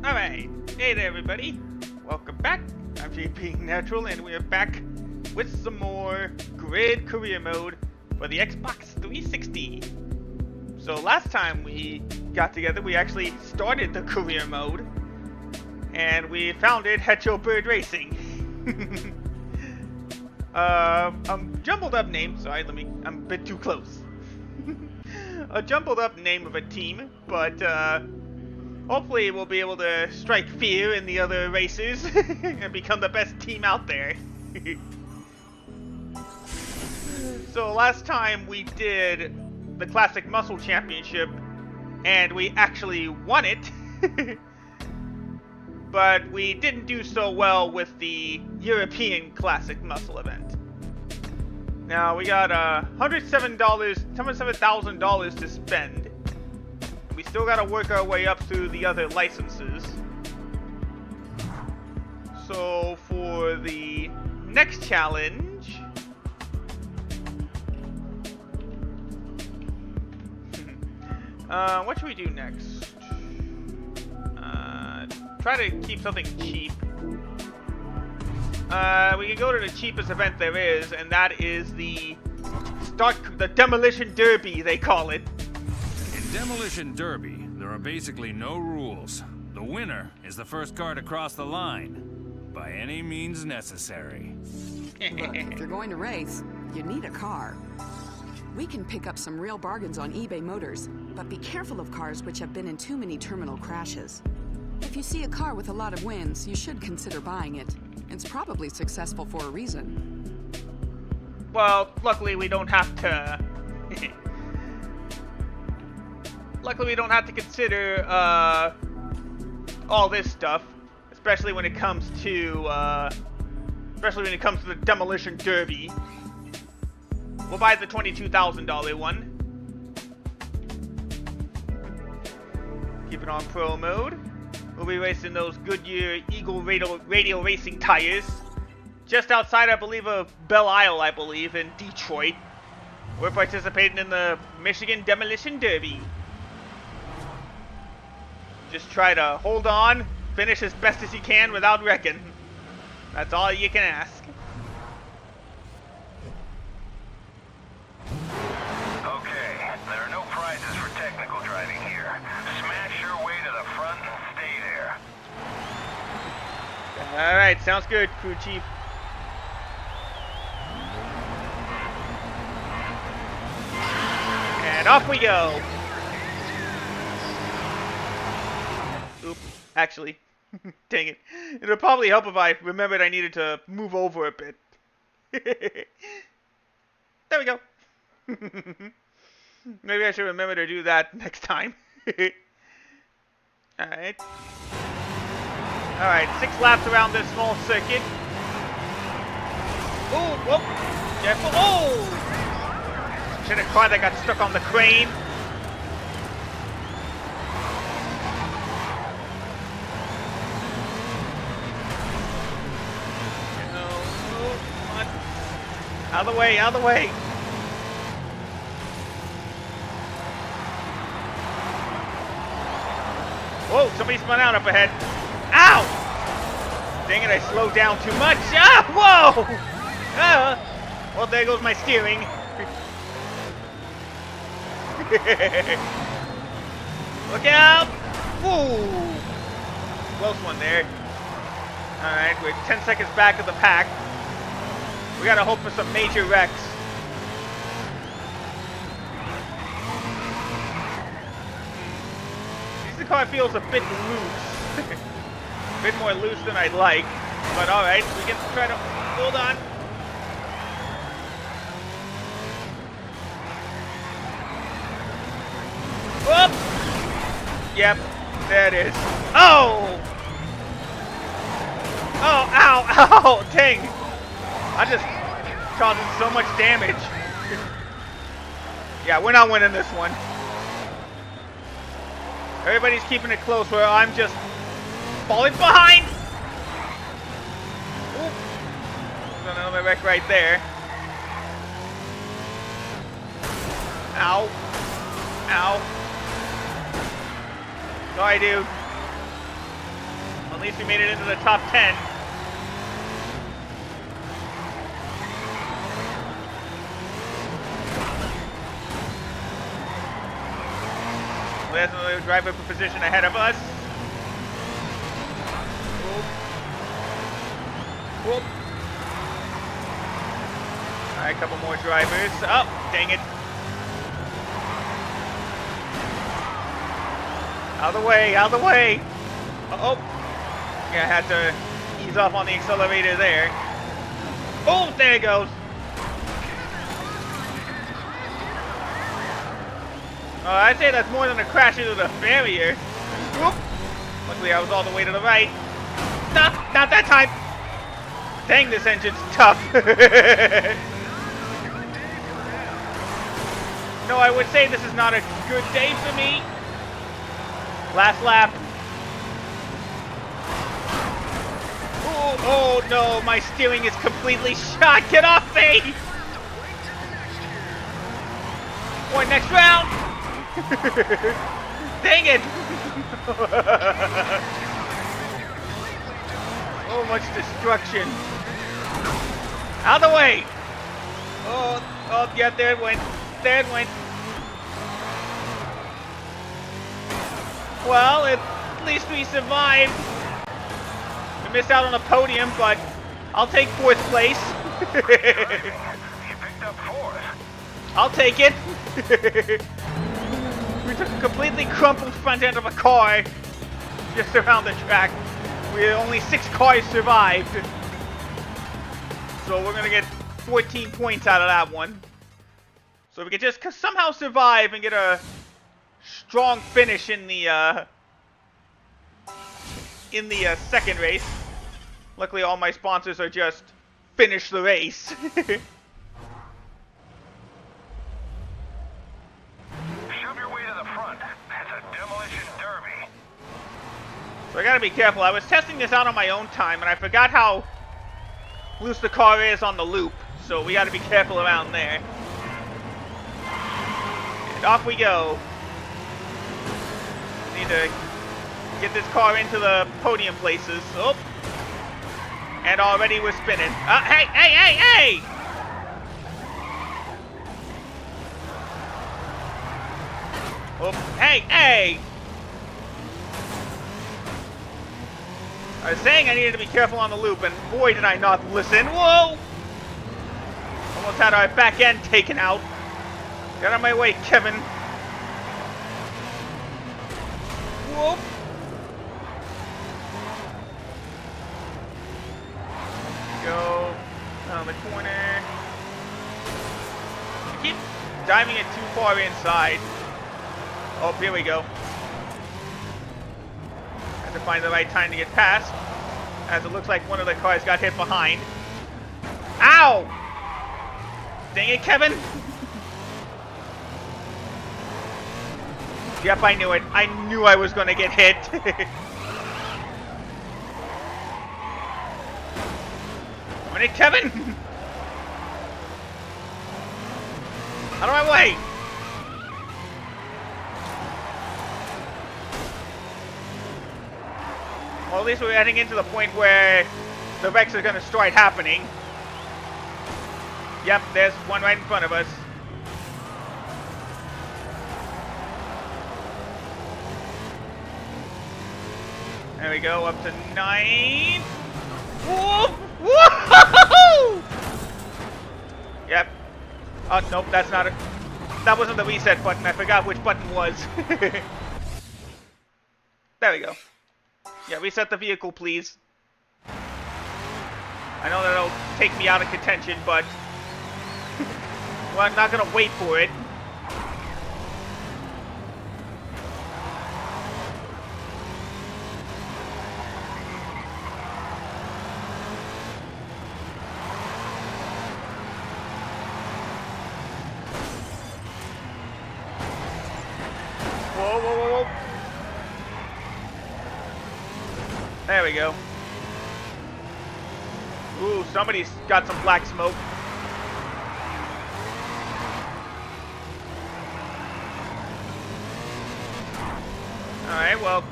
Alright, hey there everybody, welcome back. I'm Being Natural and we're back with some more Grid Career Mode for the Xbox 360. So last time we got together, we actually started the Career Mode and we founded HechoBirdRacing. Jumbled up name, sorry, I'm a bit too close. A jumbled up name of a team, but hopefully we'll be able to strike fear in the other racers and become the best team out there. So last time we did the Classic Muscle Championship and we actually won it. But we didn't do so well with the European Classic Muscle event. Now we got $107,000 to spend. We still gotta work our way up through the other licenses. So for the next challenge, what should we do next? Try to keep something cheap. We can go to the cheapest event there is, and that is the Demolition Derby, they call it. In Demolition Derby, there are basically no rules. The winner is the first car to cross the line, by any means necessary. Look, if you're going to race, you need a car. We can pick up some real bargains on eBay Motors, but be careful of cars which have been in too many terminal crashes. If you see a car with a lot of wins, you should consider buying it. It's probably successful for a reason. Well, luckily we don't have to... Luckily we don't have to consider, all this stuff. Especially when it comes to, the Demolition Derby. We'll buy the $22,000 one. Keep it on Pro mode. We'll be racing those Goodyear Eagle Radial Racing tires. Just outside, I believe, of Belle Isle, in Detroit. We're participating in the Michigan Demolition Derby. Just try to hold on, finish as best as you can without wrecking. That's all you can ask. Okay, there are no prizes for technical driving here. Smash your way to the front and stay there. Alright, sounds good, crew chief. And off we go. Oop, actually, dang it. It'll probably help if I remembered I needed to move over a bit. There we go. Maybe I should remember to do that next time. Alright. Alright, 6 laps around this small circuit. Ooh, whoop. Careful. Oh! Shit, a car that got stuck on the crane. Out of the way, out of the way! Whoa, somebody spun out up ahead. Ow! Dang it, I slowed down too much. Ah, whoa! Well, there goes my steering. Look out! Woo! Close one there. Alright, we're 10 seconds back of the pack. We gotta hope for some major wrecks. This car feels a bit loose. A bit more loose than I'd like. But alright, we can try to hold on. Whoop! Yep, there it is. Oh! Oh, ow, ow, dang! I just causing so much damage. Yeah, we're not winning this one. Everybody's keeping it close where I'm just falling behind. Oop. There's another wreck right there. Ow. Ow. Sorry, dude. At least we made it into the top 10. There's another driver position ahead of us. Whoop. Alright, a couple more drivers. Oh, dang it. Out of the way, out of the way. Uh-oh. Yeah, I had to ease off on the accelerator there. Oh, there it goes. I'd say that's more than a crash into the barrier. Whoop. Luckily, I was all the way to the right. Not that time. Dang, this engine's tough. No, I would say this is not a good day for me. Last lap. Oh no, my steering is completely shot. Get off me! Or next round. Dang it! So much destruction. Out of the way! Oh, yeah, there it went. There it went. Well, at least we survived. We missed out on a podium, but I'll take 4th place. You picked up 4th. I'll take it. We took a completely crumpled front end of a car just around the track. Only 6 cars survived. So we're going to get 14 points out of that one. So we could just somehow survive and get a strong finish in the second race. Luckily, all my sponsors are just finish the race. Shove your way to the front. It's a demolition derby. So I gotta be careful. I was testing this out on my own time, and I forgot how loose the car is on the loop. So we gotta be careful around there. And off we go. Need to get this car into the podium places. Oh. And already we're spinning. Hey! Oh, hey! I was saying I needed to be careful on the loop, and boy did I not listen. Whoa! Almost had our back end taken out. Get out of my way, Kevin. Whoop! Go down the corner. I keep diving it too far inside. Oh, here we go. Have to find the right time to get past, as it looks like one of the cars got hit behind. Ow! Dang it, Kevin! Yep, I knew it. I knew I was gonna get hit. Come on in, Kevin! Out of my way! Well, at least we're heading into the point where the wrecks are gonna start happening. Yep, there's one right in front of us. There we go, up to 9. Whoop! Whoa! Yep. Oh, nope, that's not it. That wasn't the reset button. I forgot which button was. There we go. Yeah, reset the vehicle, please. I know that'll take me out of contention, but well, I'm not gonna wait for it. Whoa. There we go. Ooh, somebody's got some black smoke. Alright, well,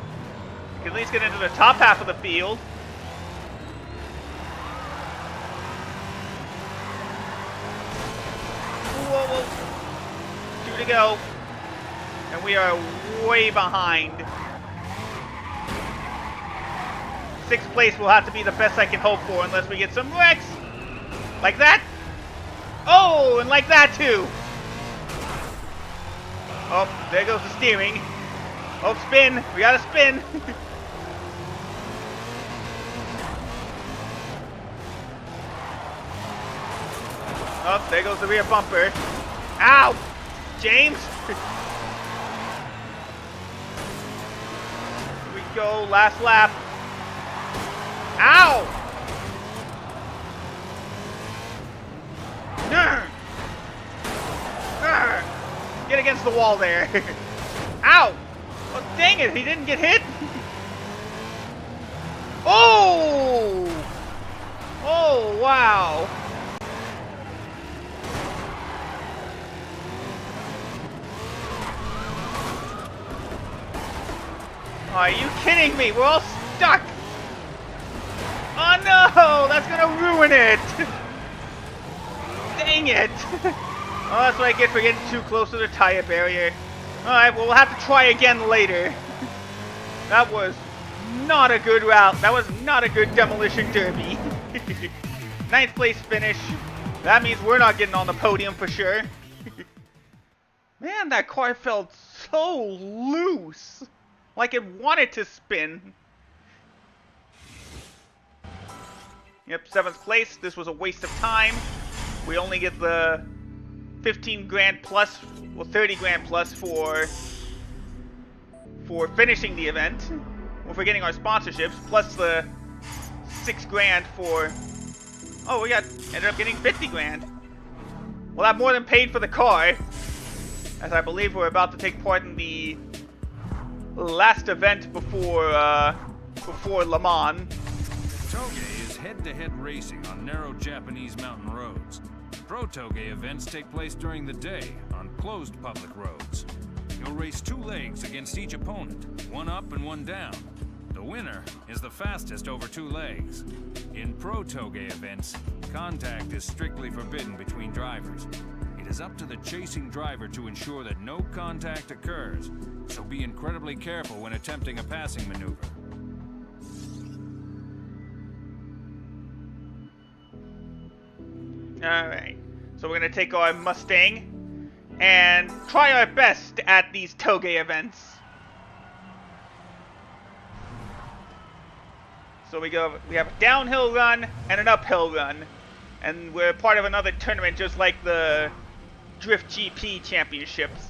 can at least get into the top half of the field. Whoa, whoa. 2 to go. And we are way behind. 6th place will have to be the best I can hope for unless we get some wrecks. Like that. Oh, and like that too. Oh, there goes the steering. Oh, spin. We gotta spin. Oh, there goes the rear bumper. Ow! James! Here we go, last lap. Ow! Get against the wall there. Ow! Oh, dang it, he didn't get hit. Oh! Oh, wow. Are you kidding me? We're all stuck. Oh no, that's gonna ruin it. Dang it. Oh, that's what I get for getting too close to the tire barrier. Alright, well, we'll have to try again later. That was not a good route. That was not a good demolition derby. 9th place finish. That means we're not getting on the podium for sure. Man, that car felt so loose. Like it wanted to spin. Yep, 7th place. This was a waste of time. We only get the 15 grand plus, well 30 grand plus for finishing the event. Well, for getting our sponsorships, plus the 6 grand for, oh, we ended up getting 50 grand. Well, that more than paid for the car, as I believe we're about to take part in the last event before Le Mans. Toge is head-to-head racing on narrow Japanese mountain roads. Pro Toge events take place during the day on closed public roads. You'll race 2 legs against each opponent, one up and one down. The winner is the fastest over 2 legs. In Pro Toge events, contact is strictly forbidden between drivers. It is up to the chasing driver to ensure that no contact occurs, so be incredibly careful when attempting a passing maneuver. Alright, so we're going to take our Mustang and try our best at these Toge events. So we have a downhill run and an uphill run, and we're part of another tournament just like the Drift GP championships.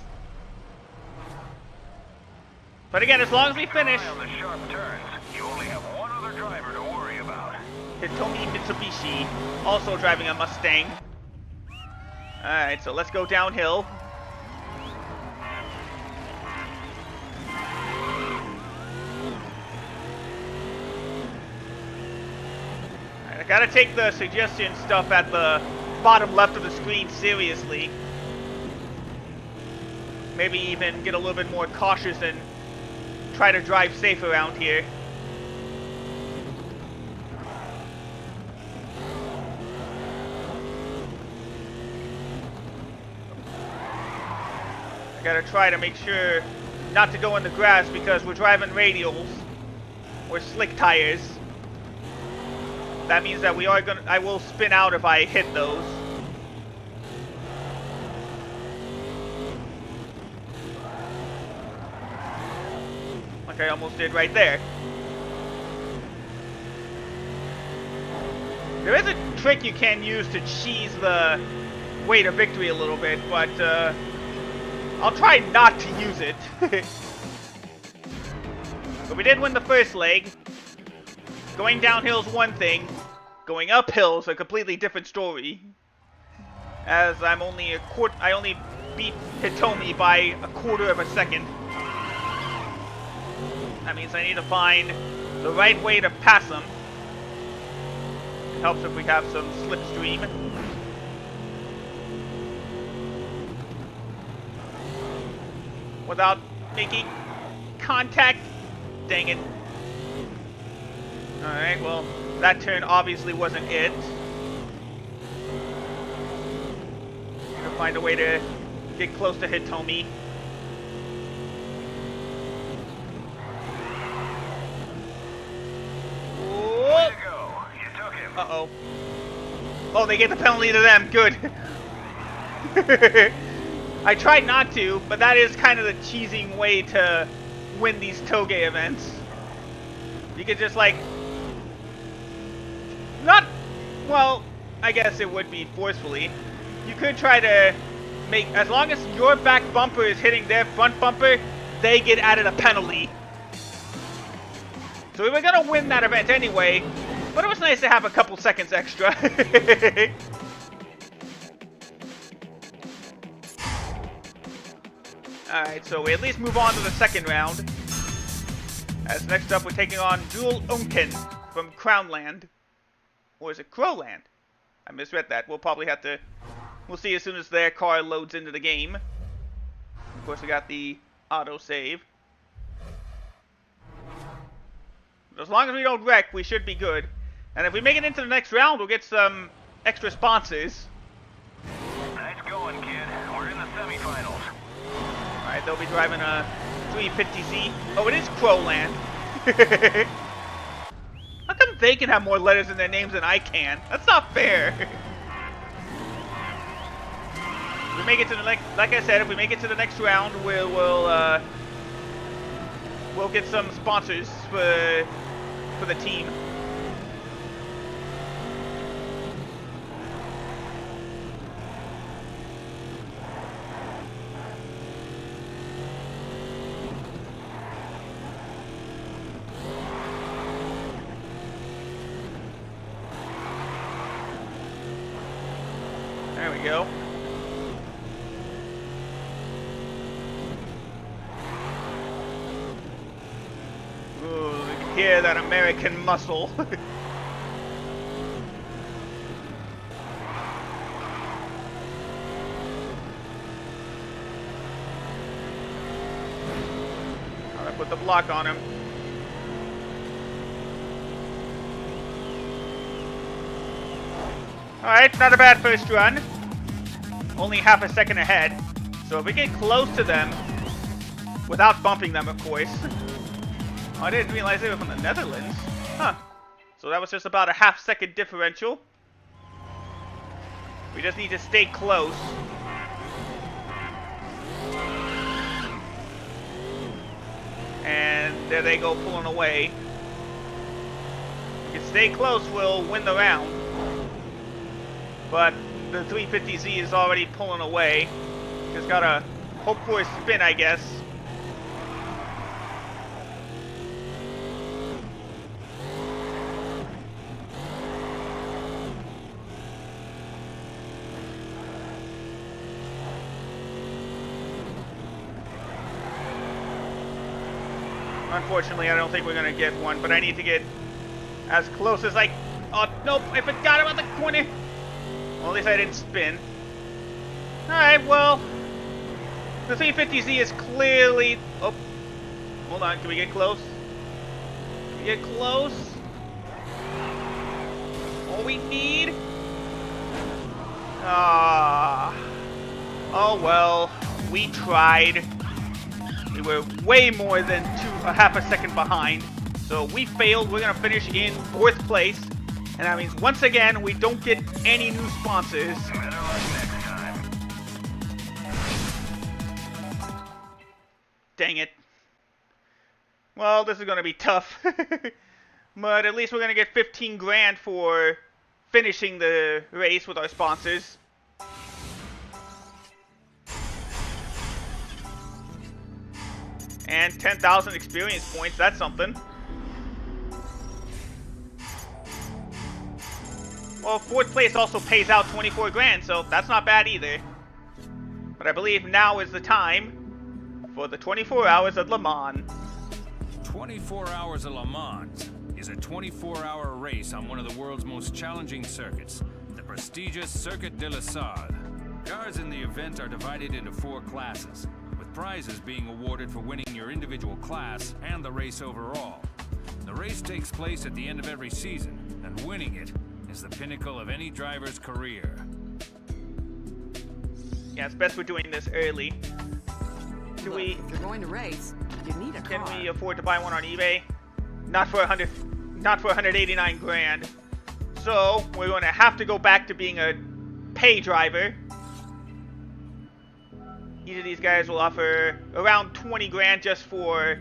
But again, as long as we finish, On the sharp turns, you only have one other driver to worry about. Hitomi Mitsubishi, also driving a Mustang. Alright, so let's go downhill. Alright, I gotta take the suggestion stuff at the bottom left of the screen seriously. Maybe even get a little bit more cautious and try to drive safe around here. I gotta try to make sure not to go in the grass because we're driving radials or slick tires. That means that I will spin out if I hit those. Like I almost did right there. There is a trick you can use to cheese the way to victory a little bit, but I'll try not to use it. But we did win the first leg. Going downhill is one thing. Going uphill is a completely different story. As I only beat Hitomi by a quarter of a second. That means I need to find the right way to pass him. It helps if we have some slipstream. Without making contact. Dang it. Alright, well, that turn obviously wasn't it. Gonna find a way to get close to Hitomi. Way to go. You took him. Uh-oh. Oh, they get the penalty to them. Good. I tried not to, but that is kind of the cheesing way to win these Toge events. You could just, like... Not... Well, I guess it would be forcefully. You could try to make... As long as your back bumper is hitting their front bumper, they get added a penalty. So we were going to win that event anyway, but it was nice to have a couple seconds extra. Alright, so we at least move on to the second round. As next up, we're taking on Jewel Unken from Crownland. Or is it Crowland? I misread that. We'll probably have to... We'll see as soon as their car loads into the game. Of course, we got the auto-save. But as long as we don't wreck, we should be good. And if we make it into the next round, we'll get some extra sponsors. Nice going, kid. We're in the semifinals. Alright, they'll be driving a 350Z. Oh, it is Crowland. How come they can have more letters in their names than I can? That's not fair. If we make it to the next, like I said, if we make it to the next round, we'll get some sponsors for the team. There we go. Ooh, we can hear that American muscle. Alright, put the block on him. Alright, not a bad first run. Only half a second ahead. So if we get close to them, without bumping them, of course. Oh, I didn't realize they were from the Netherlands. Huh. So that was just about a half-second differential. We just need to stay close. And there they go, pulling away. If we can stay close, we'll win the round. But the 350Z is already pulling away. Just gotta hope for a spin, I guess. Unfortunately, I don't think we're gonna get one, but I need to get as close as I... Oh, nope, I forgot about the corner. Well, at least I didn't spin. Alright, well, the 350Z is clearly... Oh, hold on, can we get close? Can we get close? All we need? Ah. Oh well, we tried. We were way more than a half a second behind. So we failed. We're going to finish in 4th place. And that means, once again, we don't get any new sponsors. Better luck next time. Dang it. Well, this is going to be tough. But at least we're going to get 15 grand for finishing the race with our sponsors. And 10,000 experience points. That's something. Well, 4th place also pays out 24 grand, so that's not bad either. But I believe now is the time for the 24 Hours of Le Mans. 24 Hours of Le Mans is a 24-hour race on one of the world's most challenging circuits, the prestigious Circuit de la Sarthe. Cars in the event are divided into 4 classes, with prizes being awarded for winning your individual class and the race overall. The race takes place at the end of every season, and winning it is the pinnacle of any driver's career. Yeah, it's best we're doing this early. Look, if you're going to race, you need a car. Can we afford to buy one on eBay? Not for 189 grand. So we're going to have to go back to being a pay driver. Each of these guys will offer around 20 grand just for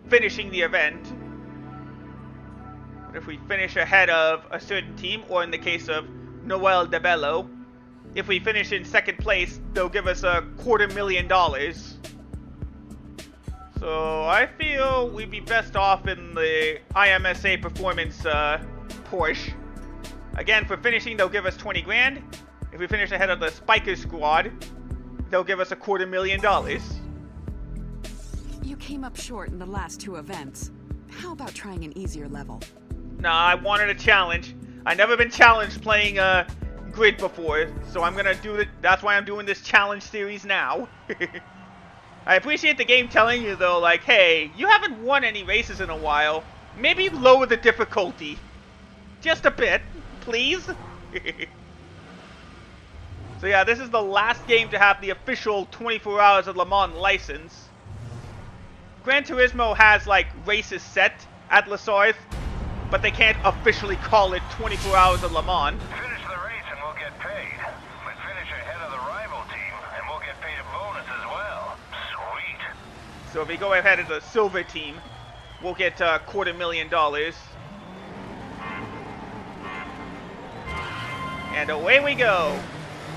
finishing the event. But if we finish ahead of a certain team, or in the case of Noel de Bello, if we finish in second place, they'll give us $250,000. So I feel we'd be best off in the IMSA Performance Porsche. Again, for finishing, they'll give us 20 grand. If we finish ahead of the Spiker Squad, they'll give us $250,000. You came up short in the last two events. How about trying an easier level? Nah, I wanted a challenge. I've never been challenged playing Grid before, so I'm gonna do it. That's why I'm doing this challenge series now. I appreciate the game telling you though, like, hey, you haven't won any races in a while. Maybe lower the difficulty. Just a bit, please. So yeah, this is the last game to have the official 24 Hours of Le Mans license. Gran Turismo has like races set at Le Source, but they can't officially call it 24 Hours of Le Mans. Finish the race and we'll get paid. But finish ahead of the rival team and we'll get paid a bonus as well. Sweet. So if we go ahead of the silver team, we'll get $250,000. And away we go.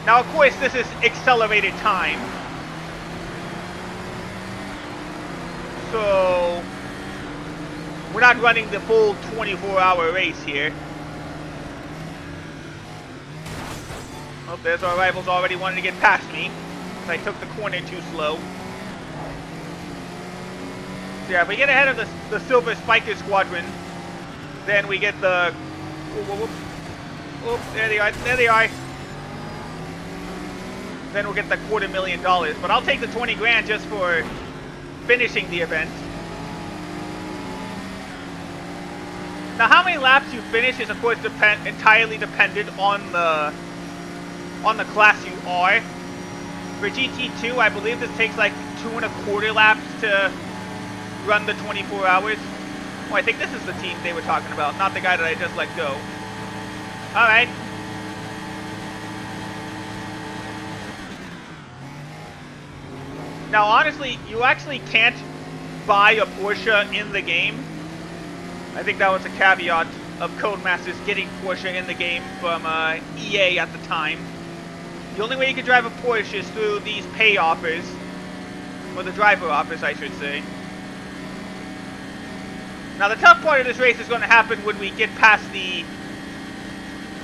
Now, of course, this is accelerated time. So we're not running the full 24-hour race here. Oh, there's our rivals already wanting to get past me. I took the corner too slow. So yeah, if we get ahead of the Silver Spiker Squadron, then we get the... Oh, there they are, there they are. Then we'll get the $250,000. But I'll take the 20 grand just for finishing the event. Now, how many laps you finish is, of course, entirely dependent on the class you are. For GT2, I believe this takes like 2.25 laps to run the 24 hours. Oh, I think this is the team they were talking about, not the guy that I just let go. All right. Now, honestly, you actually can't buy a Porsche in the game. I think that was a caveat of Codemasters getting Porsche in the game from EA at the time. The only way you can drive a Porsche is through these pay offers. Or the driver offers, I should say. Now, the tough part of this race is going to happen when we get past the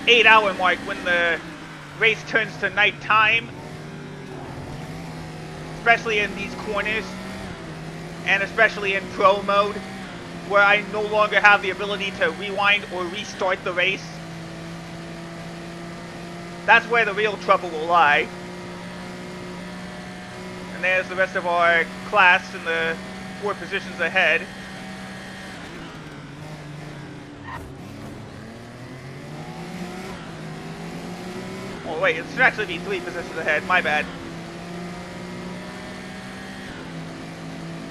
8-hour mark, when the race turns to nighttime. Especially in these corners. And especially in Pro mode, where I no longer have the ability to rewind or restart the race. That's where the real trouble will lie. And there's the rest of our class in the 4 positions ahead. Oh wait, it should actually be 3 positions ahead, my bad.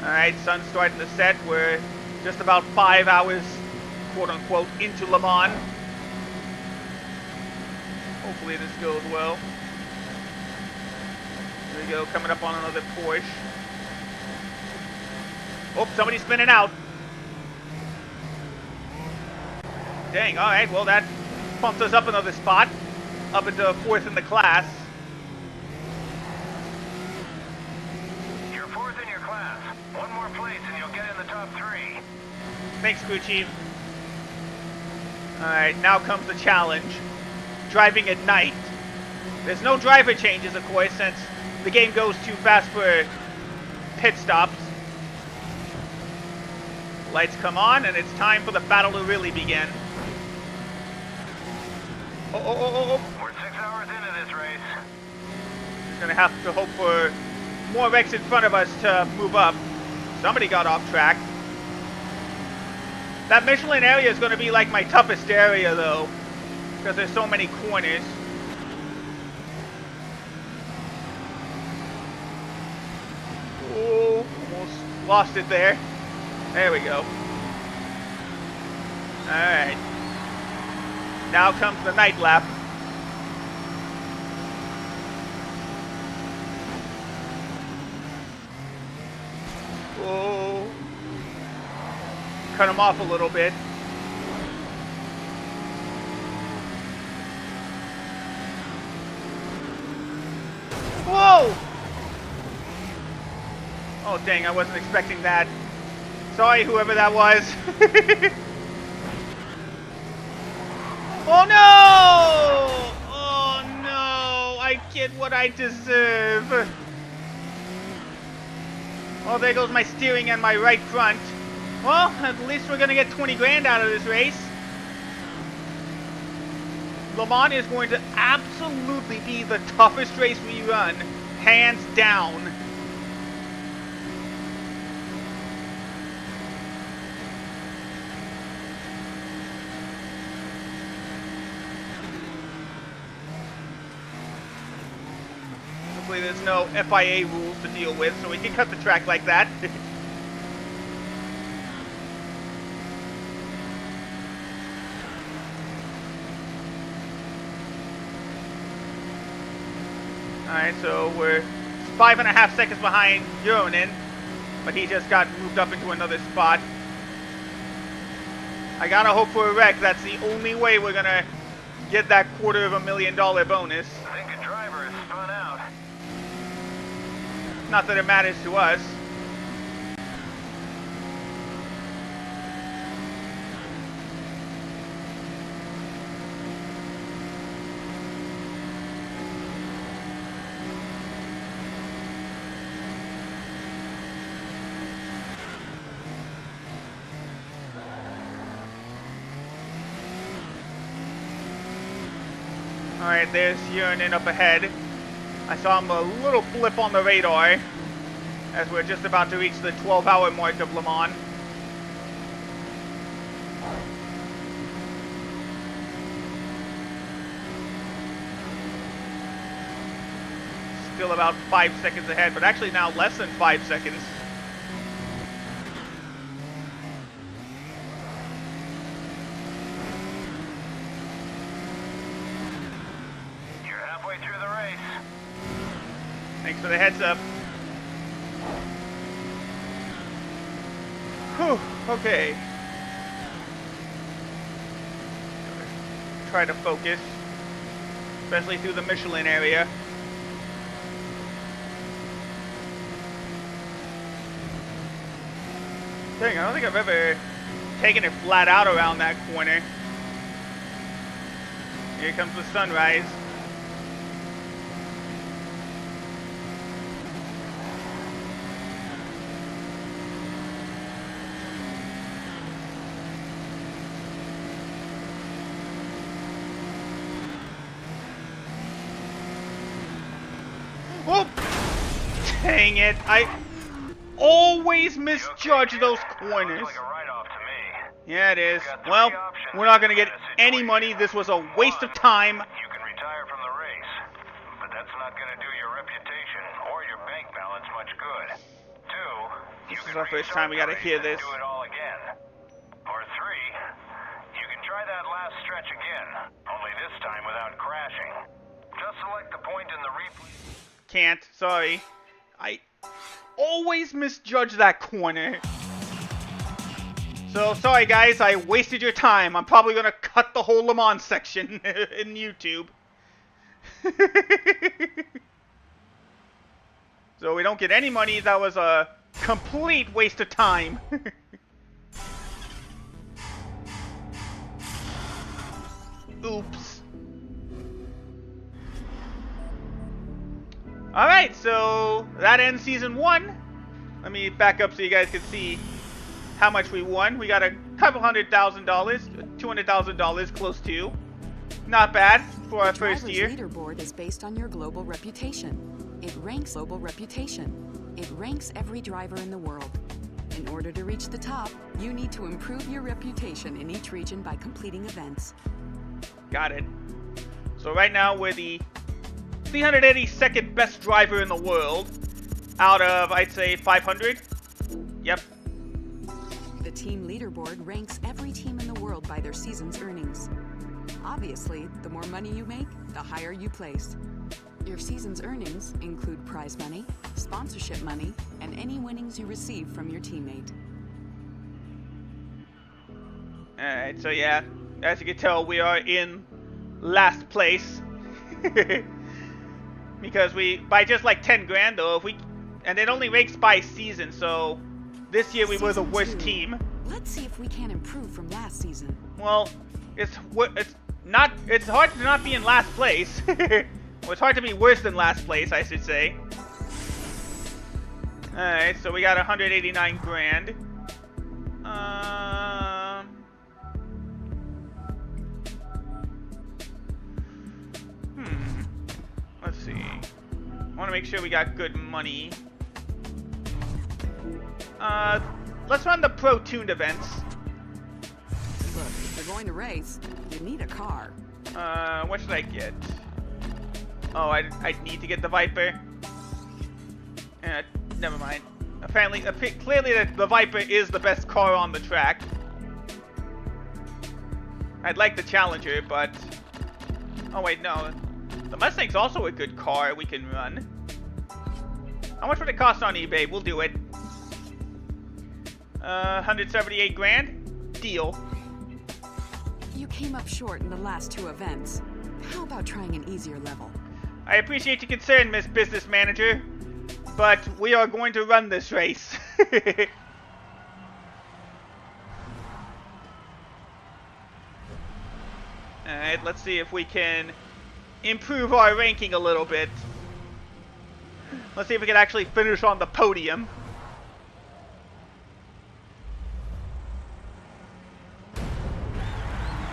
Alright, sun's starting to set. We're just about 5 hours, quote-unquote, into Le Mans. Hopefully this goes well. Here we go, coming up on another Porsche. Oh, somebody's spinning out. Dang, alright, well that bumped us up another spot. Up into 4th in the class. You're 4th in your class. One more place and you'll get in the top 3. Thanks, crew chief. Alright, now comes the challenge. Driving at night. There's no driver changes, of course, since the game goes too fast for pit stops. Lights come on, and it's time for the battle to really begin. Oh. We're 6 hours into this race. We're gonna have to hope for more wrecks in front of us to move up. Somebody got off track. That Michelin area is going to be like my toughest area, though, because there's so many corners. Oh, almost lost it there. There we go. Alright. Now comes the night lap. Oh. Cut him off a little bit. Whoa! Oh dang, I wasn't expecting that. Sorry, whoever that was. Oh no! Oh no! I get what I deserve. Oh, there goes my steering and my right front. Well, at least we're gonna get 20 grand out of this race. Le Mans is going to absolutely be the toughest race we run, hands down. Hopefully there's no FIA rules to deal with, so we can cut the track like that. Alright, so we're 5.5 seconds behind Euronin, but he just got moved up into another spot. I gotta hope for a wreck. That's the only way we're gonna get that $250,000 bonus. I think a driver is spun out. Not that it matters to us. Alright, there's Urinin up ahead. I saw him a little blip on the radar as we're just about to reach the 12-hour mark of Le Mans. Still about 5 seconds ahead, but actually now less than 5 seconds. Thanks for the heads up. Whew, okay. Try to focus, especially through the Michelin area. Dang, I don't think I've ever taken it flat out around that corner. Here comes the sunrise. Whoop! Dang it, I always misjudge those corners. Yeah, it is. Well, we're not gonna get any money. This was a waste of time. You can retire from the race, but that's not gonna do your reputation or your bank balance much good. 2, This is our first time we gotta hear this. do it all again. Or 3, you can try that last stretch again, only this time without crashing. Just select the point in the replay. Can't, sorry. I always misjudge that corner. So, sorry guys, I wasted your time. I'm probably gonna cut the whole Le Mans section in YouTube. So we don't get any money. That was a complete waste of time. Oops. Alright, so that ends Season 1. Let me back up so you guys can see how much we won. We got a couple $100,000, $200,000 close to. Not bad for our first year. The driver's leaderboard is based on your global reputation. It ranks global reputation. It ranks every driver in the world. In order to reach the top, you need to improve your reputation in each region by completing events. Got it. So right now we're the 382nd best driver in the world out of, I'd say, 500. Yep. The team leaderboard ranks every team in the world by their season's earnings. Obviously, the more money you make, the higher you place. Your season's earnings include prize money, sponsorship money, and any winnings you receive from your teammate. Alright, so yeah, as you can tell, we are in last place. Because by just like 10 grand though, and it only ranks by season, so this year we were the worst team. Let's see if we can improve from last season. Well, it's hard to not be in last place. Well, it's hard to be worse than last place, I should say. Alright, so we got 189 grand. Let's see. I want to make sure we got good money. Let's run the pro-tuned events. Look, if you're going to race, you need a car. What should I get? Oh, I need to get the Viper. Never mind. Apparently, clearly the Viper is the best car on the track. I'd like the Challenger, but... Oh wait, no. The Mustang's also a good car we can run. How much would it cost on eBay? We'll do it. 178 grand? Deal. You came up short in the last two events. How about trying an easier level? I appreciate your concern, Miss Business Manager, but we are going to run this race. Alright, let's see if we can improve our ranking a little bit. Let's see if we can actually finish on the podium.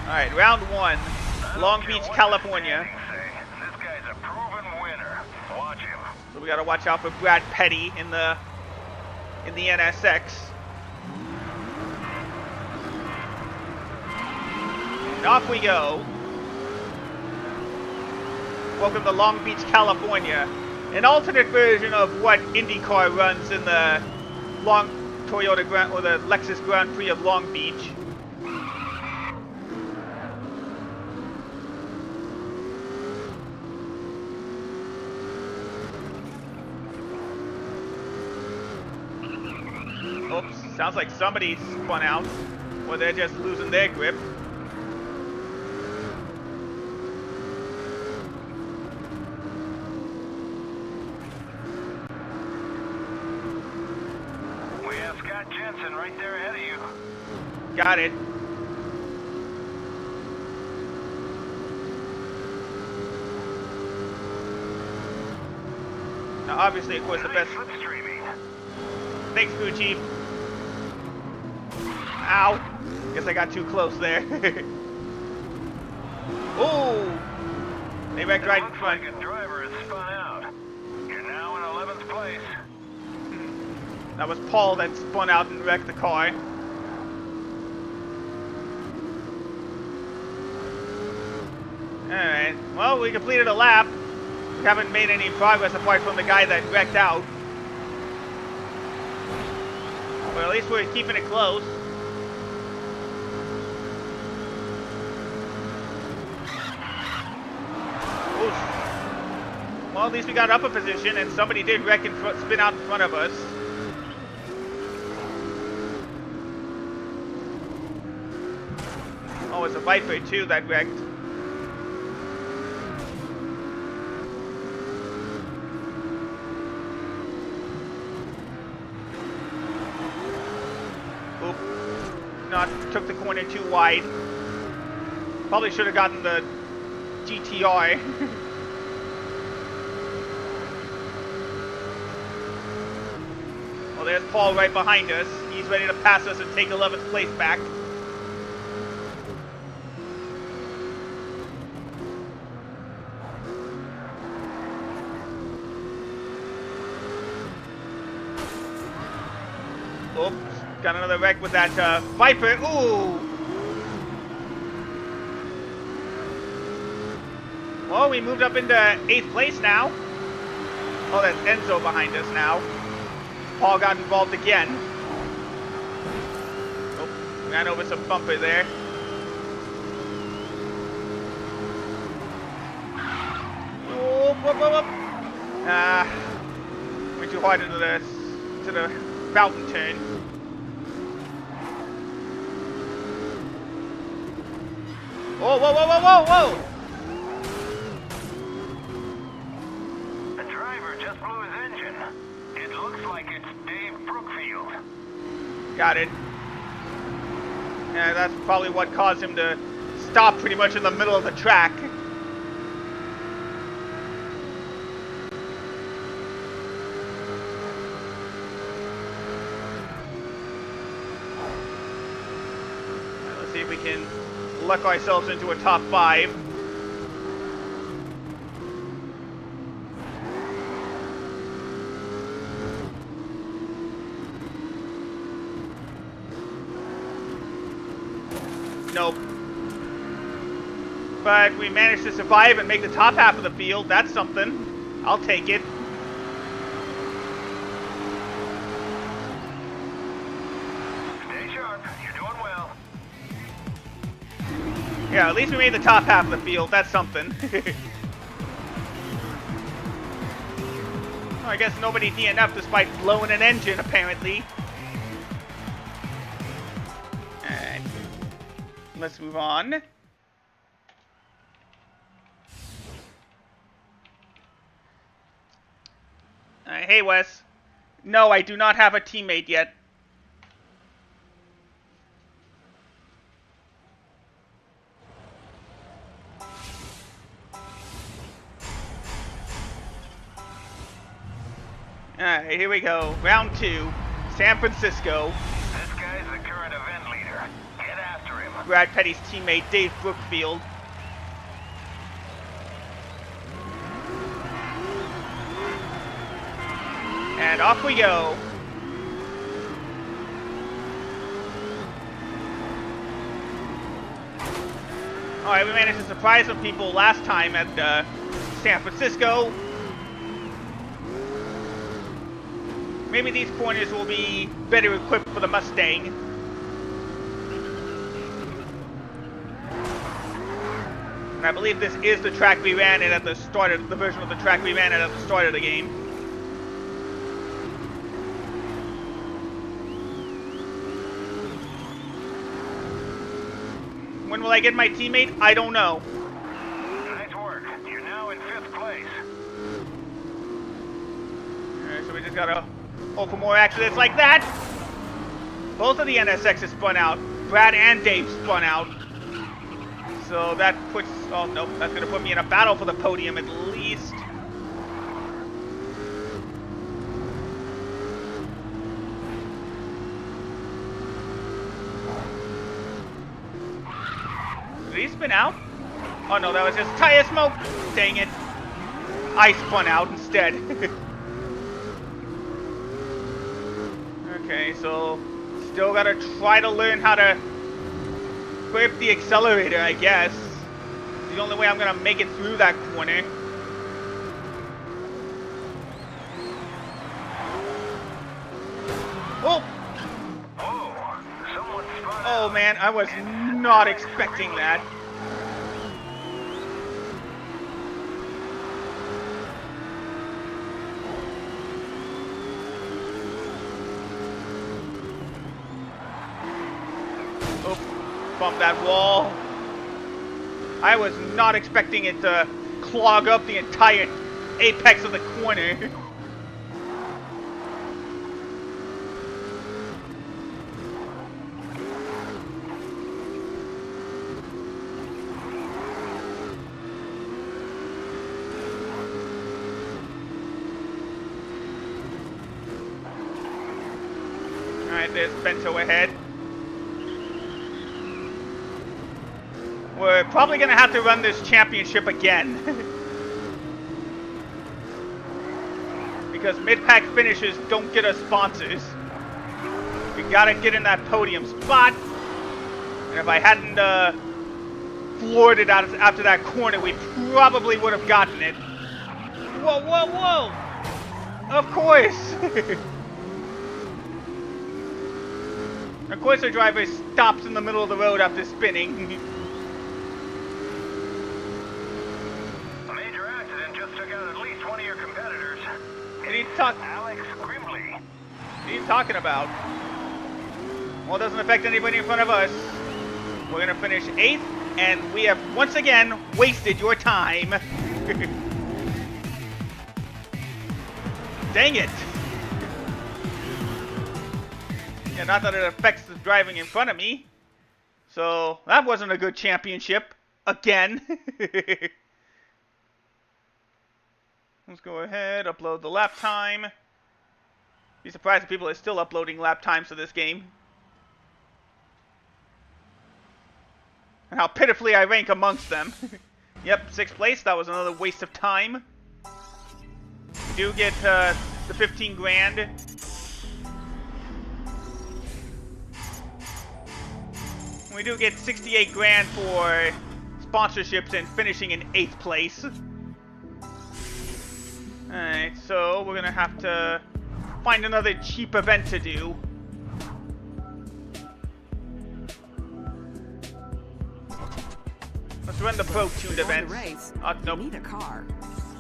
Alright, round one. Long Beach, California. This guy's a proven winner. Watch him. So we gotta watch out for Brad Petty in the NSX. And off we go. Welcome to Long Beach, California. An alternate version of what IndyCar runs in the Toyota Grand or the Lexus Grand Prix of Long Beach. Oops, sounds like somebody spun out, or they're just losing their grip. We have Scott Jensen right there ahead of you. Got it. Now, obviously, of course, the best. Thanks, crew chief. Ow. Guess I got too close there. Ooh. They wrecked right in front. Like a driver has spun out. You're now in 11th place. That was Paul that spun out and wrecked the car. Alright. Well, we completed a lap. We haven't made any progress apart from the guy that wrecked out. But at least we're keeping it close. Oof. Well, at least we got up a position, and somebody did wreck and spin out in front of us. Oh, it's a Viper too that wrecked. Took the corner too wide. Probably should have gotten the GTR. Well, there's Paul right behind us. He's ready to pass us and take 11th place back. Oops. got another wreck with that Viper. Ooh! Well, we moved up into 8th place now. Oh, that's Enzo behind us now. Paul got involved again. Oh, ran over some bumper there. Oh, whoop, whoop, whoop. Went too hard into the fountain turn. Whoa, whoa, whoa, whoa, whoa, whoa! The driver just blew his engine. It looks like it's Dave Brookfield. Got it. Yeah, that's probably what caused him to stop pretty much in the middle of the track. Let's see if we can luck ourselves into a top 5. Nope. But we managed to survive and make the top half of the field. That's something. I'll take it. Stay sharp. You're doing well. Yeah, at least we made the top half of the field. That's something. Well, I guess nobody DNF'd despite blowing an engine, apparently. Alright. Let's move on. Hey, Wes. No, I do not have a teammate yet. Alright, here we go. Round 2. San Francisco. This guy's the current event leader. Get after him. Brad Petty's teammate, Dave Brookfield. And off we go. Alright, we managed to surprise some people last time at San Francisco. Maybe these corners will be better equipped for the Mustang. And I believe this is the track we ran it at the start of the version of the track we ran it at the start of the game. When will I get my teammate? I don't know. Nice work. You're now in 5th place. Alright, so we just gotta hope for more accidents like that. Both of the NSXs spun out. Brad and Dave spun out. So that puts... Oh, nope. That's gonna put me in a battle for the podium at least. Did he spin out? Oh no, that was just tire smoke! Dang it. I spun out instead. Okay, so still gotta try to learn how to grip the accelerator, I guess. It's the only way I'm gonna make it through that corner. Oh! Whoa! Someone spun Oh out. man, I was not expecting that. Oh, bump that wall. I was not expecting it to clog up the entire apex of the corner. Alright, there's Bento ahead. We're probably going to have to run this championship again. Because mid-pack finishes don't get us sponsors. Gotta get in that podium spot. And if I hadn't floored it out after that corner, we probably would have gotten it. Whoa, whoa, whoa! Of course! Of course the driver stops in the middle of the road after spinning. A major accident just took out at least one of your competitors. What are you Alex Grimley. What are you talking about? Well, it doesn't affect anybody in front of us. We're gonna finish 8th, and we have once again wasted your time. Dang it! Yeah, not that it affects the driving in front of me. So, that wasn't a good championship. Again. Let's go ahead, upload the lap time. Be surprised if people are still uploading lap times to this game. And how pitifully I rank amongst them. Yep, 6th place. That was another waste of time. We do get the 15 grand. We do get 68 grand for sponsorships and finishing in 8th place. Alright, so we're gonna have to find another cheap event to do. Let's run the pro-tuned events. Nope. Need a car.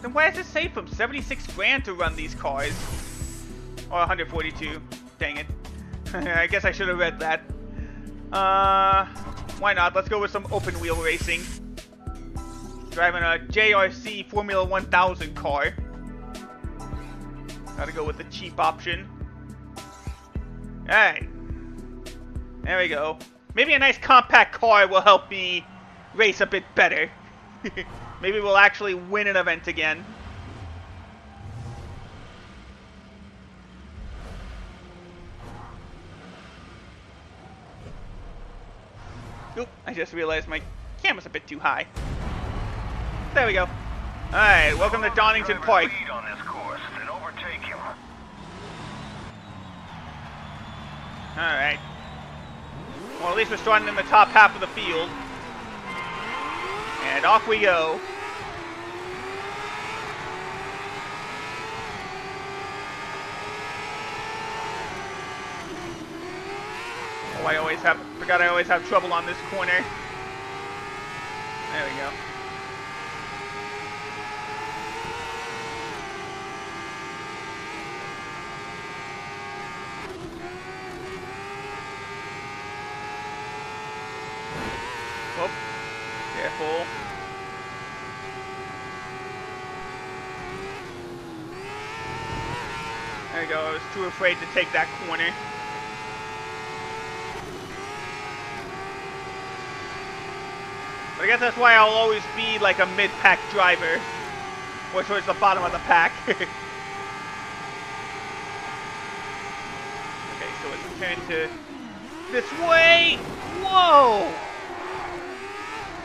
Then why does it say from 76 grand to run these cars? Or 142. Dang it. I guess I should have read that. Why not? Let's go with some open wheel racing. Driving a JRC Formula 1000 car. Gotta go with the cheap option. Alright. There we go. Maybe a nice compact car will help me race a bit better. Maybe we'll actually win an event again. Oop, I just realized my camera's a bit too high. There we go. Alright, welcome to Donington Park. Lead on this course, then overtake him. Alright. Well, at least we're starting in the top half of the field. And off we go. Oh, I always have trouble on this corner. There we go. Whoop. Careful. There we go. I was too afraid to take that corner. But I guess that's why I'll always be like a mid-pack driver. Or towards the bottom of the pack. Okay, so it's turned to this way. Whoa!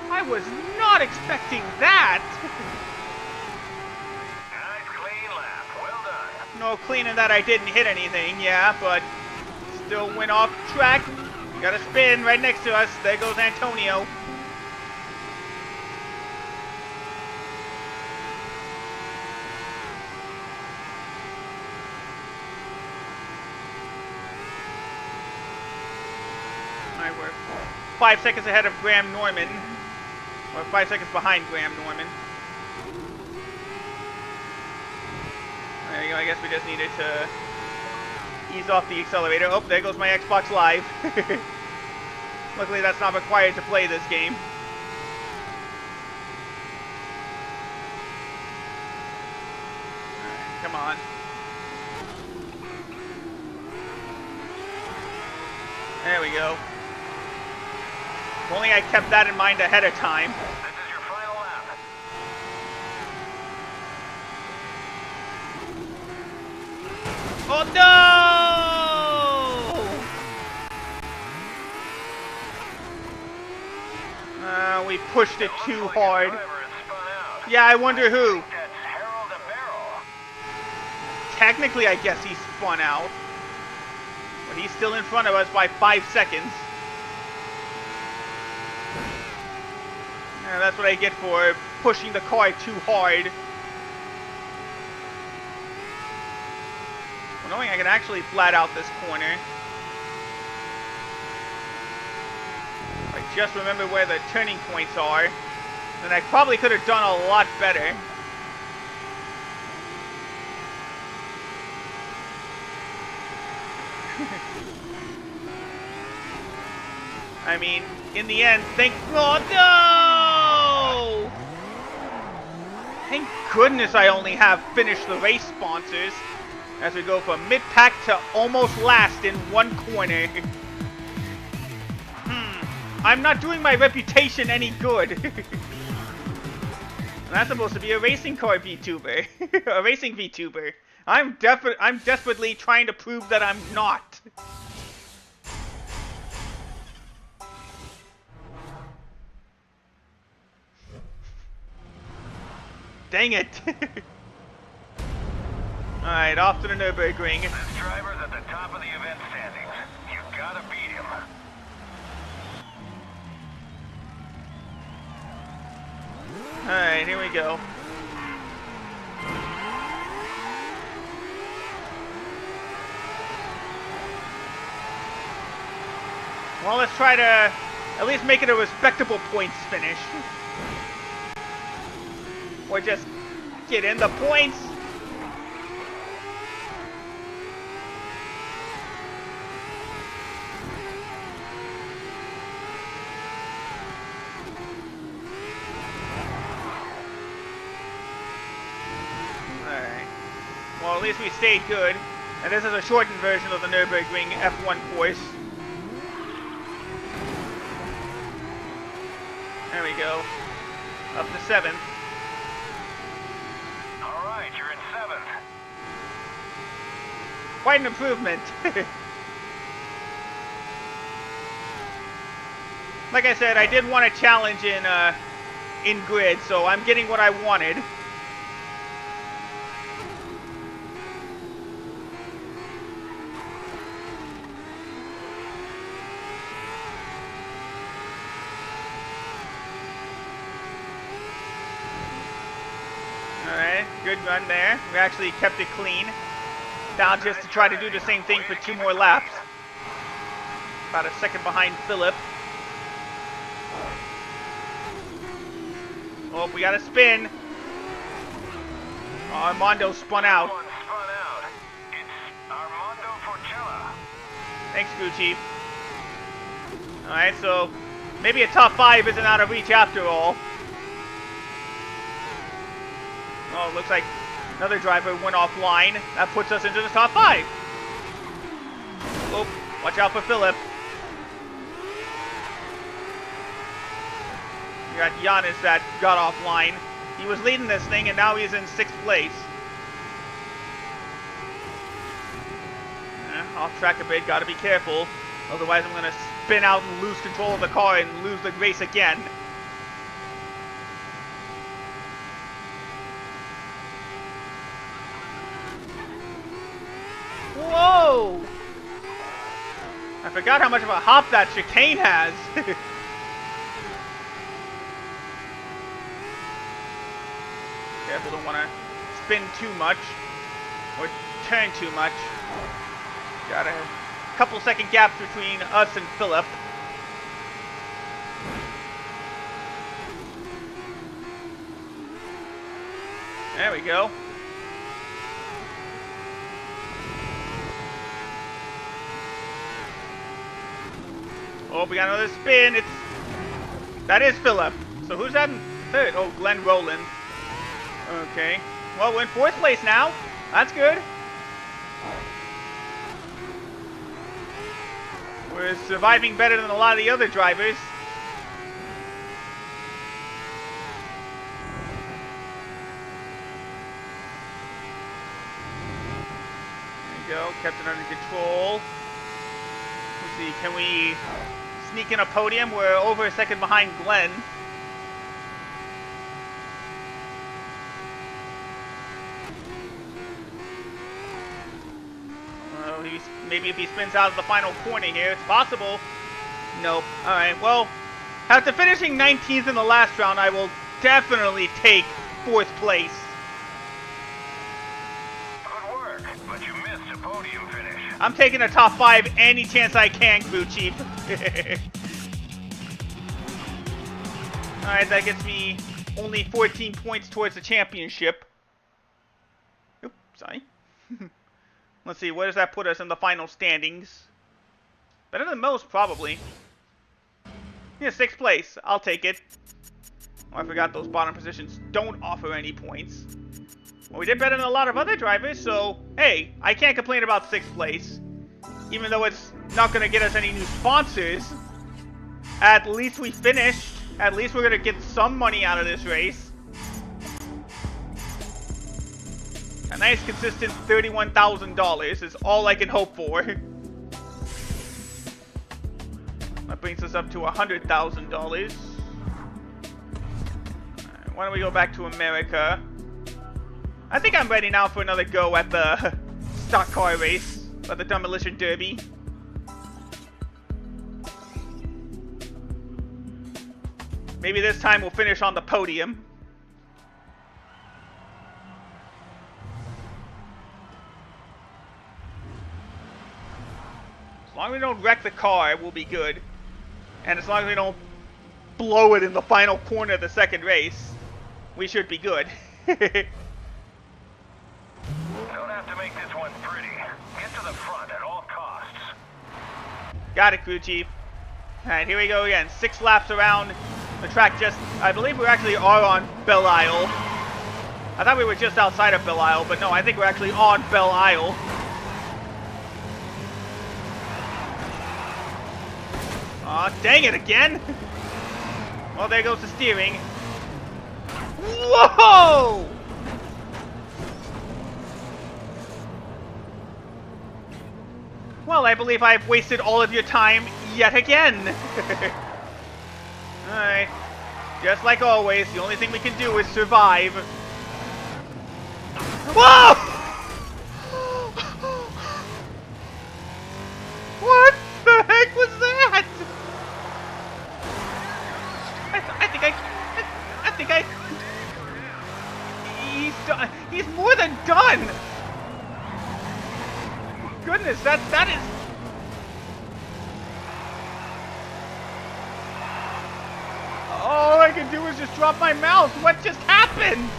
I was not expecting that. Nice clean lap. Well done. No, cleaning that I didn't hit anything, yeah, but still went off track. Got a spin right next to us. There goes Antonio. Alright, we're 5 seconds ahead of Graham Norman. Or 5 seconds behind Graham Norman. There you go, I guess we just needed to ease off the accelerator. Oh, there goes my Xbox Live. Luckily that's not required to play this game. Alright, come on. There we go. If only I kept that in mind ahead of time. This is your final lap. Oh no! We pushed it too hard. Driver has spun out. Yeah, I wonder who. That's Harold DeBarrel. Technically, I guess he spun out. But he's still in front of us by 5 seconds. And that's what I get for pushing the car too hard. Well, knowing I can actually flat out this corner. If I just remember where the turning points are, then I probably could have done a lot better. I mean, in the end, oh no! Thank goodness I only have finished the race sponsors, as we go from mid-pack to almost last in one corner. I'm not doing my reputation any good. That's supposed to be a racing car VTuber. A racing VTuber. I'm desperately trying to prove that I'm not. Dang it. Alright, off to the Nürburgring. This driver's at the top of the event standings. You gotta beat him. Alright, here we go. Well, let's try to at least make it a respectable points finish. Or just get in the points. Alright. Well, at least we stayed good. And this is a shortened version of the Nürburgring F1 course. There we go. Up to 7th. Alright, you're in 7th. Quite an improvement. Like I said, I did want a challenge in grid, so I'm getting what I wanted. Alright, good run there. We actually kept it clean. Now just to try to do the same thing for 2 more laps. About a second behind Philip. Oh, we got a spin. Oh, Armando spun out. It's Armando Forcella. Thanks, Gucci. Alright, so maybe a top 5 isn't out of reach after all. Oh, looks like another driver went offline. That puts us into the top 5. Oh, watch out for Philip. We got Giannis that got offline. He was leading this thing, and now he's in 6th place. Off track a bit, gotta be careful. Otherwise I'm gonna spin out and lose control of the car and lose the race again. Whoa! I forgot how much of a hop that chicane has. Careful, don't want to spin too much or turn too much. Got a couple second gaps between us and Philip. There we go. Oh, we got another spin. That is Philip. So who's that in 3rd? Oh, Glenn Rowland. Okay. Well, we're in 4th place now. That's good. We're surviving better than a lot of the other drivers. There you go. Kept it under control. Let's see. Can we sneak in a podium? We're over a second behind Glenn. Maybe if he spins out of the final corner here, it's possible. Nope. Alright, well, after finishing 19th in the last round, I will definitely take 4th place. Good work, but you missed a podium finish. I'm taking a top 5 any chance I can, crew chief. Alright, that gets me only 14 points towards the championship. Oops, sorry. Let's see, where does that put us in the final standings? Better than most, probably. Yeah, 6th place. I'll take it. Oh, I forgot those bottom positions don't offer any points. Well, we did better than a lot of other drivers, so, hey, I can't complain about 6th place. Even though it's not going to get us any new sponsors, at least we finished. At least we're going to get some money out of this race. A nice, consistent $31,000 is all I can hope for. That brings us up to $100,000. Why don't we go back to America? I think I'm ready now for another go at the stock car race, at the Demolition Derby. Maybe this time we'll finish on the podium. As long as we don't wreck the car, we'll be good. And as long as we don't blow it in the final corner of the second race, we should be good. Don't have to make this one pretty. Get to the front at all costs. Got it, crew chief. Alright, here we go again. 6 laps around the track. Just, I believe we actually are on Belle Isle. I thought we were just outside of Belle Isle, but no, I think we're actually on Belle Isle. Aw, dang it again! Well, there goes the steering. Whoa! Well, I believe I've wasted all of your time yet again. Alright. Just like always, the only thing we can do is survive. Whoa! What the heck was that? I think he's done. He's more than done. Goodness, that is. All I can do is just drop my mouse. What just happened?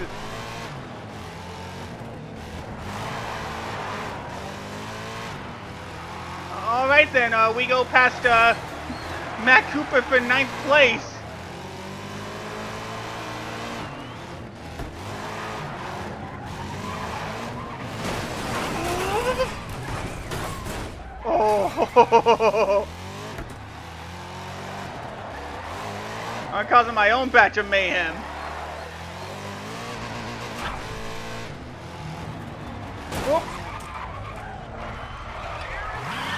All right then, we go past Matt Cooper for 9th place. Oh! I'm causing my own batch of mayhem. Whoop.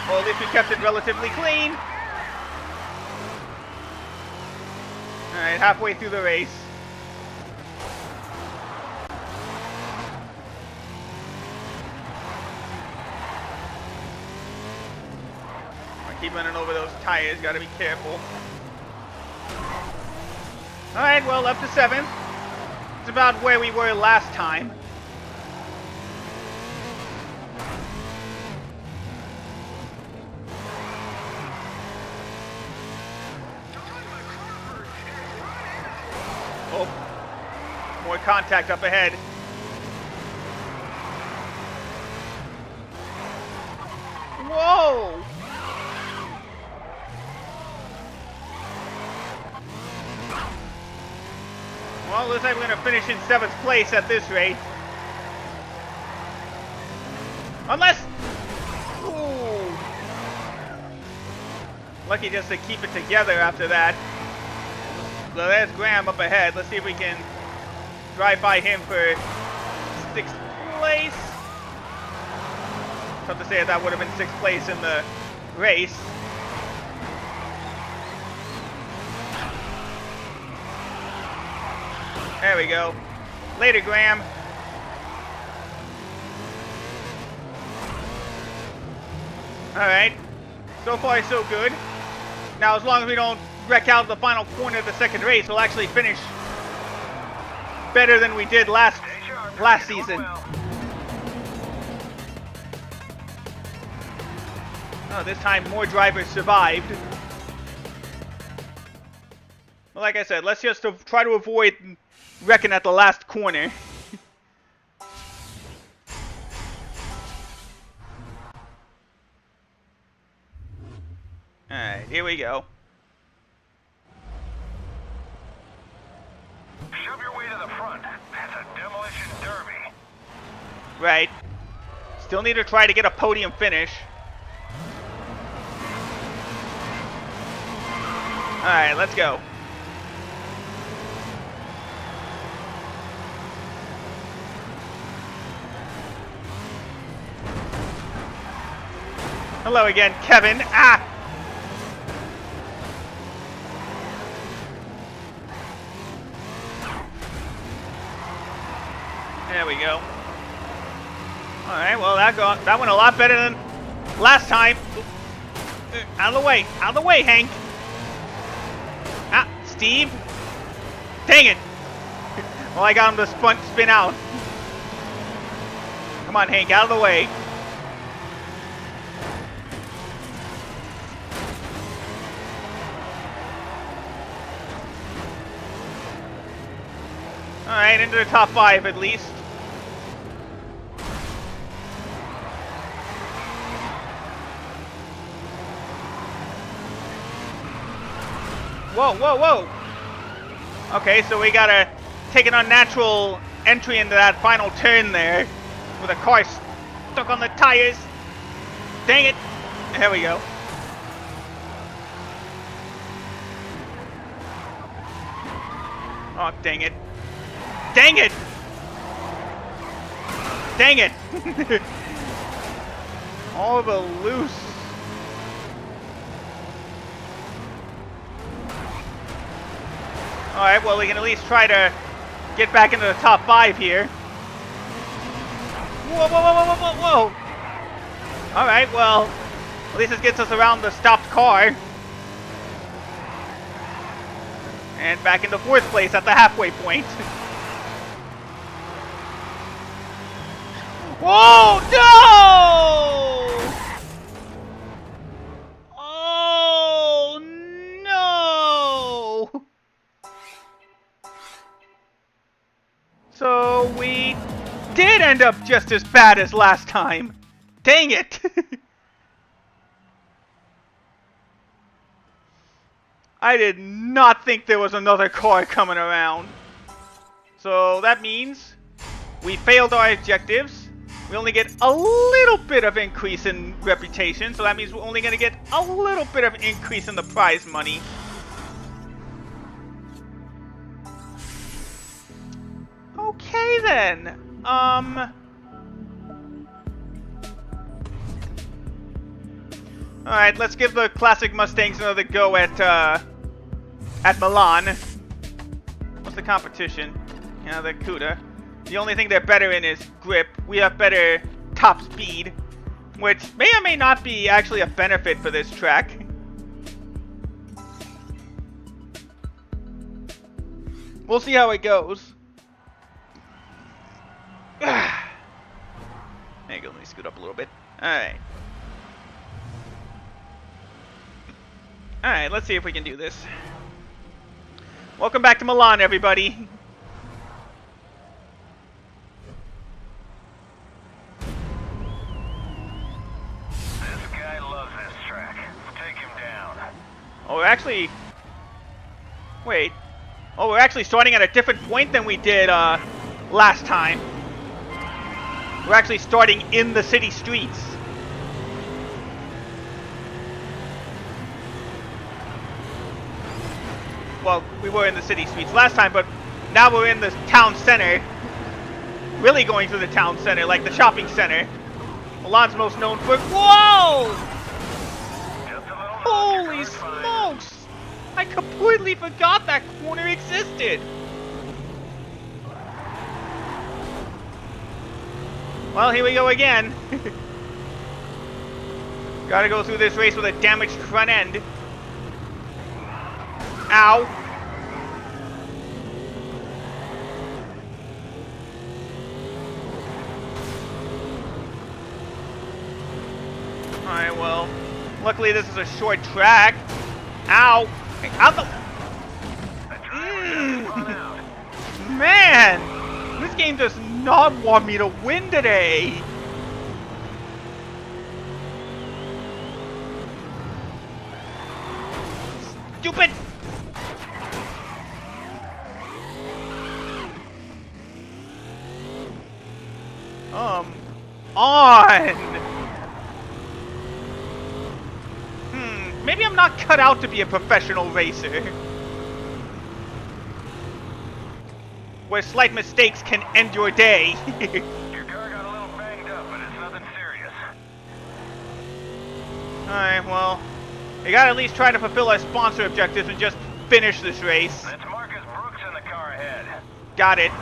Well, at least we kept it relatively clean. Alright, halfway through the race. Keep running over those tires, gotta be careful. Alright, well, up to 7th. It's about where we were last time. Oh, more contact up ahead. Whoa! Well, looks like we're going to finish in 7th place at this rate. Unless... Ooh. Lucky just to keep it together after that. So there's Graham up ahead. Let's see if we can drive by him for 6th place. Tough to say that would have been 6th place in the race. There we go. Later, Graham. Alright. So far, so good. Now, as long as we don't wreck out the final corner of the second race, we'll actually finish better than we did last season. Oh, this time more drivers survived. Well, like I said, let's just try to avoid wrecking at the last corner. Alright, here we go. Shove your way to the front. It's a demolition derby. Right. Still need to try to get a podium finish. Alright, let's go. Hello again, Kevin. Ah! There we go. Alright, well that went a lot better than last time. Out of the way. Out of the way, Hank. Ah, Steve. Dang it. Well, I got him to spin out. Come on, Hank, out of the way. Alright, into the top 5 at least. Whoa, whoa, whoa! Okay, so we gotta take an unnatural entry into that final turn there, with a car stuck on the tires. Dang it! There we go. Oh, dang it. Dang it! Dang it! All the loose. Alright, well, we can at least try to get back into the top 5 here. Whoa, whoa, whoa, whoa, whoa, whoa! Alright, well, at least this gets us around the stopped car. And back into 4th place at the halfway point. Whoa, no! Oh, no! So we did end up just as bad as last time. Dang it! I did not think there was another car coming around. So that means we failed our objectives. We only get a little bit of increase in reputation, so that means we're only going to get a little bit of increase in the prize money. Okay then. Alright, let's give the classic Mustangs another go at Milan. What's the competition? You know, the CUDA. The only thing they're better in is grip. We have better top speed, which may or may not be actually a benefit for this track. We'll see how it goes. There you go, let me scoot up a little bit. Alright. Alright, let's see if we can do this. Welcome back to Milan, everybody. Oh, we're actually... Wait. Oh, we're actually starting at a different point than we did last time. We're actually starting in the city streets. Well, we were in the city streets last time, but now we're in the town center. Really going through the town center, like the shopping center. Milan's most known for... Whoa! Holy smokes! I completely forgot that corner existed! Well, here we go again. Gotta go through this race with a damaged front end. Ow. Alright, well, luckily this is a short track. Ow. Out the... Man! This game does not want me to win today. Stupid! On! Maybe I'm not cut out to be a professional racer. Where slight mistakes can end your day. Your car got a little banged up, but it's nothing serious. Alright, well, we gotta at least try to fulfill our sponsor objectives and just finish this race. That's Marcus Brooks in the car ahead. Got it.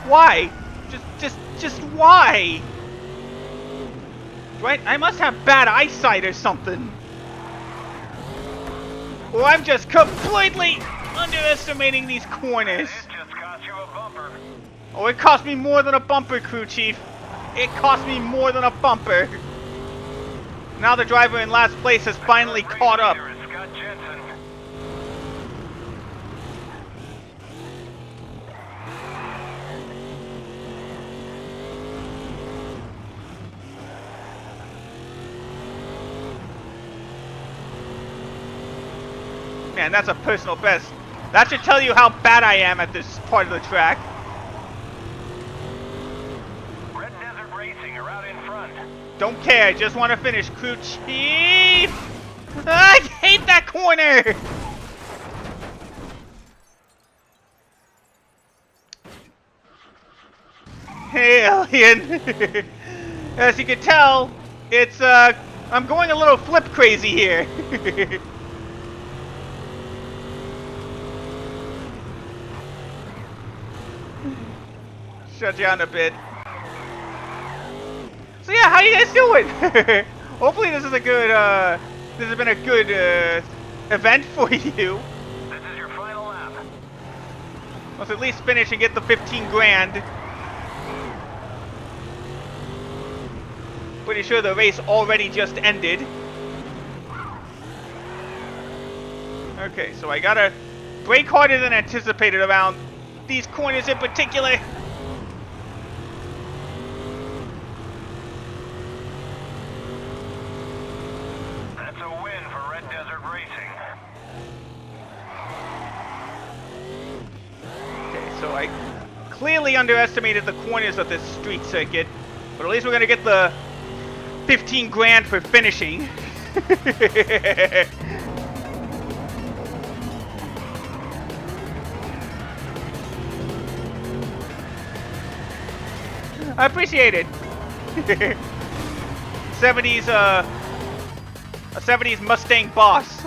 Why? Just why? Right? I must have bad eyesight or something. Or I'm just completely underestimating these corners. It just cost you a bumper. Oh, it cost me more than a bumper, crew chief. It cost me more than a bumper. Now the driver in last place has finally caught up. Man, that's a personal best. That should tell you how bad I am at this part of the track. Red Desert Racing are out in front. Don't care, just want to finish, crew chief. I hate that corner. Hey, Alien. As you can tell, it's I'm going a little flip crazy here. Shut down a bit. So yeah, how you guys doing? Hopefully this is a good, this has been a good, event for you. This is your final lap. Let's at least finish and get the 15 grand. Pretty sure the race already just ended. Okay, so I gotta brake harder than anticipated around these corners in particular. So I clearly underestimated the corners of this street circuit, but at least we're gonna get the 15 grand for finishing. I appreciate it. 70s, a 70s Mustang boss.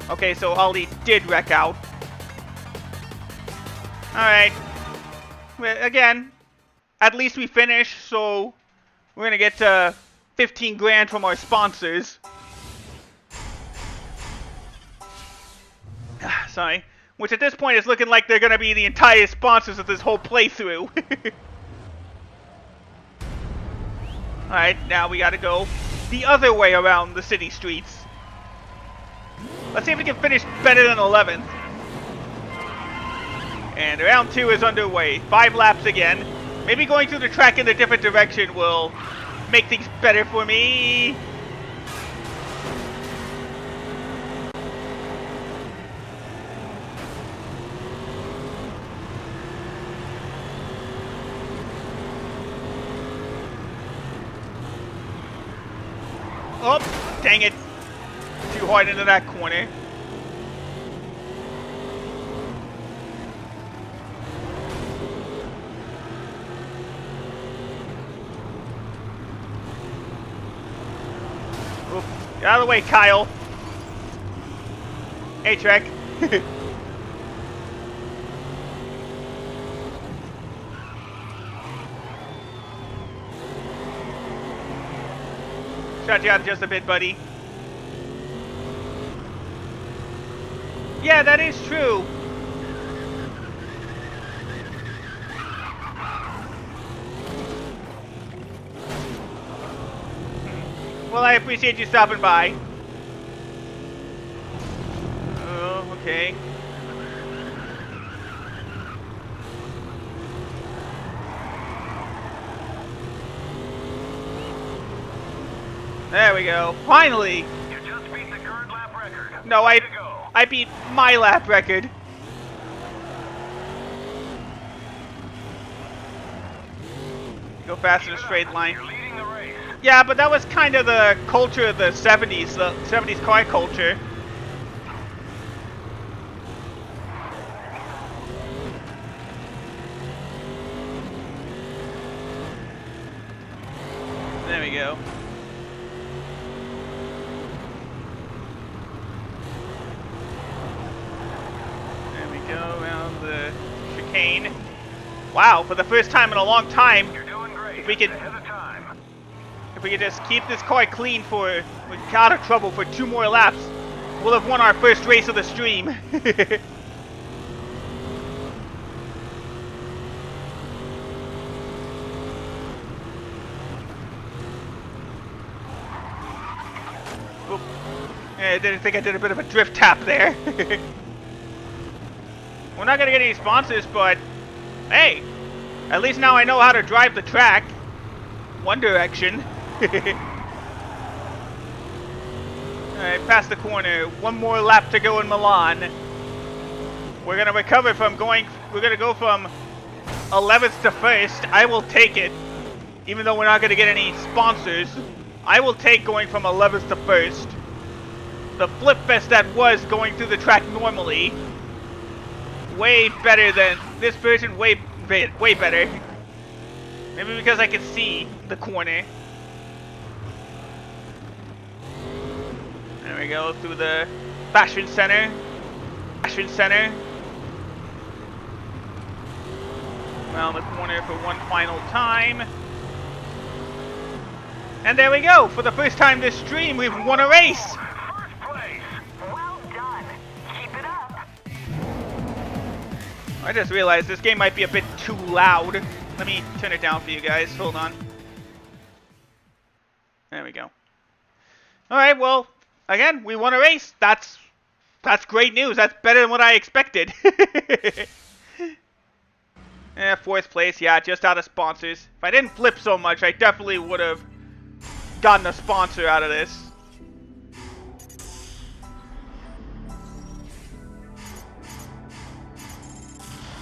Okay, so Ollie did wreck out. Alright. Again, at least we finished, so we're gonna get 15 grand from our sponsors. Sorry. Which at this point is looking like they're gonna be the entire sponsors of this whole playthrough. Alright, now we gotta go the other way around the city streets. Let's see if we can finish better than 11th. And round 2 is underway. 5 laps again. Maybe going through the track in a different direction will make things better for me. Oh, dang it. Too hard into that corner. Oop. Get out of the way, Kyle. Hey, Trek. Shut you out just a bit, buddy. Yeah, that is true. Well, I appreciate you stopping by. Oh, okay. There we go. Finally! You just beat the current lap record. No, Way to go. I beat my lap record. Go fast in a straight line. You're leading the race. Yeah, but that was kind of the culture of the 70s car culture. There we go. There we go, around the chicane. Wow, for the first time in a long time, You're doing great. if we could Ahead of time. If we could just keep this car clean out of trouble for 2 more laps, we'll have won our first race of the stream. Oop. Yeah, I didn't think I did a bit of a drift tap there. We're not gonna get any sponsors, but hey, at least now I know how to drive the track. One Direction. Alright, past the corner. 1 more lap to go in Milan. We're gonna recover from we're gonna go from 11th to 1st. I will take it. Even though we're not gonna get any sponsors. I will take going from 11th to 1st. The flip fest that was going through the track normally. Way better than this version, way better. Maybe because I can see the corner. There we go, through the Fashion Center. Around the corner for one final time. And there we go! For the first time this stream, we've won a race! First place. Well done. Keep it up. I just realized this game might be a bit too loud. Let me turn it down for you guys. Hold on. There we go. Alright, well, again, we won a race. That's great news. That's better than what I expected. Yeah, 4th place. Yeah, just out of sponsors. If I didn't flip so much, I definitely would have gotten a sponsor out of this.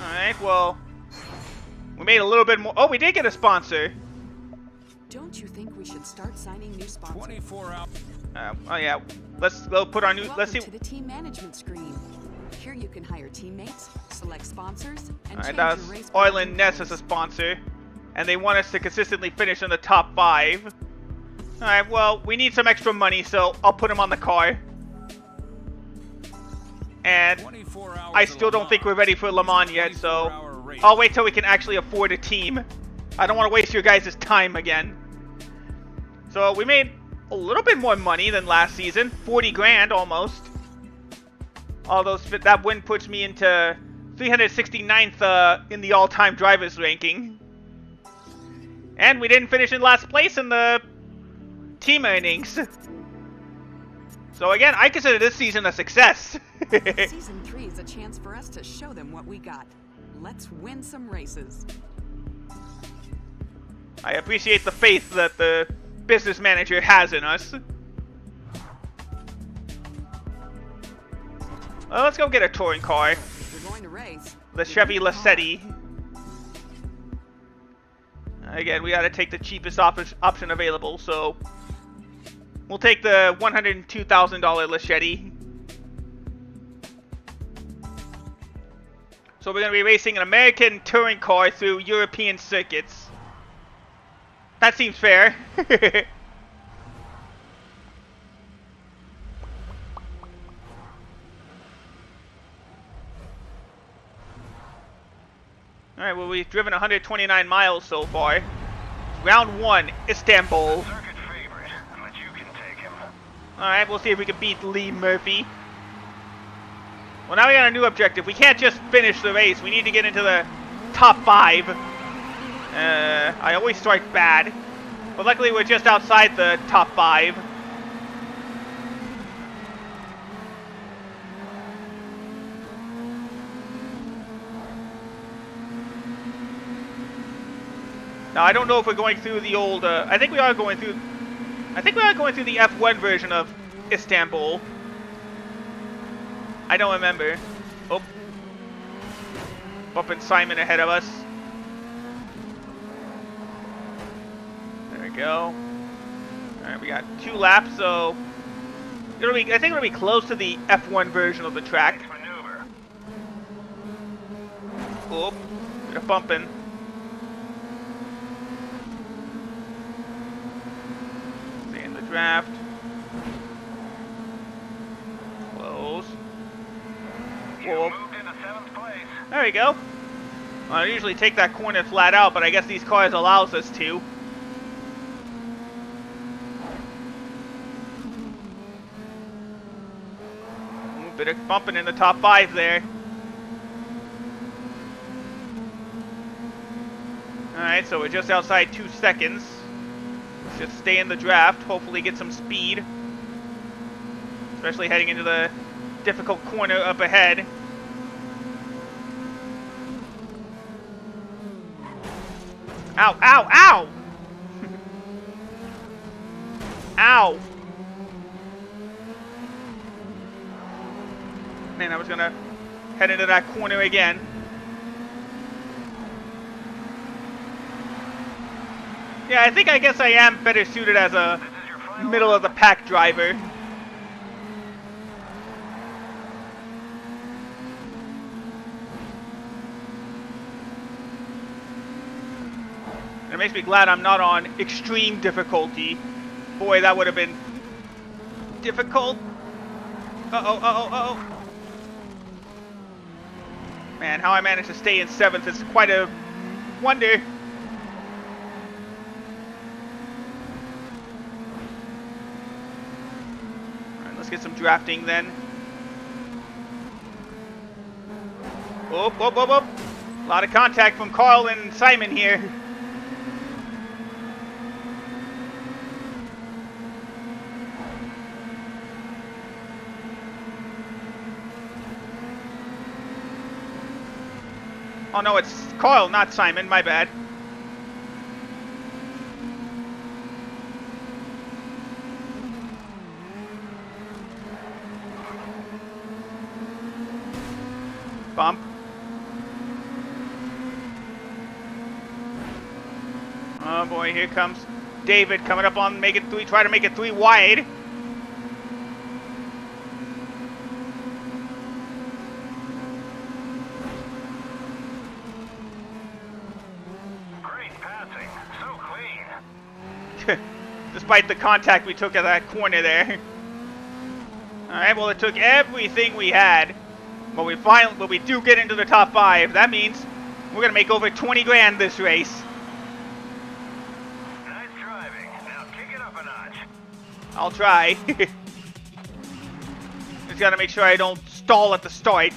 Alright, well, we made a little bit more. Oh, we did get a sponsor. Don't you think we should start signing new sponsors? 24 hours. Oh yeah, let's go put our new. Welcome Let's see. to the team management screen. Here you can hire teammates, select sponsors, and Alright, change that's your race Oil path and Ness as a sponsor, and they want us to consistently finish in the top 5. Alright, well, we need some extra money, so I'll put them on the car. And 24 hours I still don't think we're ready for Le Mans yet, so 24-hour race. I'll wait till we can actually afford a team. I don't want to waste your guys' time again. So we made a little bit more money than last season, 40 grand almost. Although that win puts me into 369th in the all-time drivers ranking. And we didn't finish in last place in the team earnings. So again, I consider this season a success. Season 3 is a chance for us to show them what we got. Let's win some races. I appreciate the faith that the business manager has in us. Well, let's go get a touring car. If you're going to race, The Chevy Lacetti. Again, we gotta take the cheapest option available, so we'll take the $102,000 Lacetti. So we're gonna be racing an American touring car through European circuits. That seems fair. Alright, well, we've driven 129 miles so far. Round 1, Istanbul. Circuit favorite, but you can Alright, we'll see if we can beat Lee Murphy. Well, now we got a new objective. We can't just finish the race. We need to get into the top 5. I always start bad. But luckily we're just outside the top 5. Now I don't know if we're going through the old. I think we are going through the F1 version of Istanbul. I don't remember. Oh, bumping Simon ahead of us. There we go. All right, we got 2 laps, so I think it'll be close to the F1 version of the track. Oh, bit of bumping. Draft. Close. Whoa. There we go. I usually take that corner flat out, but I guess these cars allows us to. Ooh, bit of bumping in the top 5 there. Alright, so we're just outside 2 seconds. Just stay in the draft, hopefully get some speed. Especially heading into the difficult corner up ahead. Ow, ow, ow! Ow! Man, I was gonna head into that corner again. Yeah, I guess I am better suited as a middle of the pack driver. It makes me glad I'm not on extreme difficulty. Boy, that would have been difficult. Uh-oh, uh-oh, uh-oh. Man, how I managed to stay in 7th is quite a wonder. Let's get some drafting then. Whoop, whoop, whoop, whoop. A lot of contact from Carl and Simon here. Oh no, it's Carl, not Simon, my bad. Bump. Oh boy, here comes David coming up on make it 3, try to make it 3 wide. Great passing, so clean. Despite the contact we took at that corner there. Alright, well it took everything we had. But we do get into the top 5. That means we're gonna make over 20 grand this race. Nice driving. Now kick it up a notch. I'll try. Just gotta make sure I don't stall at the start.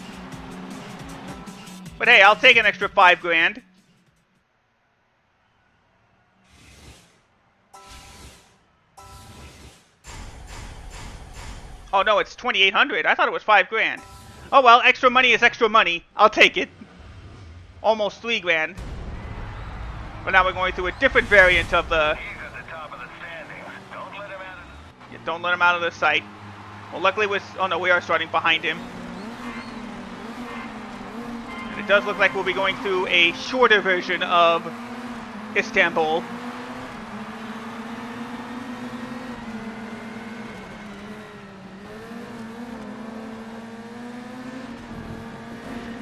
But hey, I'll take an extra 5 grand. Oh no, it's 2,800. I thought it was 5 grand. Oh well, extra money is extra money. I'll take it. Almost 3 grand. But now we're going through a different variant of the... He's at the top of the standings. Don't let him out of... Yeah, don't let him out of the sight. Well, luckily we're... Oh no, we are starting behind him. And it does look like we'll be going through a shorter version of Istanbul.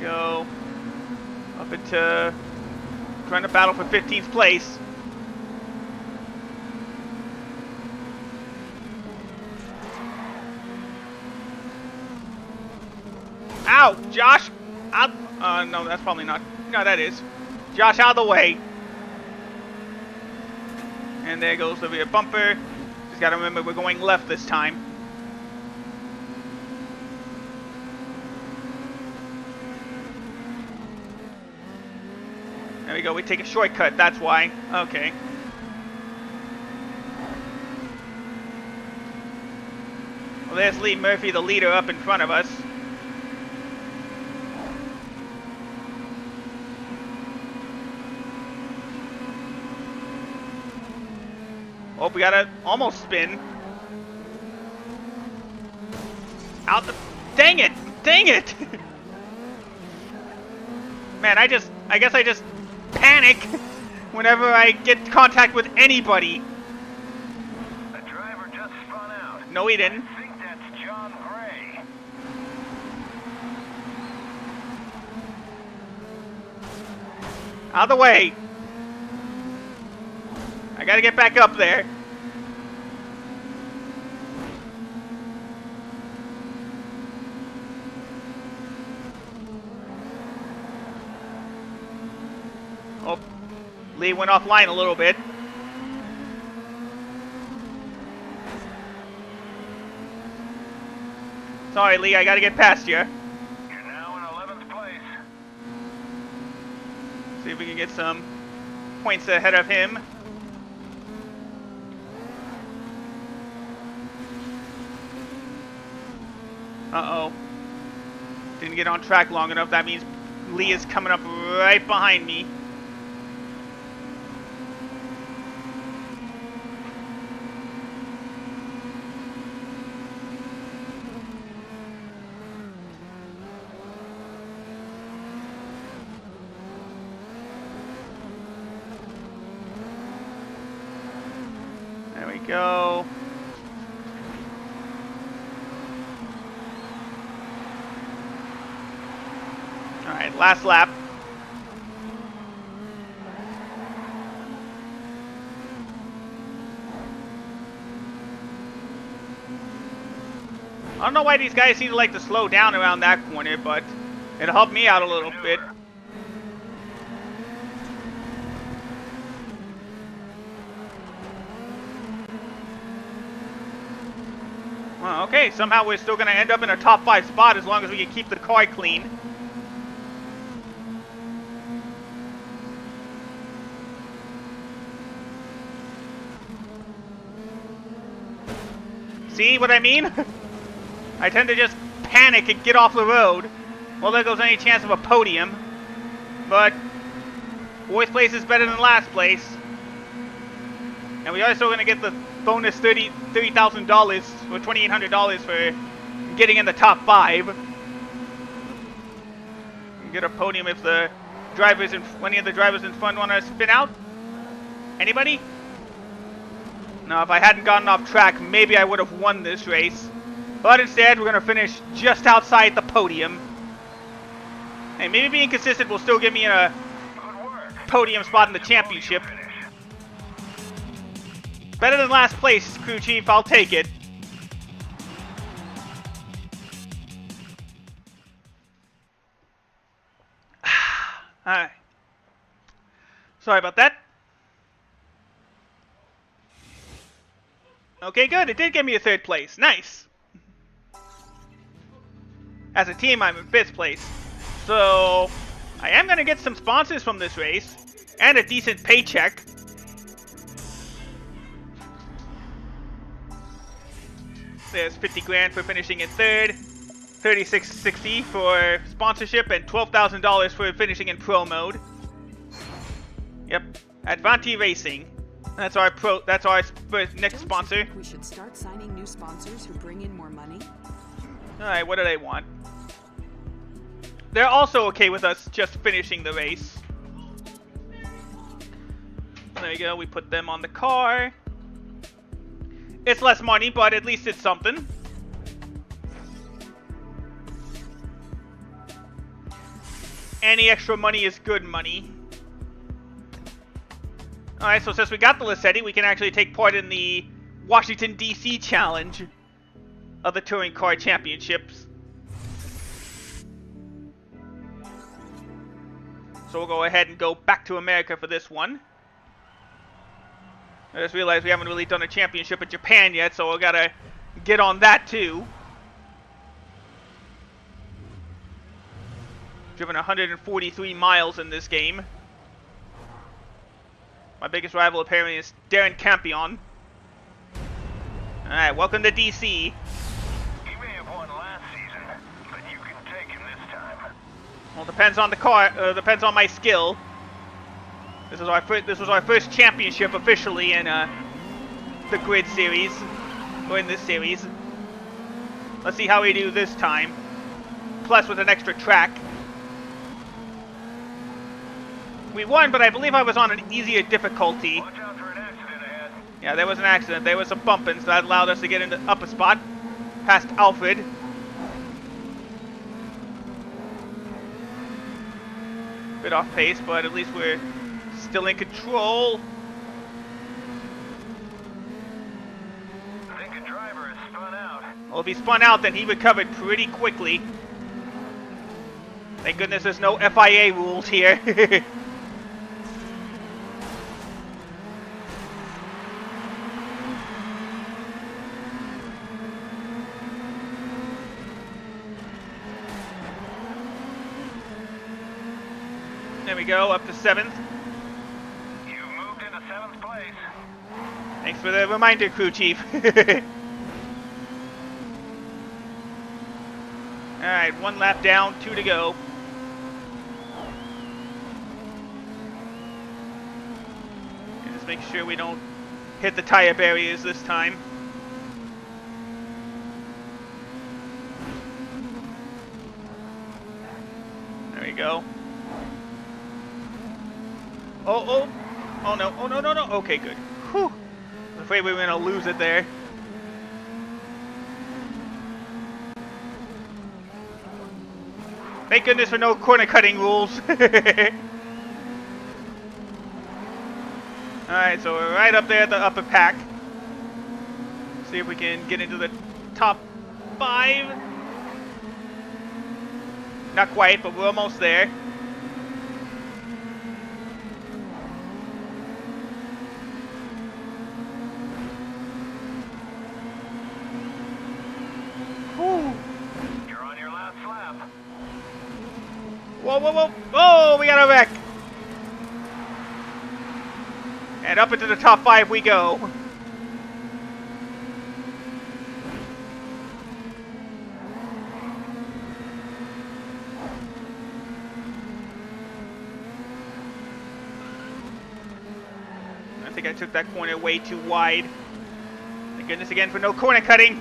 Go up into trying to battle for 15th place. Ow, Josh! Out. No, that's probably not. No, that is. Josh, out of the way. And there goes the rear bumper. Just gotta remember we're going left this time. we go. We take a shortcut. That's why. Okay. Well, there's Lee Murphy, the leader, up in front of us. Oh, we gotta almost spin. Out the... Dang it! Dang it! Man, I guess I just panic whenever I get contact with anybody. The driver just spun out. No, he didn't. I think that's John Gray. Out of the way. I gotta get back up there. Oh, Lee went offline a little bit. Sorry, Lee, I gotta get past you. You're now in 11th place. See if we can get some points ahead of him. Uh-oh. Didn't get on track long enough. That means Lee is coming up right behind me. There we go. Alright, last lap. I don't know why these guys seem to like to slow down around that corner, but it'll help me out a little bit. Well, okay, somehow we're still going to end up in a top 5 spot as long as we can keep the car clean. See what I mean? I tend to just panic and get off the road. Well, there goes any chance of a podium. But 4th place is better than last place. And we are still going to get the bonus $30,000 or $2,800 for getting in the top 5. Get a podium if the drivers any of the drivers in front want to spin out. Anybody? Now, if I hadn't gotten off track, maybe I would have won this race. But instead, we're going to finish just outside the podium. Hey, maybe being consistent will still give me a podium spot in the championship. Better than last place, crew chief. I'll take it. Alright. Sorry about that. Okay, good. It did give me a 3rd place. Nice. As a team, I'm in 5th place. So, I am going to get some sponsors from this race. And a decent paycheck. There's 50 grand for finishing in 3rd. $36.60 for sponsorship. And $12,000 for finishing in pro mode. Yep. Advanti Racing. That's our next sponsor. We should start signing new sponsors who bring in more money. Alright, what do they want? They're also okay with us just finishing the race. There you go, we put them on the car. It's less money, but at least it's something. Any extra money is good money. Alright, so since we got the Lassetti, we can actually take part in the Washington, D.C. challenge of the Touring Car Championships. So we'll go ahead and go back to America for this one. I just realized we haven't really done a championship in Japan yet, so we gotta get on that too. Driven 143 miles in this game. My biggest rival apparently is Darren Campion. Alright, welcome to DC. He may have won last season, but you can take him this time. Well, depends on the car, depends on my skill. This was our first championship officially in the Grid series, or in this series. Let's see how we do this time. Plus with an extra track. We won, but I believe I was on an easier difficulty. Watch out for an accident ahead. Yeah, there was an accident. There was some bumping, so that allowed us to get into upper spot. Past Alfred. Bit off pace, but at least we're still in control. I think a driver has spun out. Well, if he spun out, then he recovered pretty quickly. Thank goodness there's no FIA rules here. There we go, up to 7th. You've moved into 7th place. Thanks for the reminder, crew chief. Alright, 1 lap down, 2 to go. And just make sure we don't hit the tire barriers this time. There we go. Oh no, oh no, no, no, okay, good. Whew. I was afraid we were gonna lose it there. Thank goodness for no corner cutting rules. Alright, so we're right up there at the upper pack. See if we can get into the top 5. Not quite, but we're almost there. You're on your last lap. Whoa, whoa, whoa! Oh, we got a wreck! And up into the top 5 we go. I think I took that corner way too wide. Thank goodness again for no corner cutting.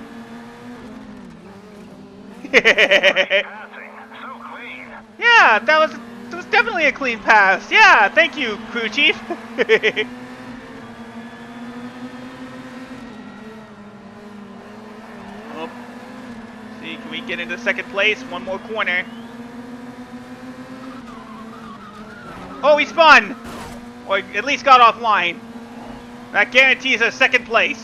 Passing. So clean. Yeah, that was definitely a clean pass. Yeah, thank you, crew chief. Oh, see, can we get into 2nd place? 1 more corner. Oh, he spun! Or at least got offline. That guarantees us 2nd place.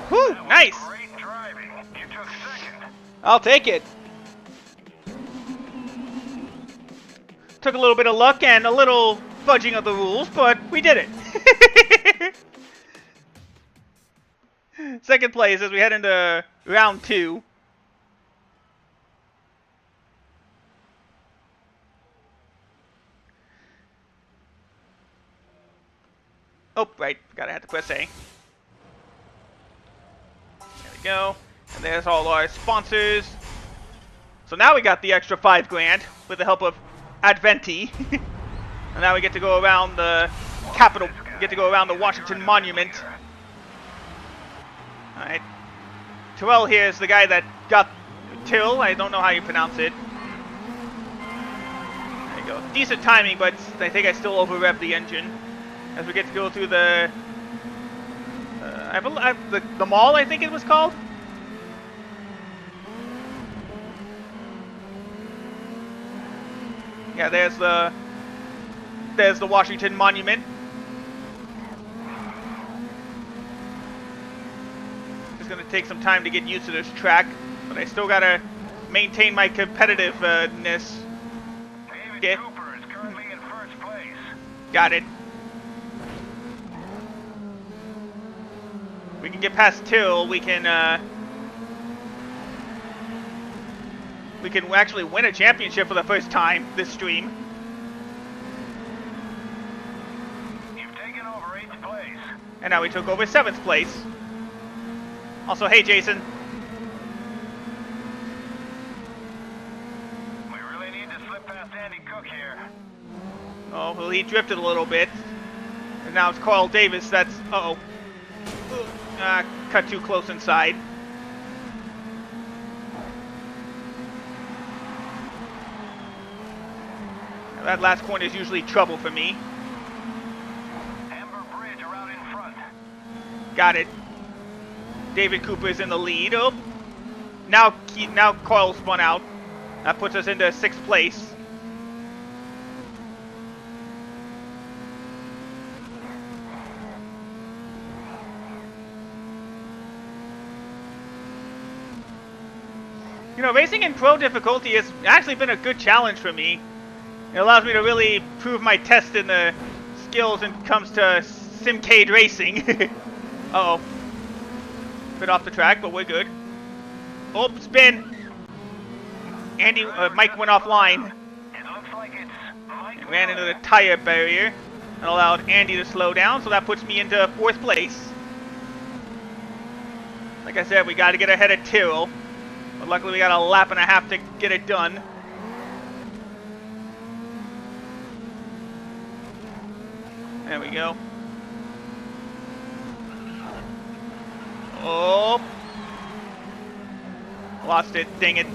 Whew, That was nice! great driving. You took 2nd. I'll take it. Took a little bit of luck and a little fudging of the rules, but we did it. 2nd place as we head into round 2. Oh, right. Forgot I had to press A. There we go. And there's all our sponsors. So now we got the extra 5 grand with the help of Adventi. And now we get to go around the Capitol, get to go around the Washington Monument. Alright. Terrell here is the guy that got Till, I don't know how you pronounce it. There you go. Decent timing, but I think I still over-revved the engine. As we get to go through the the mall, I think it was called. Yeah, there's the Washington Monument. It's gonna take some time to get used to this track, but I still gotta maintain my competitiveness. David Okay. Cooper is currently in 1st place. Got it. We can get past Till. We can actually win a championship for the first time this stream. And now we took over 7th place. Also, hey Jason. We really need to slip past Andy Cook here. Oh, well, he drifted a little bit. And now it's Carl Davis that's... Uh-oh. Cut too close inside. Now, that last corner is usually trouble for me. Amber Bridge around in front. Got it. David Cooper is in the lead. Oh. Now Carl spun out. That puts us into 6th place. You know, racing in pro difficulty has actually been a good challenge for me. It allows me to really prove my test in the skills when it comes to simcade racing. Uh-oh. Bit off the track, but we're good. Oh, spin! Mike went offline. It looks like it's Mike Ran into the tire barrier and allowed Andy to slow down, so that puts me into 4th place. Like I said, we got to get ahead of Tyrrell. But luckily we got a lap and a half to get it done. There we go. Oh. Lost it, dang it.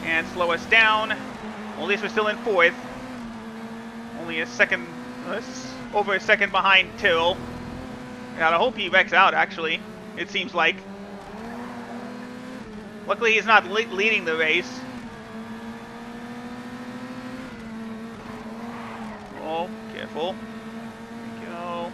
And slow us down. Well, at least we're still in 4th. Only a second, over a second behind Tyrrell. And I hope he wrecks out, actually. It seems like. Luckily, he's not leading the race. Oh, careful. There we go.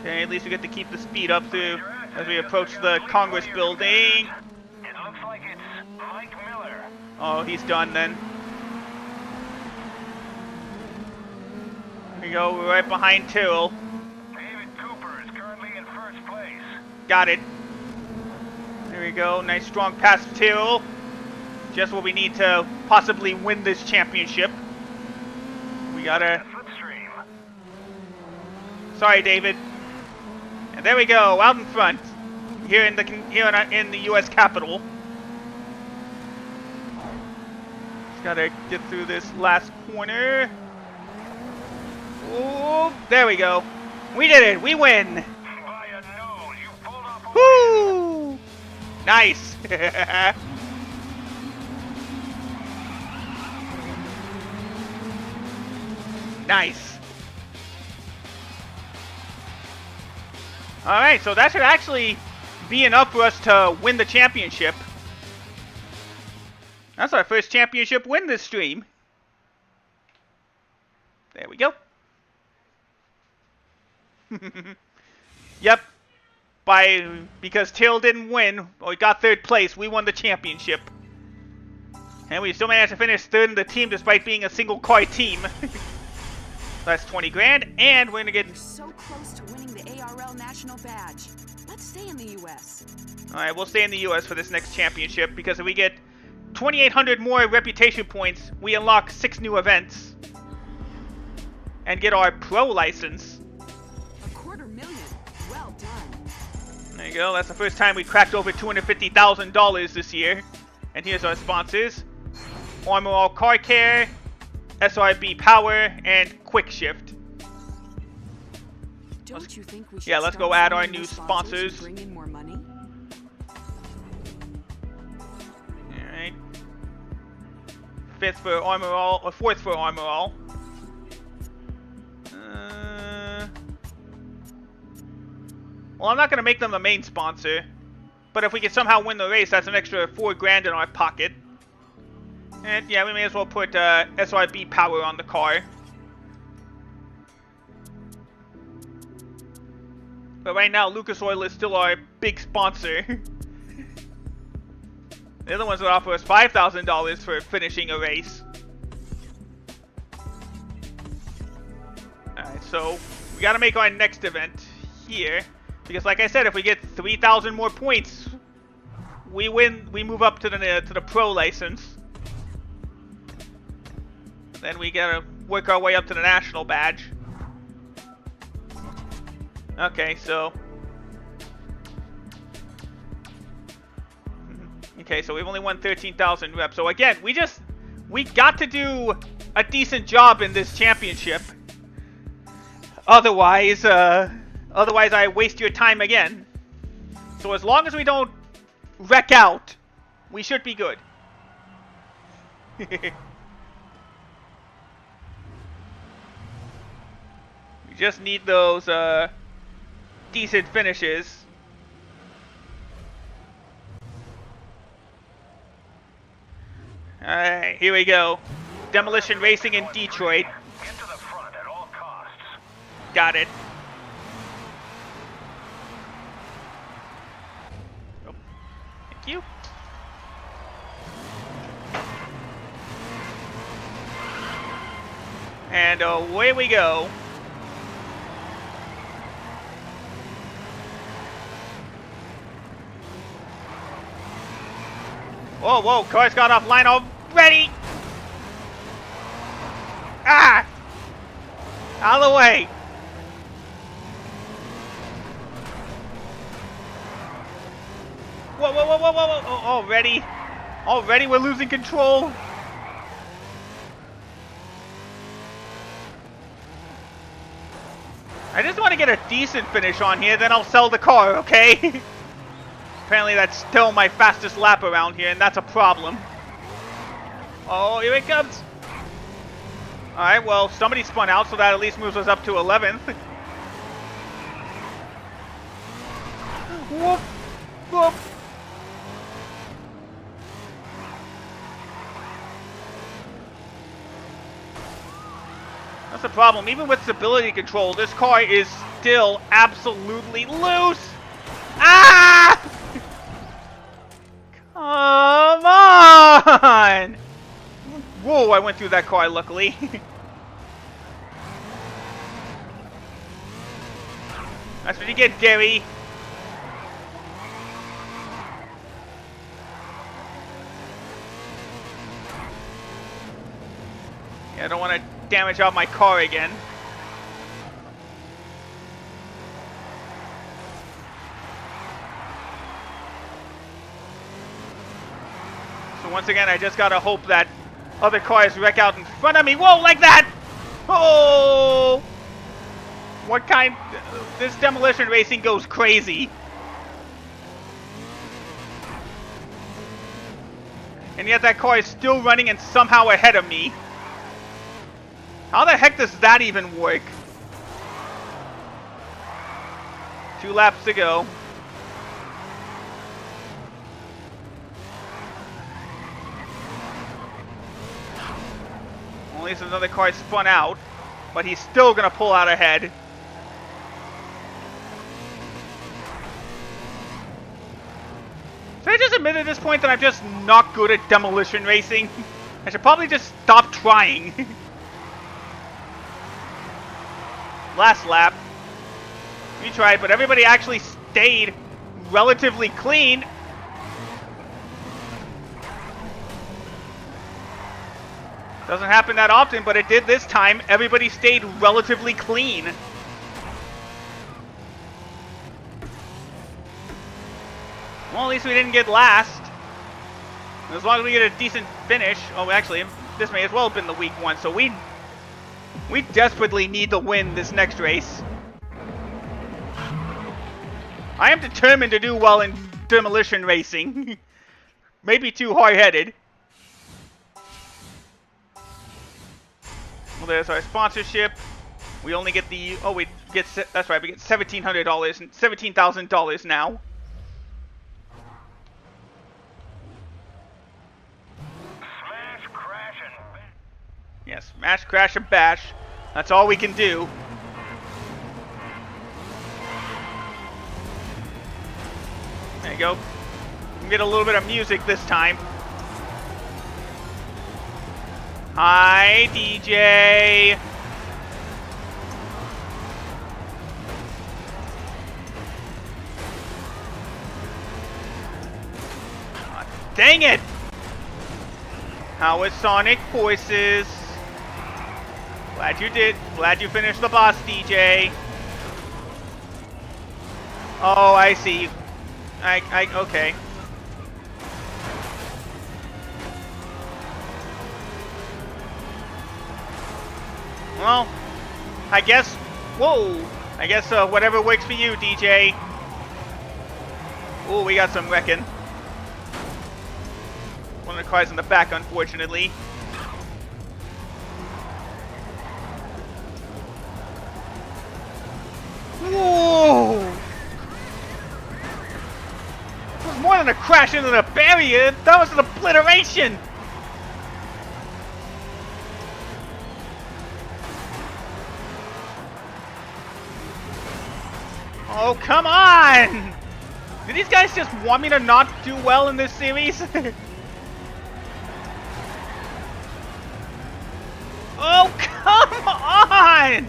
Okay, at least we get to keep the speed up through as we approach the Congress building. It looks like it's Mike Miller. Oh, he's done then. There we go, we're right behind Tyrrell. Got it. There we go. Nice strong pass to Tyrrell. Just what we need to possibly win this championship. We gotta... Sorry, David. And there we go, out in front. Here in the U.S. Capitol. Just gotta get through this last corner. Oh, there we go. We did it. We win. Woo! Nice! Nice. Alright, so that should actually be enough for us to win the championship. That's our first championship win this stream. There we go. Yep. Because Till didn't win, or he got 3rd place, we won the championship. And we still managed to finish 3rd in the team despite being a single car team. That's 20 grand, and we're gonna get... We're so close to winning the ARL national badge. Let's stay in the U.S. Alright, we'll stay in the U.S. for this next championship, because if we get 2,800 more reputation points, we unlock 6 new events. And get our pro license. There you go, that's the first time we cracked over $250,000 this year. And here's our sponsors. Armor All Car Care, SRB Power, and Quick Shift. Don't you think we should let's go add our new sponsors. Bring in more money? Alright. 5th for Armor All, or 4th for Armor All. Well, I'm not going to make them the main sponsor, but if we can somehow win the race, that's an extra 4 grand in our pocket. And yeah, we may as well put SRB Power on the car. But right now, Lucas Oil is still our big sponsor. They're the ones that offer us $5,000 for finishing a race. Alright, so we got to make our next event here. Because like I said, if we get 3,000 more points, we win. We move up to the pro license. then we gotta work our way up to the national badge. Okay, so... Okay, so we've only won 13,000 reps. So again, we got to do a decent job in this championship. Otherwise I waste your time again. So as long as we don't wreck out, we should be good. We just need those decent finishes. Alright, here we go. Demolition Racing in Detroit. Get to the front at all costs. Got it. Oh, thank you. And away we go. Whoa, whoa, car's got offline already! Ah! Out of the way! Whoa, whoa, whoa, whoa, whoa, whoa! Oh, already? Already we're losing control? I just want to get a decent finish on here, then I'll sell the car, okay? Apparently that's still my fastest lap around here, and that's a problem. Oh, here it comes! Alright, well, somebody spun out, so that at least moves us up to 11th. Whoop! Whoop! That's the problem. Even with stability control, this car is still absolutely loose! Ah! Come on! Whoa, I went through that car, luckily. That's what you get, Gary. Yeah, I don't want to damage out my car again. So once again, I just gotta hope that other cars wreck out in front of me. Whoa, like that! Oh! What kind... This demolition racing goes crazy. And yet that car is still running and somehow ahead of me. How the heck does that even work? 2 laps to go. At least another car spun out, but he's still gonna pull out ahead. Should I just admit at this point that I'm just not good at demolition racing? I should probably just stop trying. Last lap. We tried, but everybody actually stayed relatively clean. Doesn't happen that often, but it did this time. Everybody stayed relatively clean. Well, at least we didn't get last. As long as we get a decent finish. Oh, actually, this may as well have been the weak one. So we desperately need to win this next race. I am determined to do well in demolition racing. Maybe too hard-headed. Well, there's our sponsorship. We only get the... Oh, we get... That's right, we get $1,700 and $17,000 now. Smash, crash, and bash. Yes, smash, crash, and bash. That's all we can do. There you go. We can get a little bit of music this time. Hi, DJ. Oh, dang it! How is Sonic Voices? Glad you did. Glad you finished the boss, DJ. Oh, I see. Okay. Well, I guess, whoa. I guess whatever works for you, DJ. Oh, we got some wrecking. One of the cars in the back, unfortunately. Whoa! It was more than a crash into the barrier. That was an obliteration. Oh, come on! Do these guys just want me to not do well in this series? Oh, come on!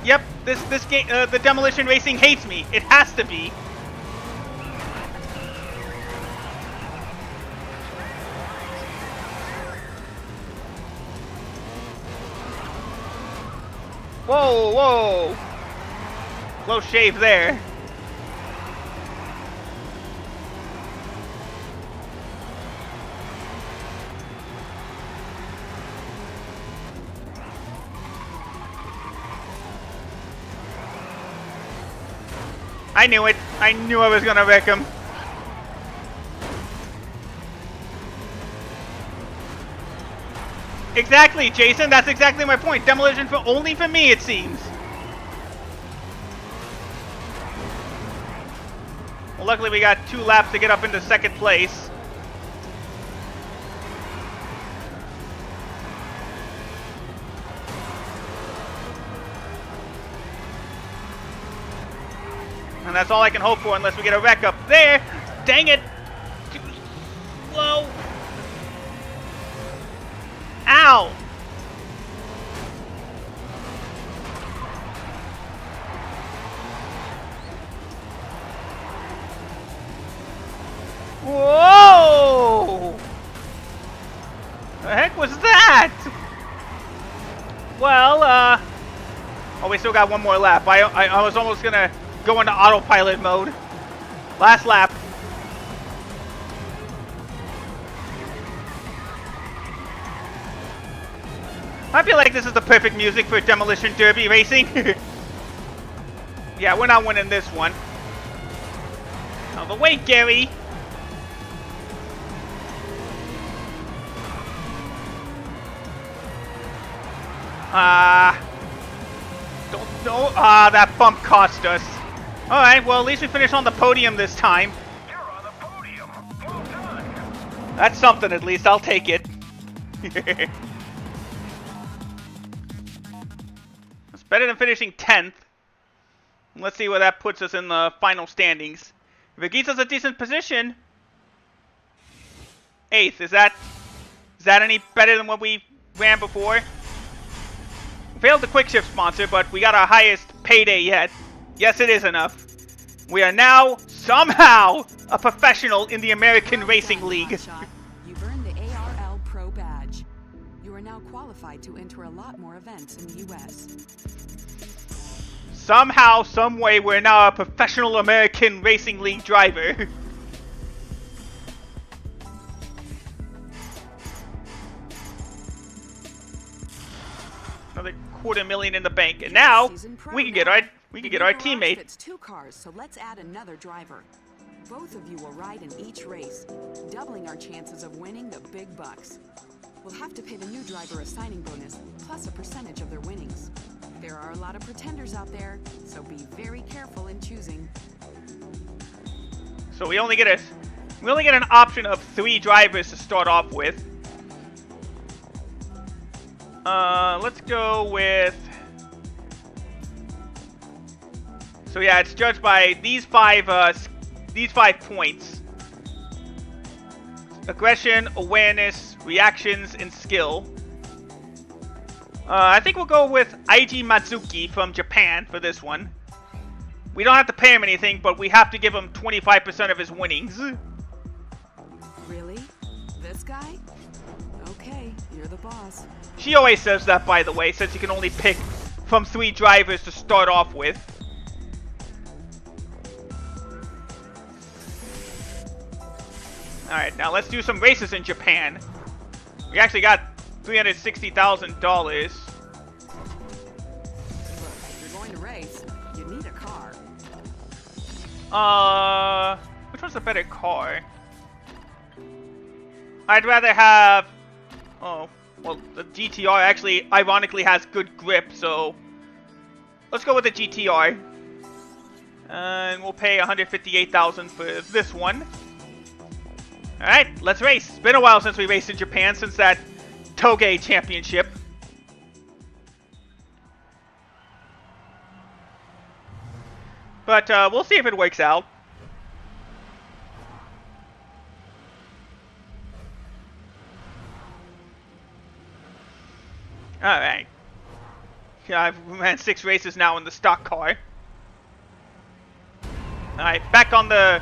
Yep, this game, the Demolition Racing hates me. It has to be. Whoa, whoa! Close shave there. I knew it. I knew I was gonna wreck him. Exactly, Jason. That's exactly my point. Demolition for only for me, it seems. Well, luckily we got 2 laps to get up into second place. And that's all I can hope for unless we get a wreck up there. Dang it! Too slow. Ow! Whoa! The heck was that? Well, oh, we still got one more lap. I was almost gonna go into autopilot mode. Last lap. I feel like this is the perfect music for Demolition Derby racing. Yeah, we're not winning this one. Out of the way, Gary. That bump cost us. Alright, well, at least we finished on the podium this time. You're on the podium. Well done. That's something, at least. I'll take it. It's better than finishing 10th. Let's see where that puts us in the final standings. If it gets us a decent position, 8th. Is that any better than what we ran before? Failed the quick shift sponsor, but we got our highest payday yet. Yes, it is enough. We are now, somehow, a professional in the American Racing League. You've earned the ARL Pro badge. You are now qualified to enter a lot more events in the U.S. Somehow, someway, we're now a professional American Racing League driver. Another $250,000 in the bank, and now we can get our teammate. It's 2 cars, so let's add another driver. Both of you will ride in each race, doubling our chances of winning the big bucks. We'll have to pay the new driver a signing bonus, plus a percentage of their winnings. There are a lot of pretenders out there, so be very careful in choosing. So we only get an option of 3 drivers to start off with. Let's go with. So yeah, it's judged by these 5 points: aggression, awareness, reactions, and skill. I think we'll go with Eiji Matsuki from Japan for this one. We don't have to pay him anything, but we have to give him 25% of his winnings. Really? This guy? Okay, you're You're the boss. She always says that, by the way, since you can only pick from 3 drivers to start off with. Alright, now let's do some races in Japan. We actually got $360,000. Look, if you're going to race, you need a car. Which one's a better car? I'd rather have... Oh, well, the GTR actually, ironically, has good grip, so... Let's go with the GTR. And we'll pay $158,000 for this one. Alright, let's race. It's been a while since we raced in Japan, since that Toge Championship. But we'll see if it works out. Alright. I've ran 6 races now in the stock car. Alright, back on the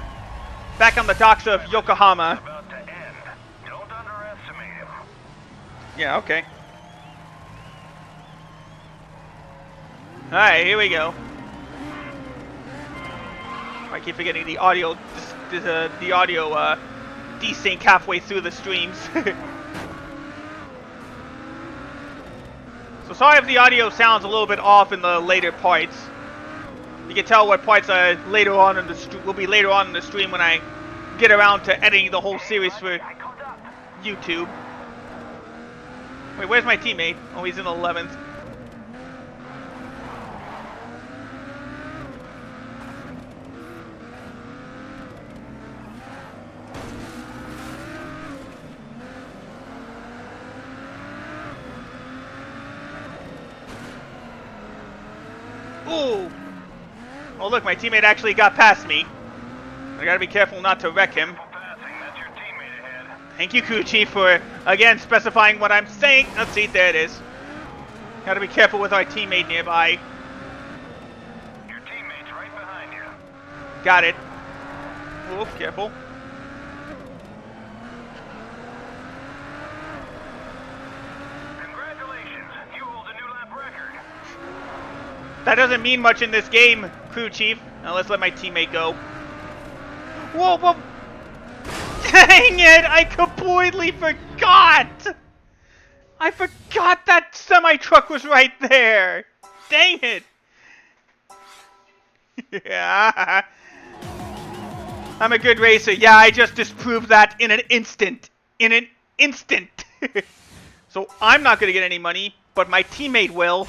docks of Yokohama. About to end. Don't underestimate him. Yeah, okay. Alright, here we go. I keep forgetting the audio desync halfway through the streams. So sorry if the audio sounds a little bit off in the later parts. You can tell what parts are later on in the will be later on in the stream when I get around to editing the whole series for YouTube. Wait, where's my teammate? Oh, he's in 11th. Ooh! Oh look, my teammate actually got past me. I gotta be careful not to wreck him. Thank you, Crew Chief, for, again, specifying what I'm saying. Let's see, there it is. Gotta be careful with our teammate nearby. Your teammate's right behind you. Got it. Ooh, careful. Congratulations, you hold a new lap record. That doesn't mean much in this game, Crew Chief. Now let's let my teammate go. Whoa, whoa. Dang it! I completely forgot! I forgot that semi-truck was right there! Dang it! Yeah. I'm a good racer. Yeah, I just disproved that in an instant. In an instant! So I'm not gonna get any money, but my teammate will.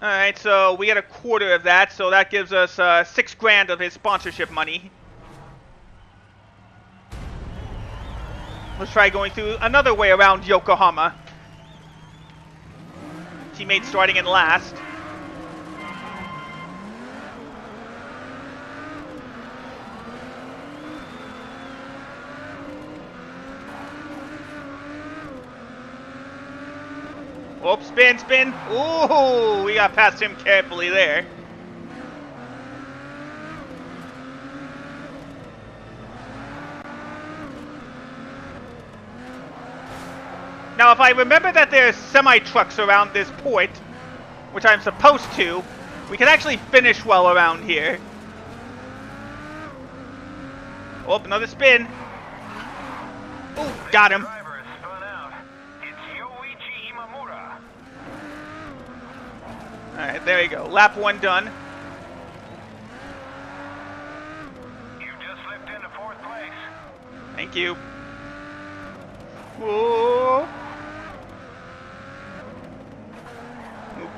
Alright, so we get a quarter of that, so that gives us $6 grand of his sponsorship money. Let's try going through another way around Yokohama. Teammate starting in last. Oh, spin, spin. Ooh, we got past him carefully there. Now, if I remember that there's semi-trucks around this point, which I'm supposed to, we can actually finish well around here. Oh, another spin. Ooh, got him. Alright, there we go. Lap 1 done. You just slipped into 4th place. Thank you. Whoa.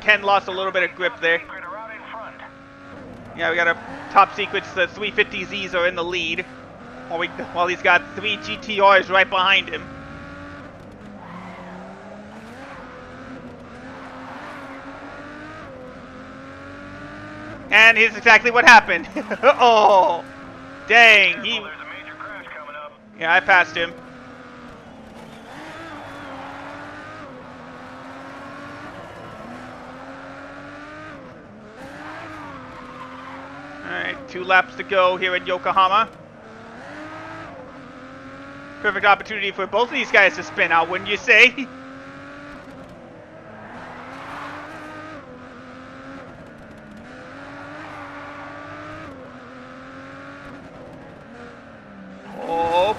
Ken lost a little bit of grip there. Yeah, we got a top secret. The 350Zs are in the lead. While he's got 3 GTRs right behind him. And here's exactly what happened. Oh, dang. There's a major crash coming up. Yeah, I passed him. Alright, 2 laps to go here at Yokohama. Perfect opportunity for both of these guys to spin out, wouldn't you say? Oh.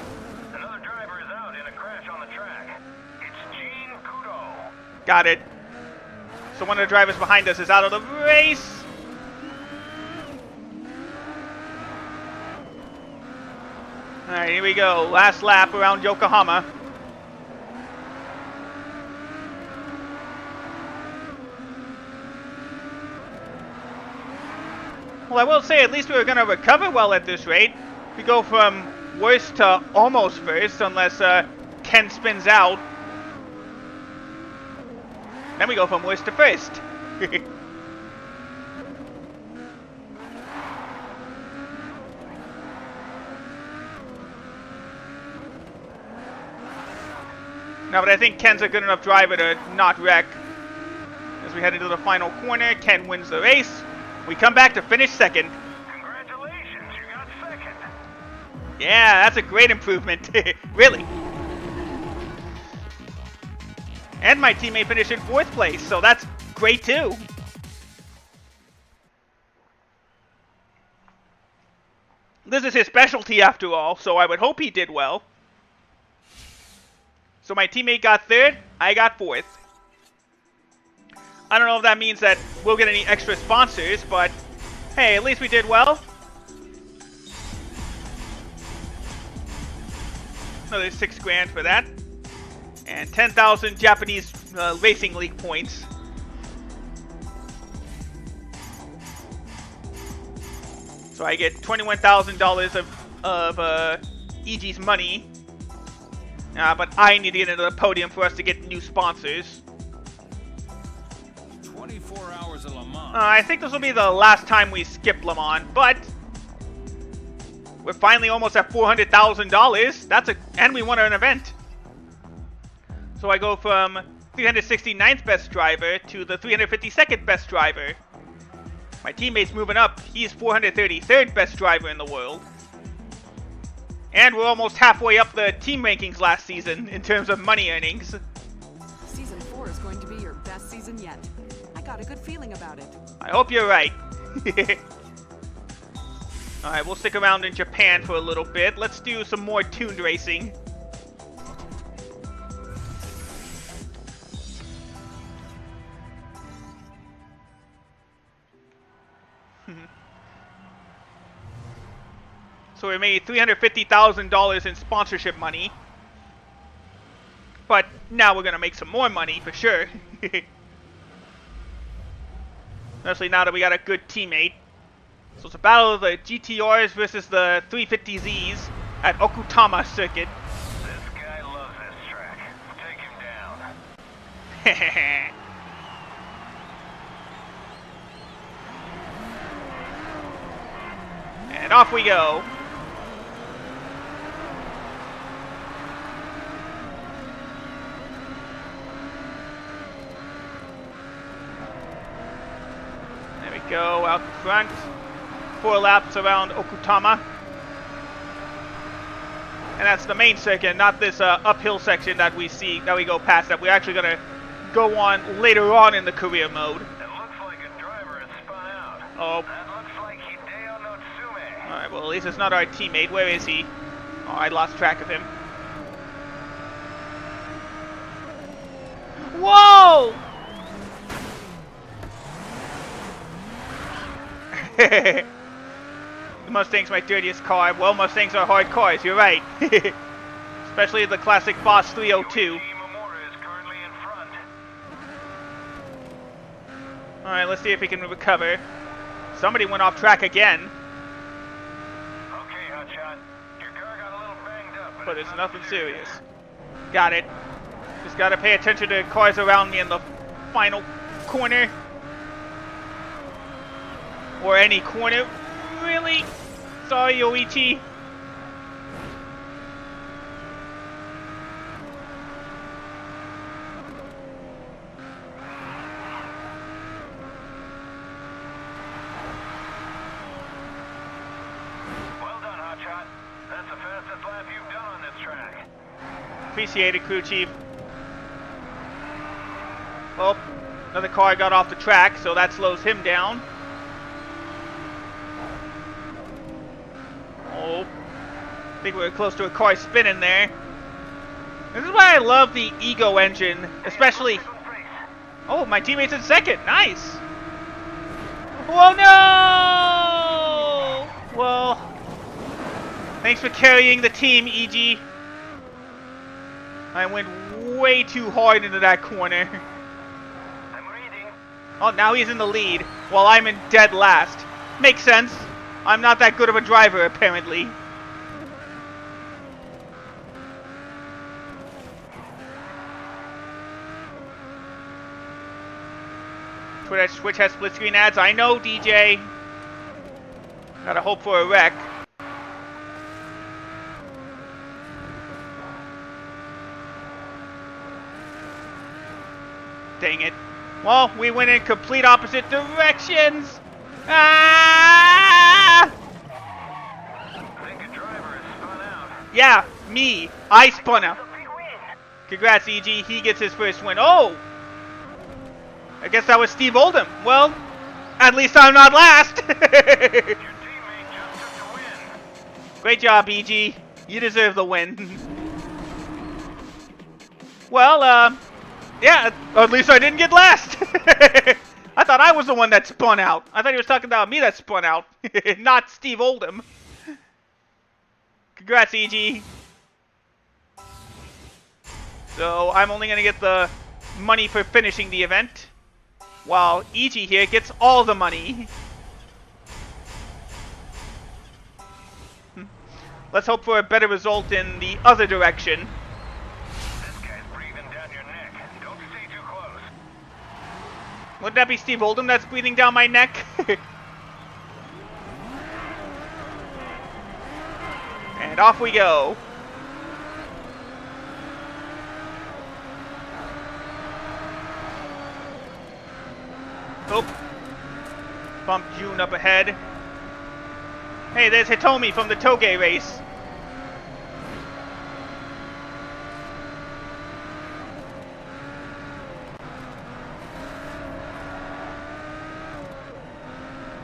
Another driver is out in a crash on the track. It's Gene Kudo. Got it. So one of the drivers behind us is out of the race. Alright, here we go. Last lap around Yokohama. Well, I will say, at least we're going to recover well at this rate. We go from worst to almost first, unless Ken spins out. Then we go from worst to first. No, but I think Ken's a good enough driver to not wreck. As we head into the final corner, Ken wins the race. We come back to finish second. Congratulations, you got second. Yeah, that's a great improvement. Really. And my teammate finished in 4th place, so that's great too. This is his specialty after all, so I would hope he did well. So my teammate got 3rd, I got 4th. I don't know if that means that we'll get any extra sponsors, but hey, at least we did well. Another 6 grand for that. And 10,000 Japanese Racing League points. So I get $21,000 of EG's money. But I need to get into the podium for us to get new sponsors. 24 hours of Le Mans. I think this will be the last time we skip Le Mans, but we're finally almost at $400,000. And we won an event. So I go from 369th best driver to the 352nd best driver. My teammate's moving up. He's 433rd best driver in the world. And we're almost halfway up the team rankings last season in terms of money earnings. Season 4 is going to be your best season yet. I got a good feeling about it. I hope you're right. Alright, we'll stick around in Japan for a little bit. Let's do some more tuned racing. So we made $350,000 in sponsorship money. But now we're going to make some more money for sure. Especially now that we got a good teammate. So it's a battle of the GTRs versus the 350Zs at Okutama Circuit. This guy loves this track. Take him down. And off we go. There we go, out in front. 4 laps around Okutama. And that's the main circuit, not this uphill section that we go past, that we're actually going to go on later on in the career mode. It looks like a driver has spun out. Oh. That looks like Hideo Notsume. Alright, well at least it's not our teammate. Where is he? Oh, I lost track of him. Whoa! The Mustang's my dirtiest car. Well, Mustangs are hard cars, you're right. Especially the classic Boss 302. Alright, let's see if we can recover. Somebody went off track again. Okay, Hotshot. Your car got a little banged up, But it's nothing serious. Got it. Just gotta pay attention to cars around me in the final corner. Or any corner. Really? Sorry, Yoichi. Appreciate it, crew chief. Oh, another car got off the track, so that slows him down. Oh, I think we're close to a car spinning there. This is why I love the Ego engine, especially... Oh, my teammate's in second. Nice. Oh, no! Well, thanks for carrying the team, EG. I went way too hard into that corner. Oh, now he's in the lead, while I'm in dead last. Makes sense. I'm not that good of a driver, apparently. Twitch has split screen ads. I know, DJ. Gotta hope for a wreck. Dang it. Well, we went in complete opposite directions. Ah! I think a driver has spun out. Yeah, me. I spun out. Congrats, EG. He gets his first win. Oh! I guess that was Steve Oldham. Well, at least I'm not last. Your teammate just took the win. Great job, EG. You deserve the win. Well, yeah, at least I didn't get last. I thought I was the one that spun out. I thought he was talking about me that spun out, not Steve Oldham. Congrats, EG. So I'm only going to get the money for finishing the event, while EG here gets all the money. Let's hope for a better result in the other direction. This guy's breathing down your neck. Don't stay too close. Wouldn't that be Steve Oldham that's breathing down my neck? And off we go. Oh. Bump June up ahead. Hey, there's Hitomi from the Toge race.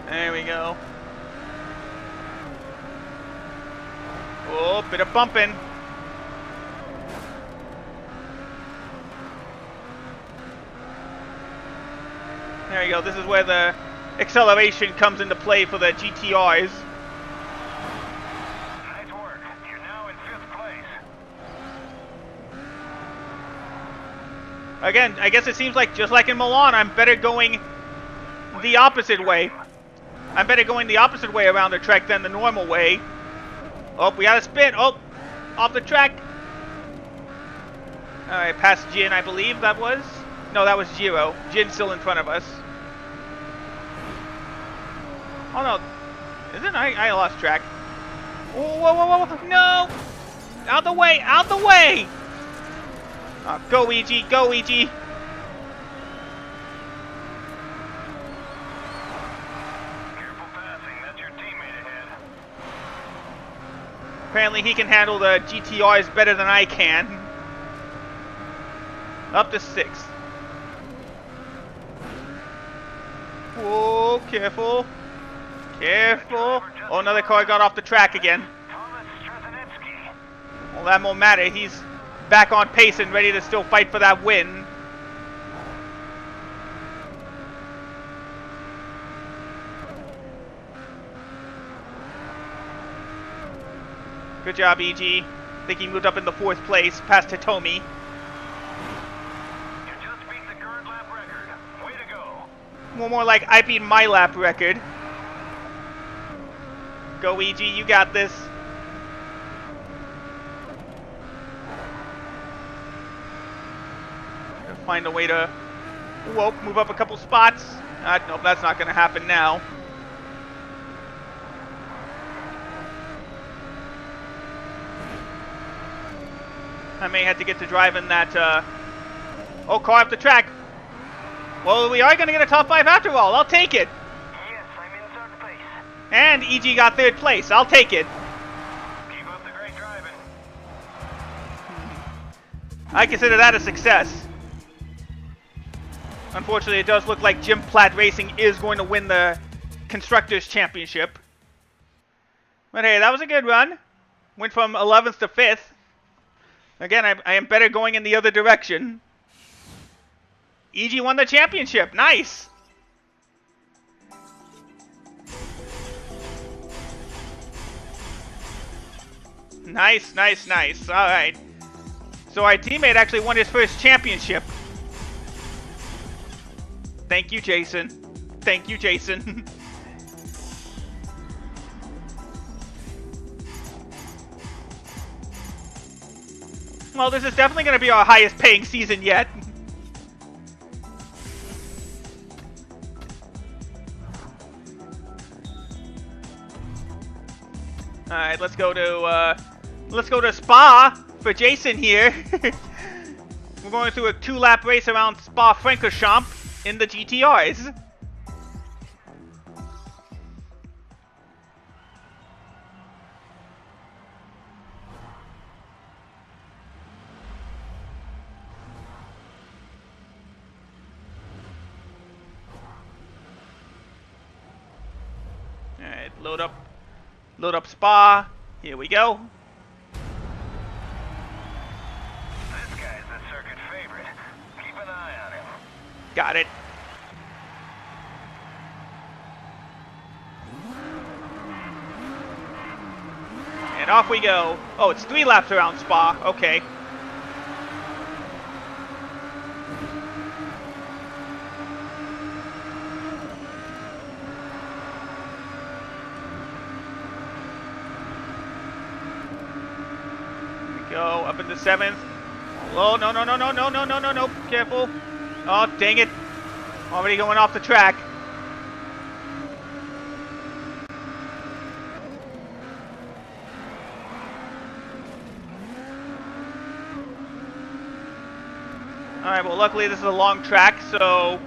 There we go. Oh, bit of bumping. There you go. This is where the acceleration comes into play for the GTRs. Nice work. You're now in 5th place. Again, I guess it seems like just like in Milan, I'm better going the opposite way. I'm better going the opposite way around the track than the normal way. Oh, we got a spin. Oh, off the track. Alright, past Jin, I believe that was. No, that was Jiro. Jin's still in front of us. Oh no, isn't I lost track. Whoa, whoa, whoa, whoa, no! Out the way, out the way! Go EG, go EG! Careful passing. That's your teammate ahead. Apparently he can handle the GTRs better than I can. Up to 6th. Whoa, careful. Careful. Oh, another car got off the track again. Well, that won't matter. He's back on pace and ready to still fight for that win. Good job, EG. I think he moved up in the 4th place, past Hitomi. You just beat the current lap record. Way to go. More like I beat my lap record. Go EG, you got this. Gotta find a way to, whoa, move up a couple spots. Nope, that's not gonna happen now. I may have to get to driving that, oh, car up the track. Well, we are gonna get a top 5 after all. I'll take it. Yes, I'm in 3rd place. And EG got 3rd place. I'll take it. Keep up the great driving. I consider that a success. Unfortunately, it does look like Jim Platt Racing is going to win the Constructors' Championship. But hey, that was a good run. Went from 11th to 5th. Again, I am better going in the other direction. EG won the championship. Nice! Nice, nice, nice. Alright. So our teammate actually won his first championship. Thank you, Jason. Thank you, Jason. Well, this is definitely going to be our highest paying season yet. Alright, let's go to Spa for Jason here. We're going through a 2-lap race around Spa-Francorchamps in the GTRs. Alright, load up Spa. Here we go. This guy's a circuit favorite. Keep an eye on him. Got it. And off we go. Oh, it's 3 laps around Spa. Okay. Go up into 7th. Oh, no, no, no, no, no, no, no, no, no. Careful. Oh, dang it. Already going off the track. Alright, well, luckily this is a long track, so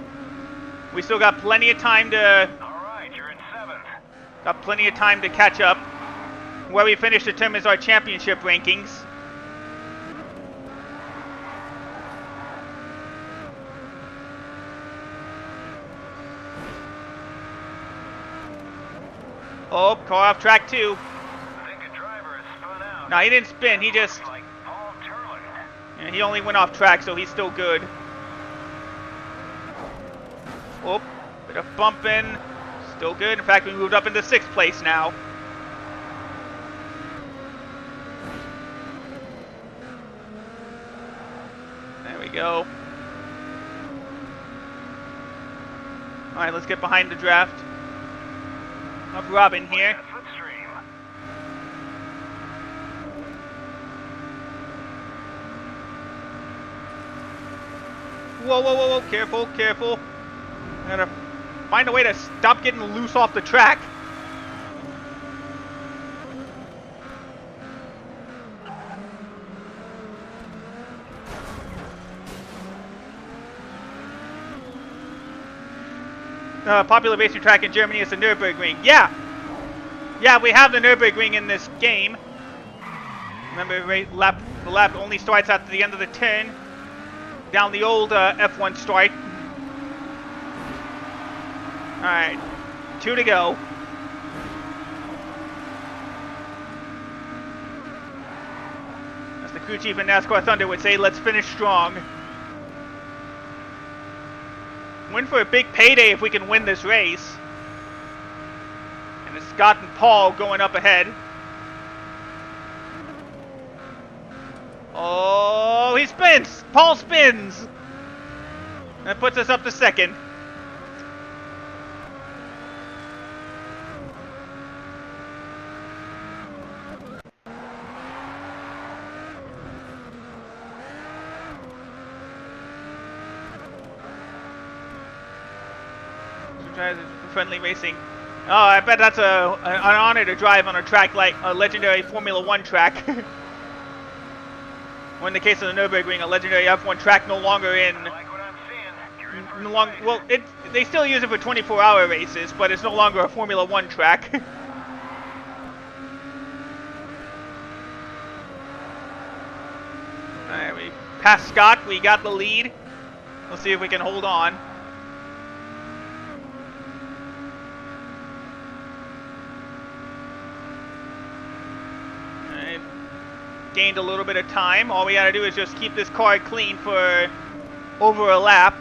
we still got plenty of time to... Alright, you're in 7th. Got plenty of time to catch up. Where we finish determines our championship rankings. Oh, car off track 2. I think a driver has spun out. No, he didn't spin. He just... Like Paul Turlin. Yeah, he only went off track, so he's still good. Oh, bit of bumping. Still good. In fact, we moved up into 6th place now. There we go. Alright, let's get behind the draft of Robin here. Slipstream. Whoa, whoa, whoa, whoa, careful, careful. I gotta find a way to stop getting loose off the track. Popular racing track in Germany is the Nürburgring. Yeah! Yeah, we have the Nürburgring in this game. Remember, the lap only starts at the end of the turn. Down the old F1 start. Alright, 2 to go. As the crew chief in NASCAR Thunder would say, let's finish strong. Win for a big payday if we can win this race. And it's Scott and Paul going up ahead. Oh, he spins! Paul spins! That puts us up to 2nd. Friendly racing. Oh, I bet that's an honor to drive on a track like a legendary Formula 1 track. Or in the case of the Nürburgring, a legendary F1 track no longer in... I like what I'm seeing. You're in first place. Well, they still use it for 24-hour races, but it's no longer a Formula 1 track. Alright, we past Scott. We got the lead. Let's see if we can hold on. Alright. Gained a little bit of time. All we gotta do is just keep this car clean for over a lap.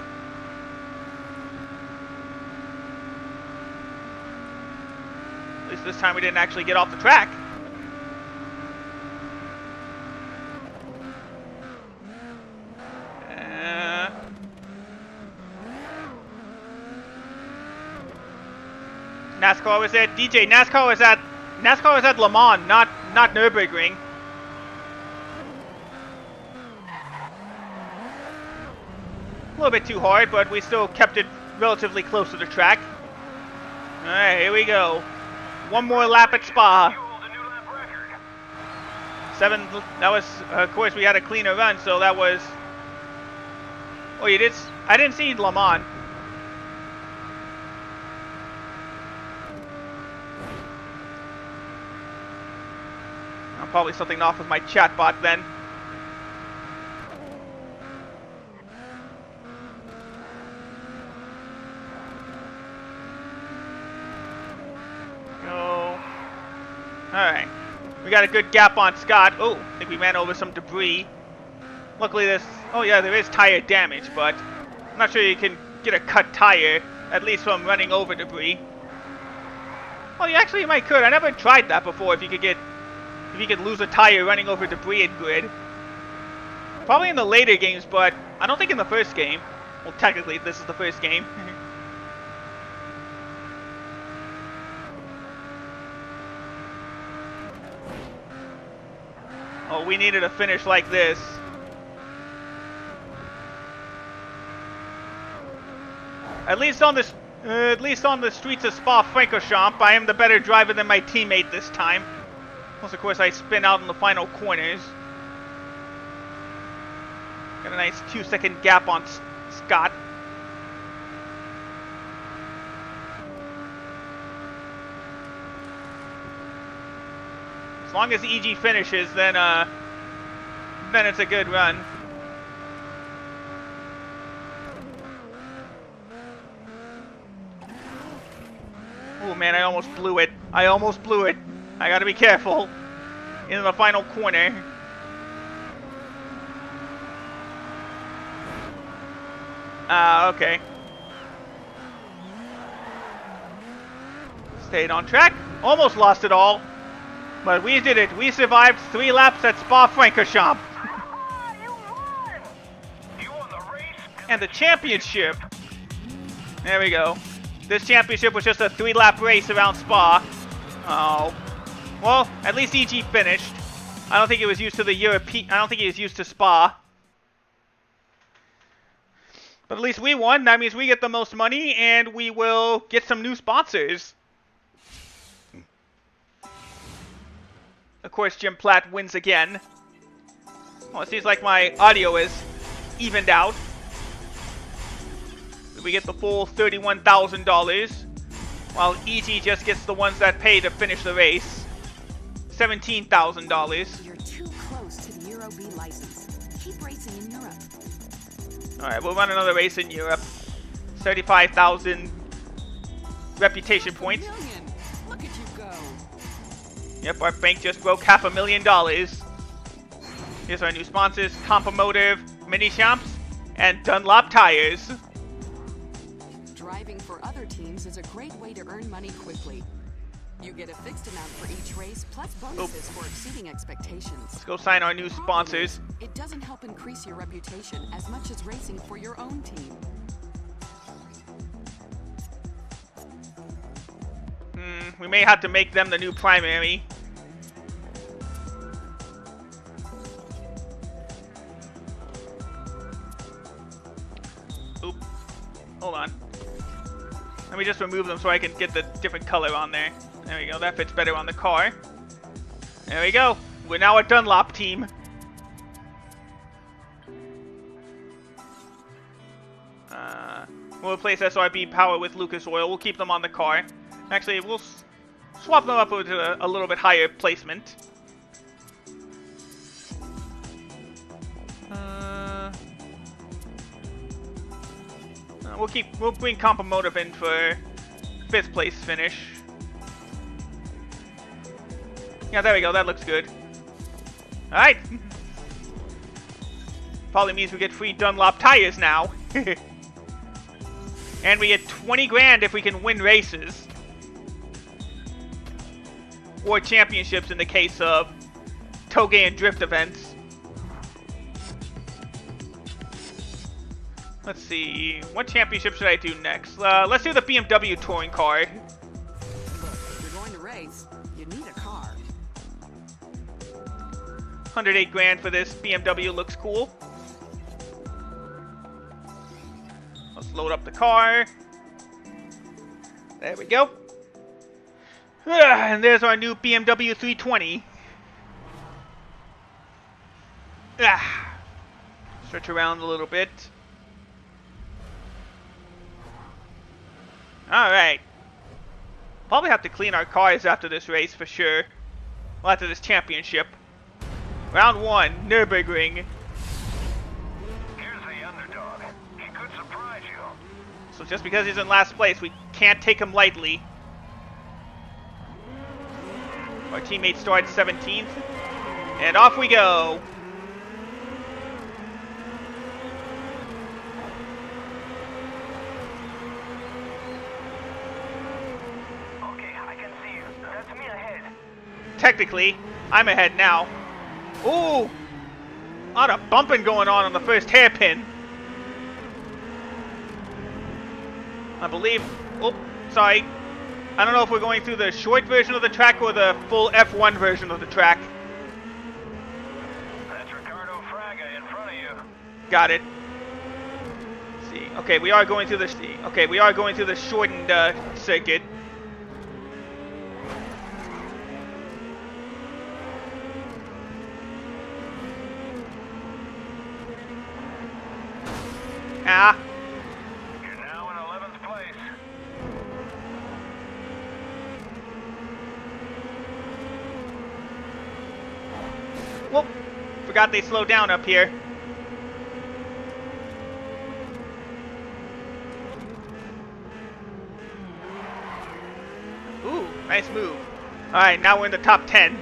At least this time we didn't actually get off the track. NASCAR was at DJ. NASCAR was at Le Mans, not Nürburgring. A little bit too hard, but we still kept it relatively close to the track. All right, here we go. One more lap at Spa. 7. That was, of course, we had a cleaner run, so that was. Oh, you did. I didn't see Le Mans. Probably something off with my chatbot then. Go. Alright. We got a good gap on Scott. Oh, I think we ran over some debris. Luckily this... Oh yeah, there is tire damage, but I'm not sure you can get a cut tire, at least from running over debris. Well, you might could. I never tried that before, if you could lose a tire running over debris in Grid. Probably in the later games, but I don't think in the first game. Well, technically, this is the first game. Oh, we needed a finish like this. At least on the streets of Spa-Francorchamps, I am the better driver than my teammate this time. Plus, of course, I spin out in the final corners. Got a nice 2-second gap on Scott. As long as EG finishes, then it's a good run. Oh man, I almost blew it. I gotta be careful in the final corner. Okay. Stayed on track. Almost lost it all. But we did it. We survived 3 laps at Spa-Francorchamps. You won the race And the championship. There we go. This championship was just a 3-lap race around Spa. Oh. Well, at least EG finished. I don't think it was used to the European. I don't think he was used to Spa. But at least we won. That means we get the most money, and we will get some new sponsors. Of course, Jim Platt wins again. Well, it seems like my audio is evened out. We get the full $31,000, while EG just gets the ones that pay to finish the race. $17,000. You're too close to the Euro B license. Keep racing in Europe. Alright, we'll run another race in Europe. 35,000 reputation points. Look at you go. Yep, our bank just broke $500,000. Here's our new sponsors: Compomotive, Mini Champs, and Dunlop Tires. Driving for other teams is a great way to earn money quickly. You get a fixed amount for each race, plus bonuses for exceeding expectations. Let's go sign our new sponsors. It doesn't help increase your reputation as much as racing for your own team. We may have to make them the new primary. Oop. Hold on. Let me just remove them so I can get the different color on there. There we go. That fits better on the car. There we go. We're now a Dunlop team. We'll replace SRB power with Lucas Oil. We'll keep them on the car. Actually, we'll swap them up with a little bit higher placement. We'll bring Compomotive in for 5th place finish. Yeah, there we go. That looks good. All right. Probably means we get free Dunlop tires now. And we get 20 grand if we can win races. Or championships in the case of Toge and Drift events. Let's see. What championship should I do next? Let's do the BMW touring car. Look, if you're going to race, you need a car. 108 grand for this BMW looks cool. Let's load up the car. There we go. And there's our new BMW 320. Stretch around a little bit. Alright. Probably have to clean our cars after this race for sure. Well, after this championship. Round 1, Nürburgring. Here's the underdog. He could surprise you. So just because he's in last place, we can't take him lightly. Our teammate started 17th. And off we go. Okay, I can see you. That's me ahead. Technically, I'm ahead now. Ooh! A lot of bumping going on the first hairpin. I believe... Oh, sorry. I don't know if we're going through the short version of the track or the full F1 version of the track. That's Ricardo Fraga in front of you. Got it. Let's see. Okay, we are going through the... Okay, we are going through the shortened circuit. Ah. You're now in 11th place. Whoop. Forgot they slowed down up here. Ooh, nice move. Alright, now we're in the top 10.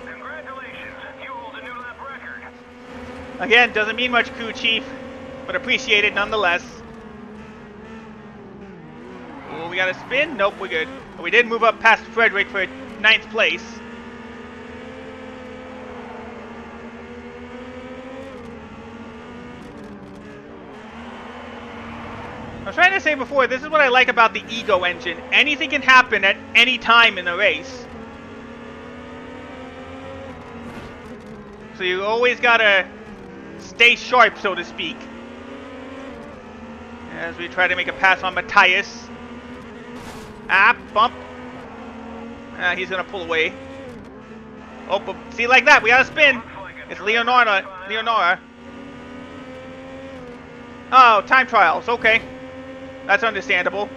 Congratulations, you hold a new lap record. Again, doesn't mean much, crew chief, but appreciate it nonetheless. Oh, we got a spin? Nope, we're good. But we did move up past Frederick for 9th place. I was trying to say before, this is what I like about the Ego engine. Anything can happen at any time in the race. So you always gotta stay sharp, so to speak. As we try to make a pass on Matthias. Ah, bump. Ah, he's gonna pull away. Oh, but see, like that, we gotta spin. It's Leonora. Oh, time trials, okay. That's understandable.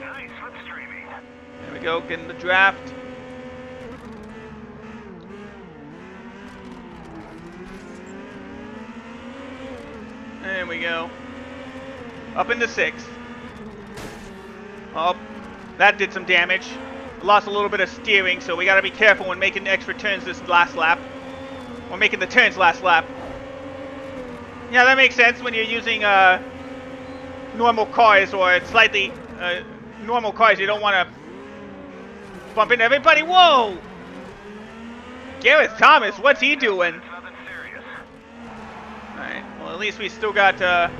Nice slipstreaming. There we go, getting the draft. There we go. Up into 6th. Oh, that did some damage. Lost a little bit of steering, so we gotta be careful when making extra turns this last lap. Or making the turns last lap. Yeah, that makes sense when you're using normal cars or slightly normal cars. You don't want to bump into everybody. Whoa! Gareth Thomas, what's he doing? It's nothing serious. Alright, well at least we still got a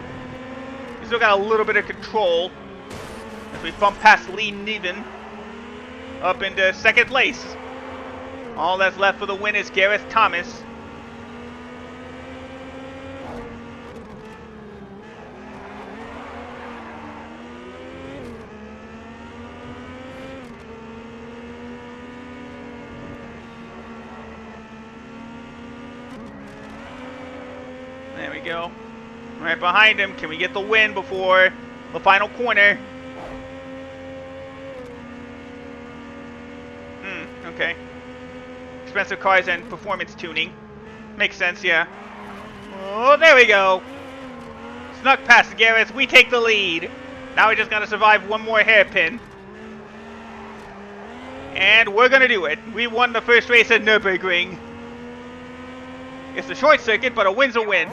little bit of control as we bump past Lee Neven up into 2nd place. All that's left for the win is Gareth Thomas. There we go. Right behind him. Can we get the win before the final corner? Okay. Expensive cars and performance tuning. Makes sense, yeah. Oh, there we go. Snuck past Gareth. We take the lead. Now we just gotta survive one more hairpin. And we're gonna do it. We won the first race at Nürburgring. It's a short circuit, but a win's a win.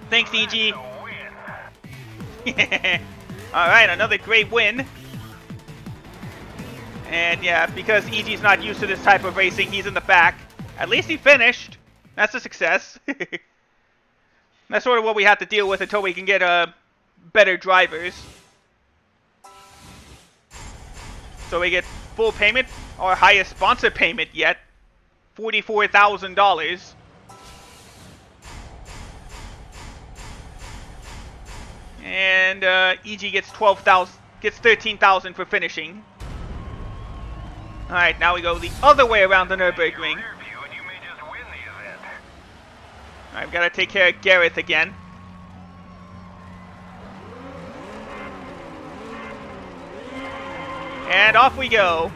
Thanks, EG. Alright, another great win. And yeah, because EG's not used to this type of racing, he's in the back. At least he finished. That's a success. That's sort of what we have to deal with until we can get better drivers. So we get full payment, our highest sponsor payment yet, $44,000. And EG gets $13,000 for finishing. All right, now we go the other way around the Nürburgring. All right, we've got to take care of Gareth again. And off we go.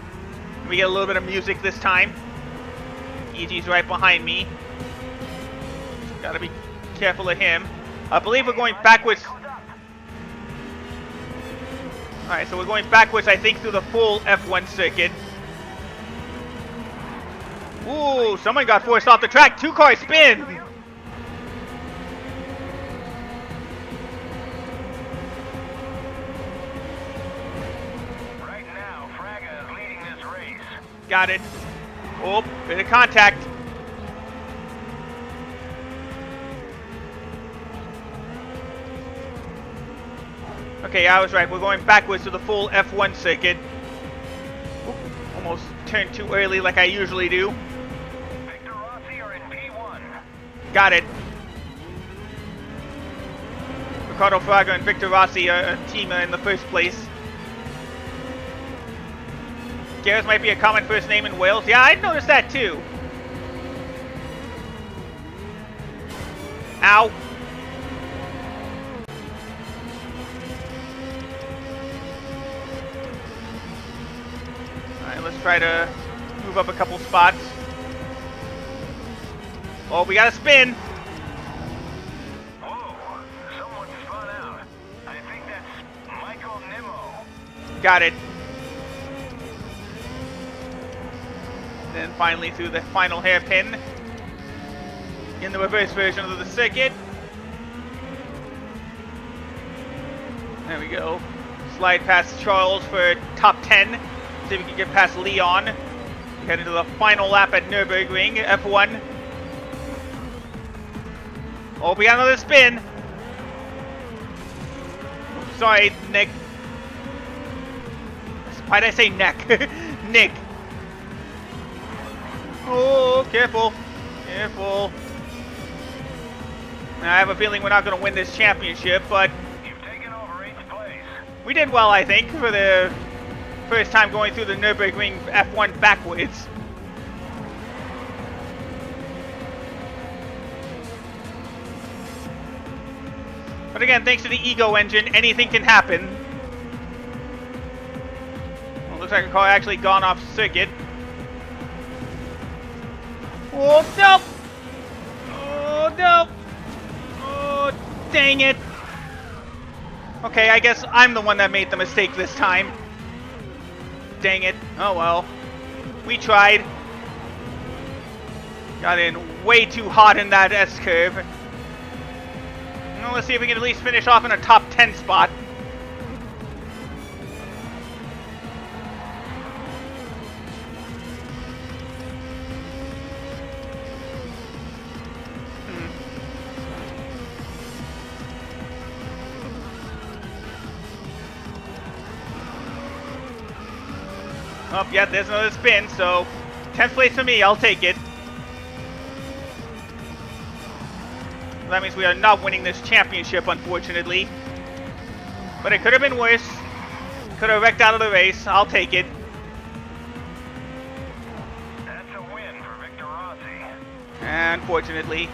We get a little bit of music this time. EG's right behind me. Gotta be careful of him. I believe we're going backwards. Alright, so we're going backwards, I think, through the full F1 circuit. Ooh, someone got forced off the track. 2-car spin. Right now, Fraga is leading this race. Got it. Oh, bit of contact. Okay, I was right. We're going backwards to the full F1 circuit. Oop, almost turned too early like I usually do. Victor Rossi are in P1. Got it. Ricardo Fraga and Victor Rossi are a team in the first place. Gareth might be a common first name in Wales. Yeah, I noticed that too. Ow. Alright, let's try to move up a couple spots. Oh, we got a spin. Whoa, someone spun out. I think that's Michael Nimmo. Got it. Then finally through the final hairpin in the reverse version of the circuit. There we go. Slide past Charles for top 10. See if we can get past Leon. Head into the final lap at Nürburgring, F1. Oh, we got another spin. Oops, sorry, Nick. Why'd I say neck? Nick. Oh, careful. Careful. I have a feeling we're not going to win this championship, but You've taken over 8th place. we did well, I think, for the first time going through the Nürburgring F1 backwards. But again, thanks to the Ego engine, anything can happen. Well, looks like a car actually gone off circuit. Oh, no! Oh, no! Oh, dang it! Okay, I guess I'm the one that made the mistake this time. Dang it. Oh, well. We tried. Got in way too hot in that S-curve. Well, let's see if we can at least finish off in a top 10 spot. Oh, yeah, there's another spin, so 10th place for me, I'll take it. That means we are not winning this championship, unfortunately. But it could have been worse. Could have wrecked out of the race. I'll take it. That's a win for Victor Rossi. Unfortunately.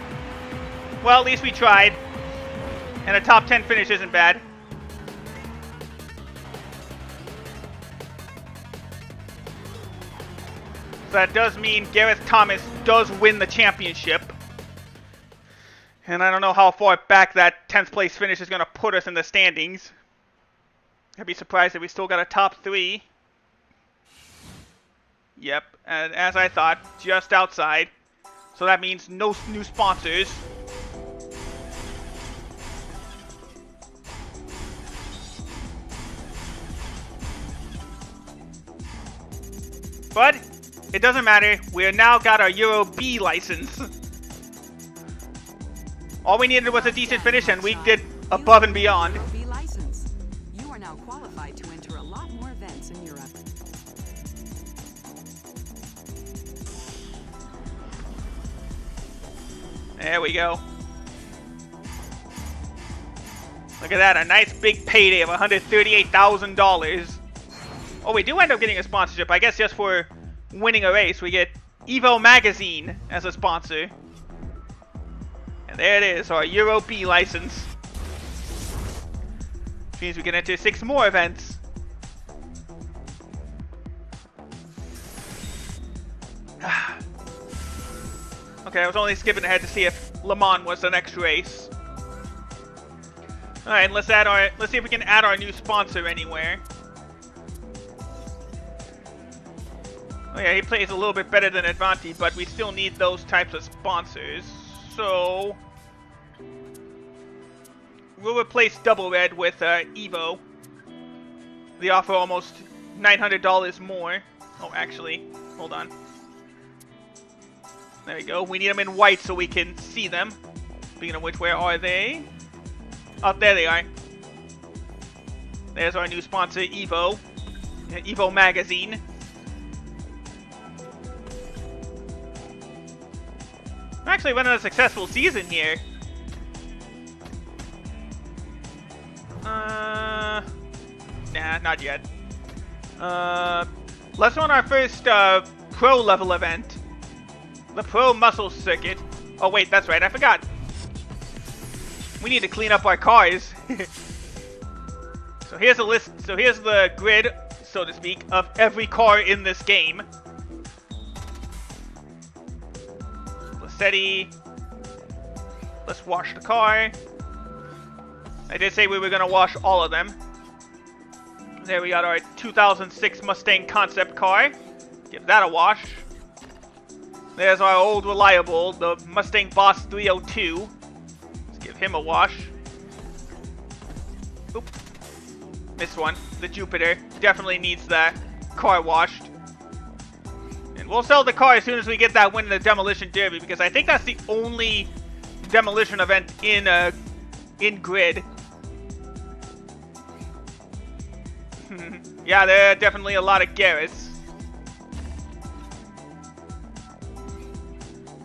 Well, at least we tried. And a top 10 finish isn't bad. So that does mean Gareth Thomas does win the championship. And I don't know how far back that 10th place finish is going to put us in the standings. I'd be surprised if we still got a top 3. Yep, and as I thought, just outside. So that means no new sponsors. But it doesn't matter. We now got our Euro B license. All we needed was a decent finish, and we did above and beyond. Euro B license. You are now qualified to enter a lot more events in Europe. There we go. Look at that, a nice big payday of $138,000. Oh, we do end up getting a sponsorship, I guess just for winning a race. We get Evo Magazine as a sponsor. And there it is, our Euro B license. Which means we can enter 6 more events. Okay, I was only skipping ahead to see if Le Mans was the next race. Alright, let's see if we can add our new sponsor anywhere. Oh yeah, he plays a little bit better than Advanti, but we still need those types of sponsors. So we'll replace Double Red with Evo. They offer almost $900 more. Oh, actually, hold on. There we go. We need them in white so we can see them. Speaking of which, where are they? Oh, there they are. There's our new sponsor, Evo. Evo Magazine. We're actually running a successful season here. Nah, not yet. Let's run our first pro level event. The Pro Muscle Circuit. Oh wait, that's right, I forgot. We need to clean up our cars. So here's a list. So here's the grid, so to speak, of every car in this game. Steady. Let's wash the car. I did say we were going to wash all of them. There we got our 2006 Mustang concept car. Give that a wash. There's our old reliable, the Mustang Boss 302. Let's give him a wash. Oop. Missed one. The Jupiter definitely needs that car washed. We'll sell the car as soon as we get that win in the Demolition Derby, because I think that's the only demolition event in Grid. Yeah, there are definitely a lot of Garrett's.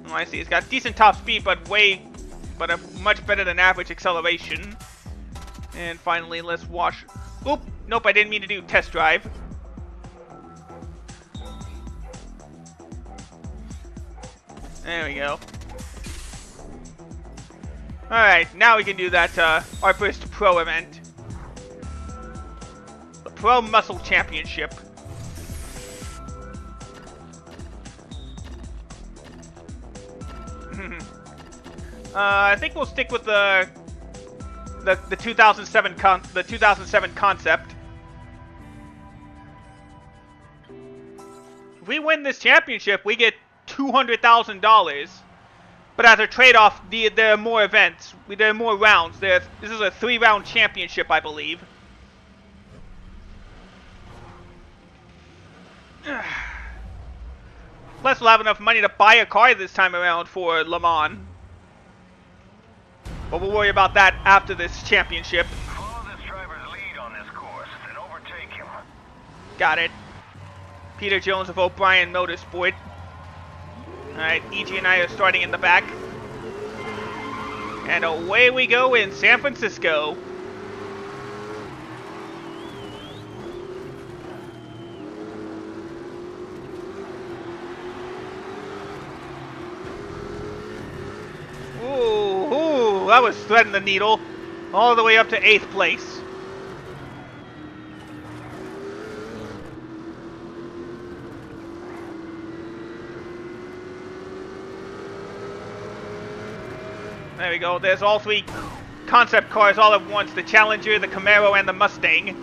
Oh, I see. It's got decent top speed, but a much better than average acceleration. And finally, let's wash. Oop! Nope, I didn't mean to do test drive. There we go. Alright, now we can do that, our first pro event. The Pro Muscle Championship. I think we'll stick with the 2007 concept. If we win this championship, we get $200,000, but as a trade-off, there are more events. There are more rounds. This is a 3-round championship, I believe. Plus, we'll have enough money to buy a car this time around for Le Mans. But we'll worry about that after this championship. Follow this driver's lead on this course and overtake him. Got it. Peter Jones of O'Brien Motorsport. Alright, EG and I are starting in the back. And away we go in San Francisco. Ooh, that was threading the needle. All the way up to 8th place. There we go. There's all three concept cars all at once. The Challenger, the Camaro, and the Mustang.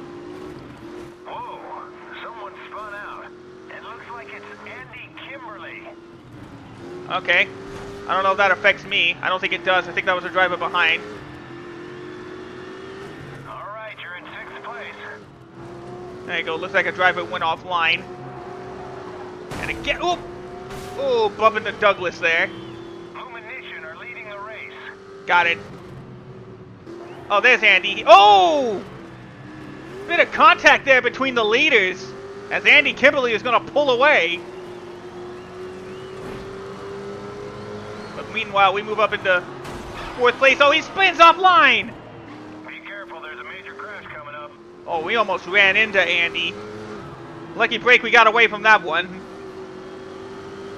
Whoa, someone spun out. It looks like it's Andy Kimberly. Okay. I don't know if that affects me. I don't think it does. I think that was a driver behind. All right, you're in 6th place. There you go. Looks like a driver went offline. And again, oh! Oh, bumping the Douglas there. Lumination are leading the race. Got it. Oh, there's Andy. Oh! Bit of contact there between the leaders. As Andy Kimberly is going to pull away. But meanwhile, we move up into 4th place. Oh, he spins offline! Be careful, there's a major crash coming up. Oh, we almost ran into Andy. Lucky break, we got away from that one.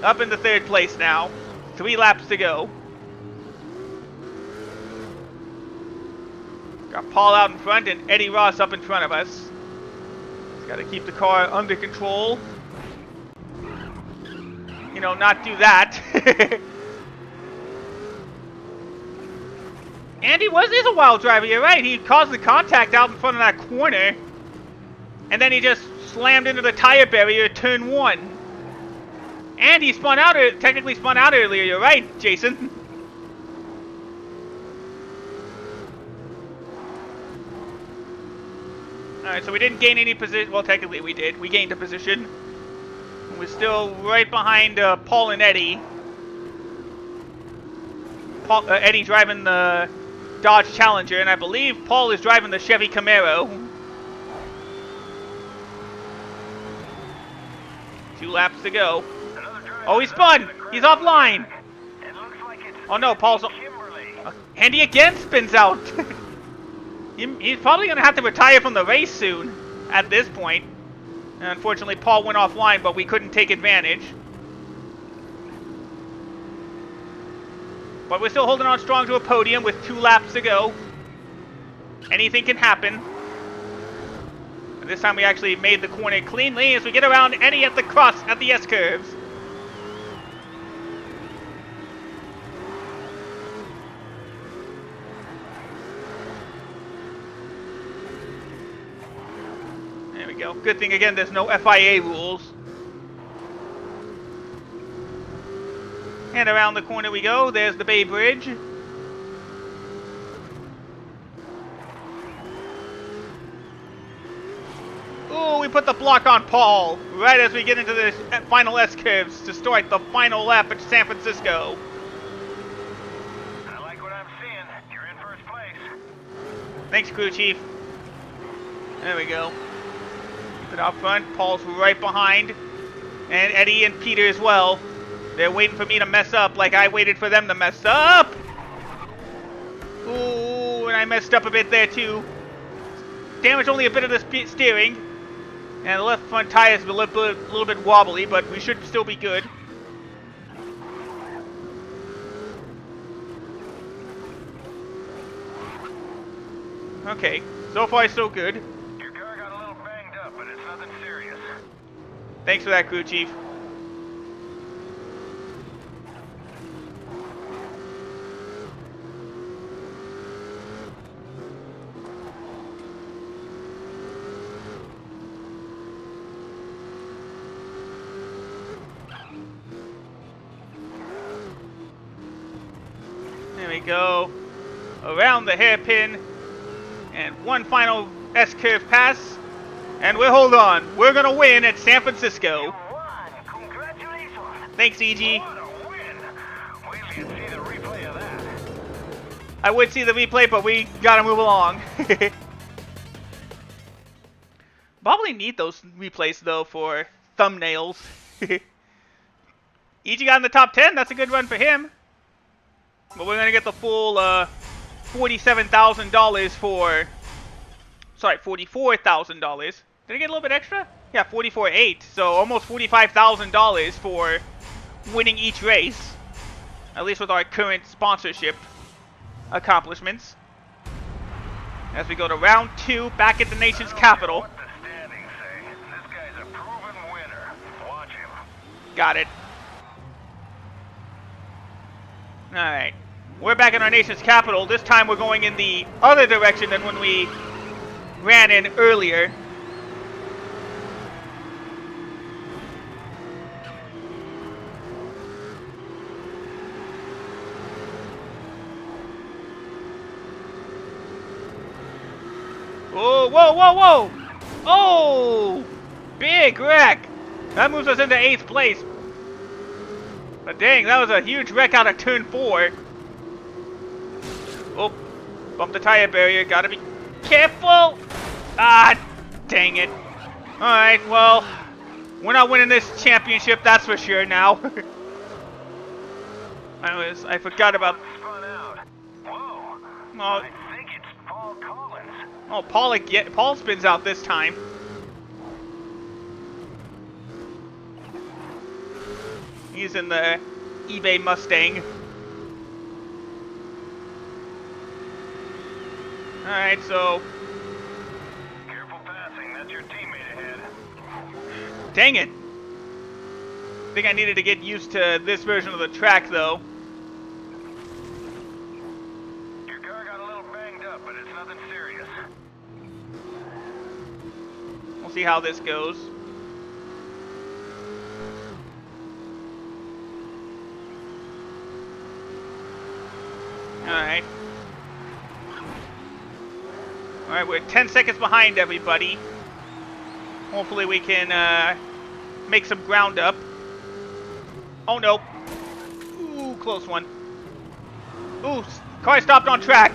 Up into 3rd place now. 3 laps to go. Got Paul out in front and Eddie Ross up in front of us. Just got to keep the car under control. You know, not do that. Andy is a wild driver, you're right. He caused the contact out in front of that corner. And then he just slammed into the tire barrier at turn 1. And he spun out, technically spun out earlier, you're right, Jason. Alright, so we didn't gain any position. Well, technically we did. We gained a position. We're still right behind Paul and Eddie. Eddie driving the Dodge Challenger, and I believe Paul is driving the Chevy Camaro. 2 laps to go. Oh, he spun! He's offline! Oh no, Paul's... Andy again spins out! He's probably going to have to retire from the race soon, at this point. And unfortunately, Paul went offline, but we couldn't take advantage. But we're still holding on strong to a podium with 2 laps to go. Anything can happen. And this time we actually made the corner cleanly as we get around Eddie at the cross at the S-curves. There we go. Good thing, again, there's no FIA rules. And around the corner we go. There's the Bay Bridge. Ooh, we put the block on Paul right as we get into the final S-curves to start the final lap at San Francisco. I like what I'm seeing. You're in 1st place. Thanks, crew chief. There we go. Keep it out front. Paul's right behind. And Eddie and Peter as well. They're waiting for me to mess up like I waited for them to mess up. Ooh, and I messed up a bit there too. Damaged only a bit of the steering. And the left front tire is a little bit wobbly, but we should still be good. Okay, so far so good. Your car got a little banged up, but it's nothing serious. Thanks for that, crew chief. There we go. Around the hairpin. And one final S-curve pass. And we'll hold on. We're going to win at San Francisco. You won! Congratulations! Thanks, EG. What a win! Wait till you see the replay of that. I would see the replay, but we got to move along. Probably need those replays, though, for thumbnails. EG got in the top 10. That's a good run for him. But we're going to get the full $47,000 for... Sorry, $44,000. Did I get a little bit extra? Yeah, $44,800. So almost $45,000 for winning each race. At least with our current sponsorship accomplishments. As we go to round 2, back at the nation's capital. What the standings say. This guy's a proven winner. Watch him. Got it. Alright. We're back in our nation's capital. This time we're going in the other direction than when we ran in earlier. Oh, whoa, whoa, whoa! Oh! Big wreck! That moves us into 8th place. But dang, that was a huge wreck out of turn 4. Oh, bumped the tire barrier. Gotta be careful! Ah, dang it. Alright, well, we're not winning this championship, that's for sure now. I forgot about... Whoa. Oh, I think it's Paul Collins. oh, Paul spins out this time. He's in the eBay Mustang. Alright, so... Careful passing, that's your teammate ahead. Dang it! I think I needed to get used to this version of the track, though. Your car got a little banged up, but it's nothing serious. We'll see how this goes. Alright. Alright, we're 10 seconds behind everybody. Hopefully we can make some ground up. Oh no. Ooh, close one. Ooh, car stopped on track.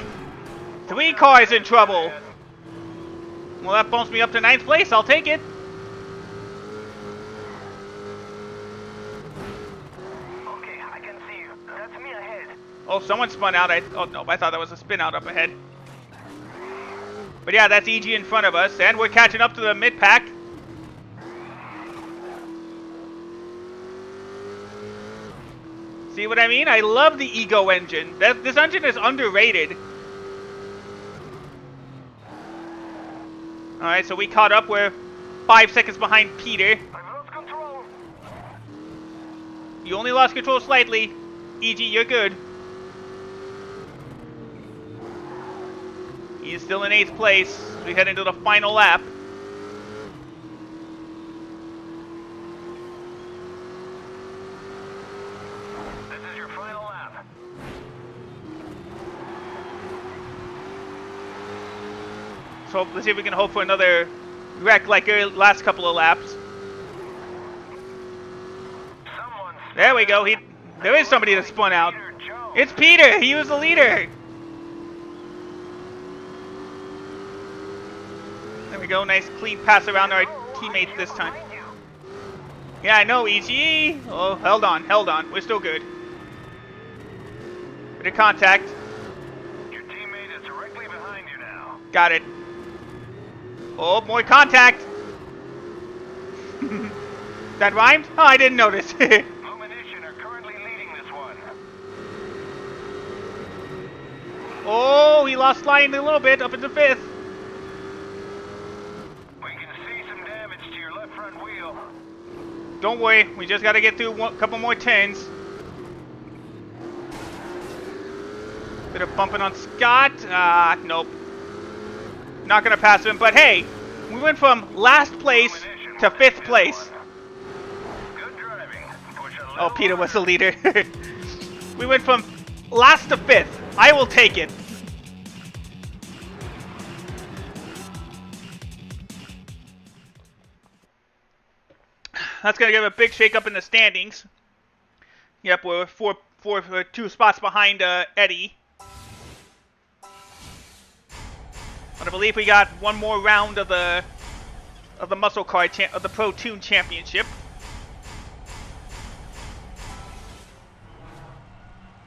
3 cars in trouble. Well, that bumps me up to 9th place. I'll take it. Okay, I can see you. That's me ahead. Oh, someone spun out. Oh no, I thought that was a spin out up ahead. But yeah, that's EG in front of us, and we're catching up to the mid-pack. See what I mean? I love the Ego engine. This engine is underrated. Alright, so we caught up. We're 5 seconds behind Peter. I've lost control. You only lost control slightly. EG, you're good. He's still in 8th place. We head into the final lap. This is your final lap. So let's see if we can hope for another wreck like our last couple of laps. There we go. There is somebody that spun out. It's Peter. He was the leader. There we go. Nice clean pass around our teammates this time. Yeah, I know, EG. Oh, held on. We're still good. Bit of contact. Your teammate is directly behind you now. Got it. Oh, more contact. That rhymed? Oh, I didn't notice. Lumination are currently leading this one. Oh, he lost line a little bit up into 5th. We can see some damage to your left front wheel. Don't worry, we just got to get through a couple more turns. Bit of bumping on Scott. Nope. Not going to pass him, but hey, we went from last place to 5th place. Good driving. Push a Oh, little Peter was the harder. leader. We went from last to 5th. I will take it. That's going to give a big shake up in the standings. Yep, we're 2 spots behind Eddie. But I believe we got one more round of the muscle car of the Pro Tune Championship.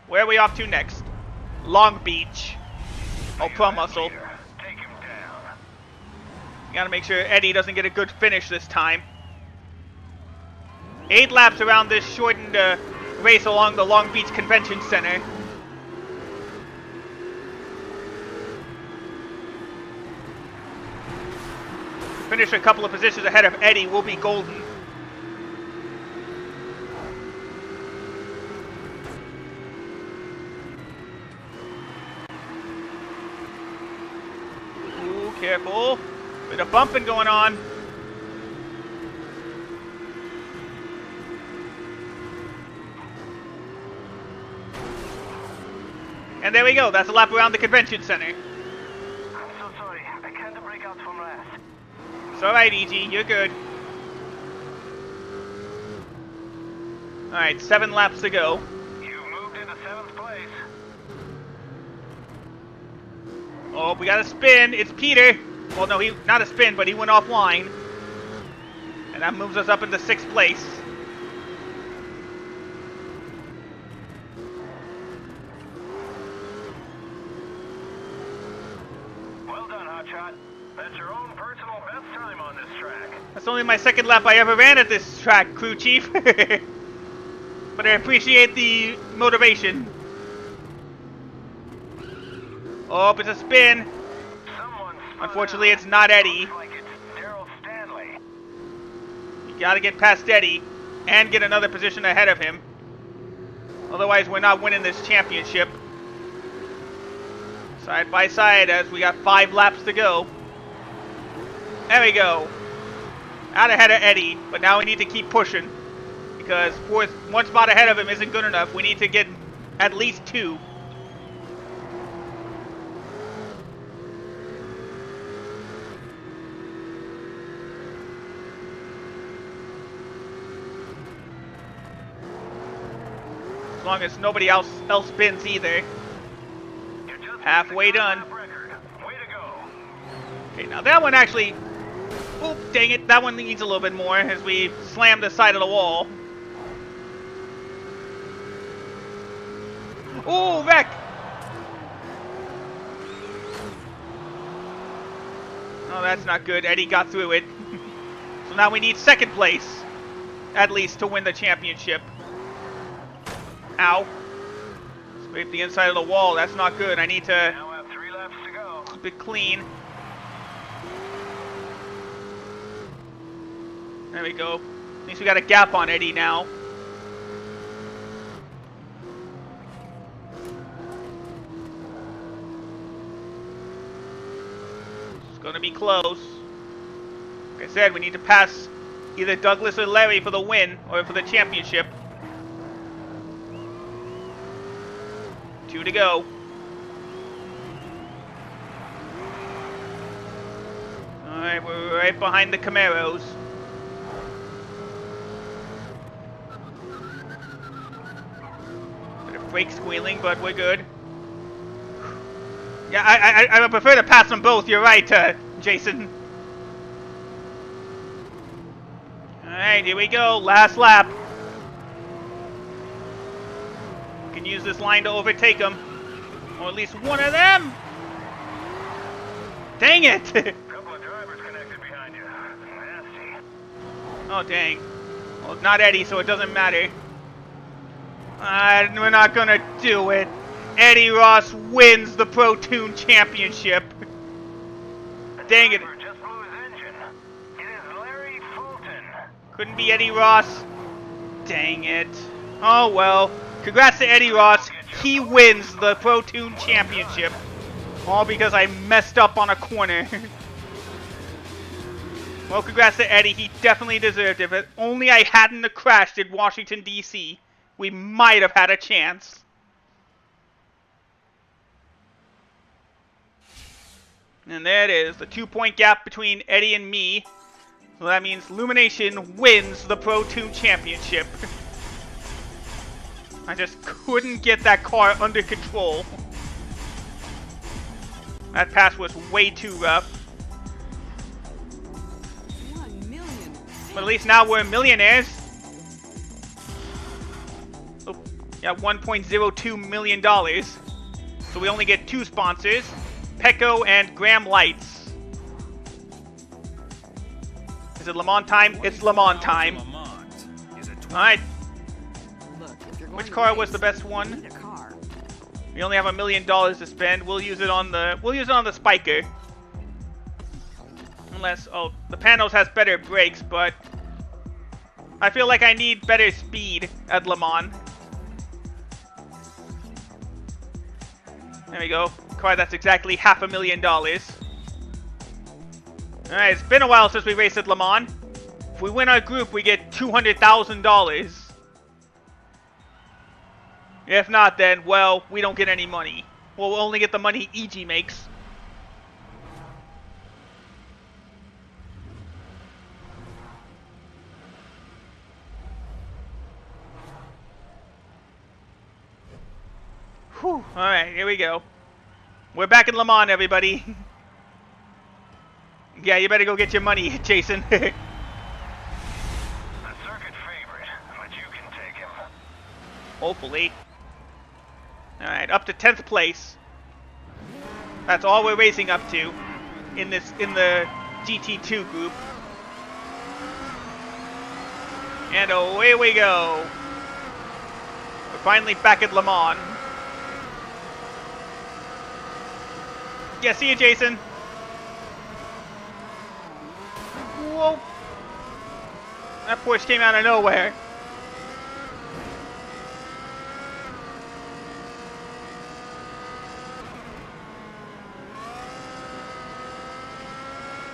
Where are we off to next? Long Beach. Oh, Pro Muscle. Take him down. You gotta make sure Eddie doesn't get a good finish this time. 8 laps around this shortened race along the Long Beach Convention Center. Finish a couple of positions ahead of Eddie, we'll be golden. Careful. Bit of bumping going on. And there we go. That's a lap around the convention center. I'm so sorry. I can't break out from last. It's alright, EG. You're good. Alright, 7 laps to go. You've moved into 7th place. Oh, we got a spin. It's Peter. Well, no, not a spin, but he went offline. And that moves us up into 6th place. Well done, Hotshot. That's your own personal best time on this track. That's only my 2nd lap I ever ran at this track, crew chief. But I appreciate the motivation. Oh, it's a spin. Unfortunately, it's not Eddie. Like it's Daryl Stanley. You gotta get past Eddie and get another position ahead of him. Otherwise, we're not winning this championship. Side by side as we got 5 laps to go. There we go. Out ahead of Eddie, but now we need to keep pushing. Because 1 spot ahead of him isn't good enough. We need to get at least 2. As long as nobody else spins either. Halfway done. Way to go. Okay, now that one actually... Oh, dang it. That one needs a little bit more as we slam the side of the wall. Oh, wreck! Oh, that's not good. Eddie got through it. So now we need 2nd place, at least, to win the championship. Ow. Scrape the inside of the wall. That's not good. I need to Now have 3 laps to go. keep it clean. There we go. At least we got a gap on Eddie now. It's going to be close. Like I said, we need to pass either Douglas or Larry for the win or for the championship. 2 to go. Alright, we're right behind the Camaros. Bit of brake squealing, but we're good. Yeah, I would prefer to pass them both. You're right, Jason. Alright, here we go. Last lap. We can use this line to overtake them. Or at least one of them. Dang it! Couple of drivers connected behind you. Nasty. Oh, dang. Well, it's not Eddie, so it doesn't matter. We're not gonna do it. Eddie Ross wins the Pro Toon Championship. Dang it. Driver just blew his engine. It is Larry Fulton. Couldn't be Eddie Ross. Dang it. Oh, well. Congrats to Eddie Ross. He wins the Pro Toon Championship. All because I messed up on a corner. Well, congrats to Eddie. He definitely deserved it. If only I hadn't crashed in Washington, D.C., we might have had a chance. And there it is. The 2-point gap between Eddie and me. So that means Lumination wins the Pro Toon Championship. I just couldn't get that car under control. That pass was way too rough. 1 million. But at least now we're millionaires. Oh, yeah, $1.02 million. So we only get 2 sponsors. Pecco and Graham Lights. Is it Le Mans time? It's Le Mans time. Alright. Look, if you're going Which to car race, was the best you one? need a car. We only have $1 million to spend. We'll use it on the Spiker. Unless, oh, the Panos has better brakes, but I feel like I need better speed at Le Mans. There we go. Car that's exactly $500,000. Alright, it's been a while since we raced at Le Mans. If we win our group, we get $200,000. If not, then, well, we don't get any money. We'll only get the money EG makes. Whew. Alright, here we go. We're back in Le Mans, everybody. Yeah, you better go get your money, Jason. The circuit favorite, but you can take him. Hopefully. Alright, up to 10th place. That's all we're racing up to in the GT2 group. And away we go. We're finally back at Le Mans. Yeah, see you, Jason. Whoa. That Porsche came out of nowhere.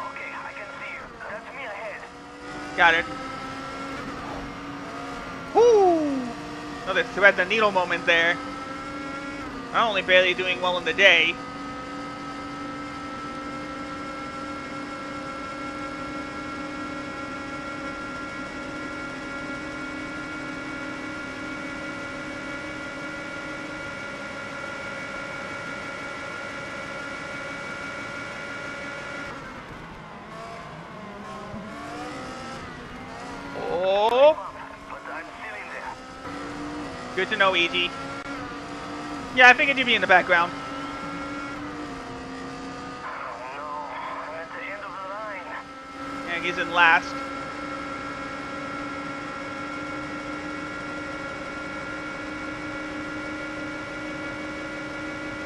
Okay, I can see you. That's me ahead. Got it. Whoo! Another thread the needle moment there. I'm only barely doing well in the day. Good to know, EG. Yeah, I figured you'd be in the background. Oh no, I'm at the end of the line. And he's in last.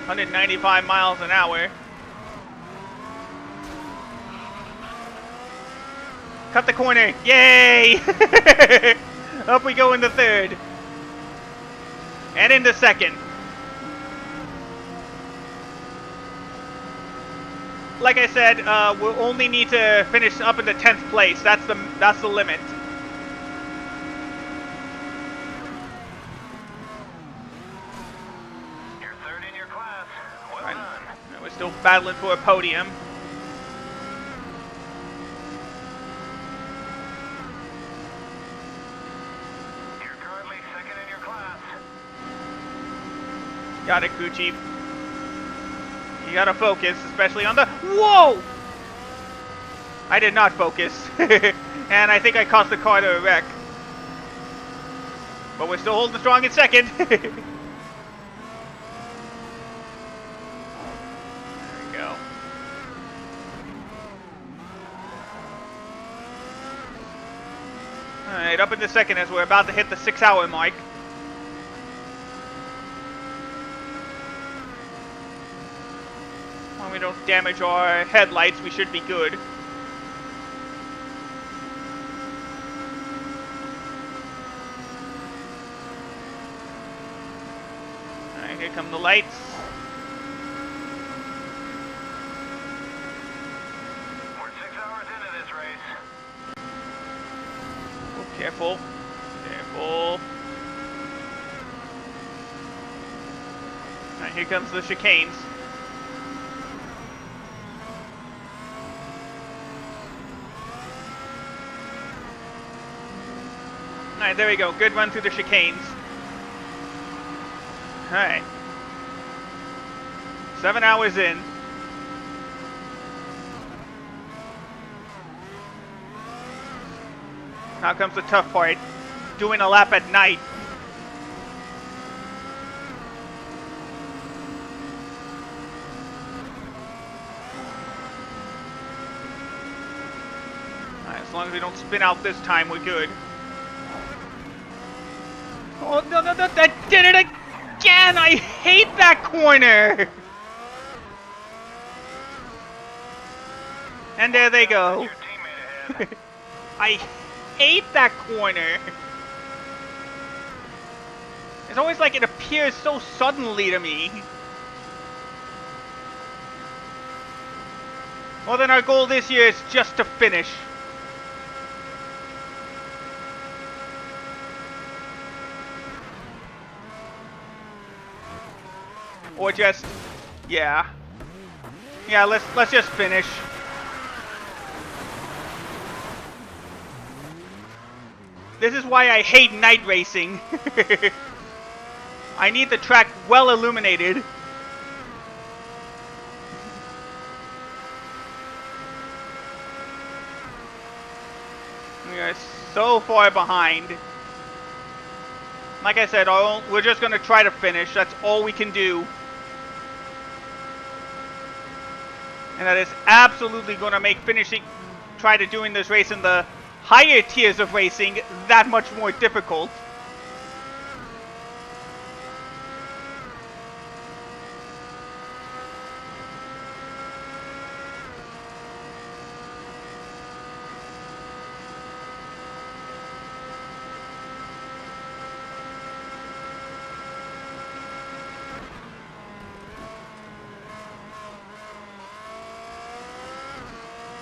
$195 miles an hour. Cut the corner. Yay! Up we go in the third. And into second. Like I said, we'll only need to finish up in the 10th place. That's the limit. You're third in your class. Well done. We're still battling for a podium. Got it, crew chief. You gotta focus, especially on the... Whoa! I did not focus. And I think I caused the car to a wreck. But we're still holding strong in second. There we go. Alright, up into second as we're about to hit the 6-hour mark. We don't damage our headlights, we should be good. Alright, here come the lights. We're 6 hours into this race. Oh, careful. Careful. Alright, here comes the chicanes. Alright, there we go. Good run through the chicanes. Alright. 7 hours in. Now comes the tough part. Doing a lap at night. Alright, as long as we don't spin out this time, we're good. Oh, no, that did it again! I hate that corner! And there they go. I hate that corner. It's always like it appears so suddenly to me. Well, then our goal this year is just to finish. Or just, yeah. Yeah, let's just finish. This is why I hate night racing. I need the track well illuminated. We are so far behind. Like I said, we're just going to try to finish. That's all we can do. And that is absolutely going to make finishing, try to doing this race in the higher tiers of racing that much more difficult.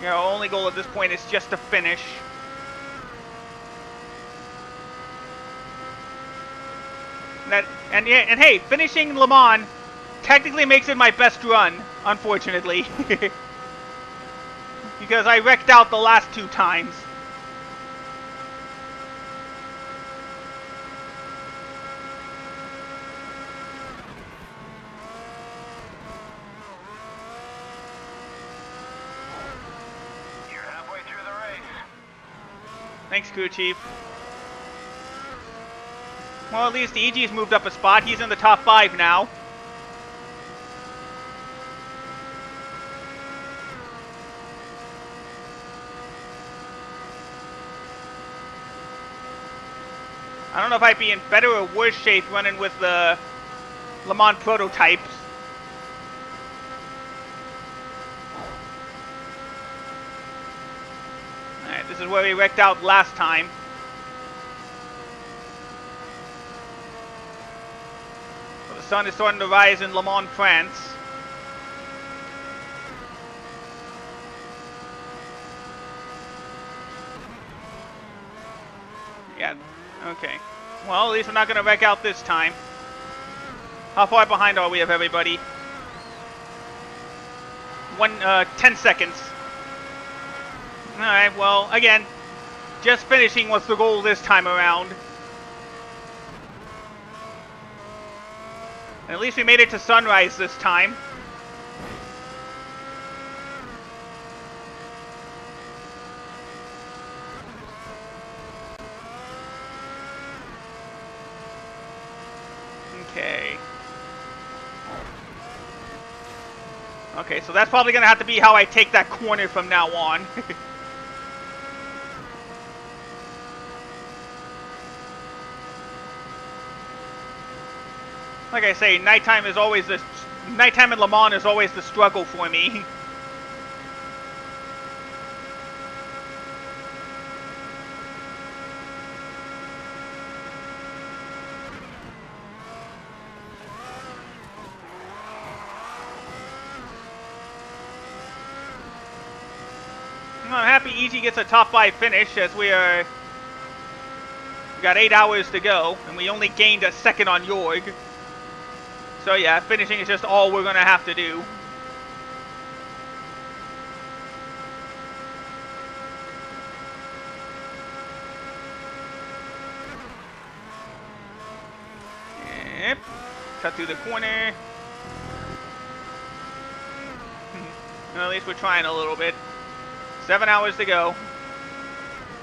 Our only goal at this point is just to finish. And hey, finishing Le Mans technically makes it my best run, unfortunately. Because I wrecked out the last 2 times. Thanks, crew chief. Well, at least EG's moved up a spot. He's in the top 5 now. I don't know if I'd be in better or worse shape running with the Le Mans prototypes. Alright, this is where we wrecked out last time. So the sun is starting to rise in Le Mans, France. Yeah, okay. Well, at least we're not going to wreck out this time. How far behind are we of everybody? 10 seconds. Alright, well, again, just finishing was the goal this time around. And at least we made it to sunrise this time. Okay. Okay, so that's probably going to have to be how I take that corner from now on. Like I say, nighttime in Le Mans is always the struggle for me. I'm happy EG gets a top 5 finish as we got 8 hours to go, and we only gained a second on Jorg. So yeah, finishing is just all we're going to have to do. Yep. Cut through the corner. Well, at least we're trying a little bit. 7 hours to go.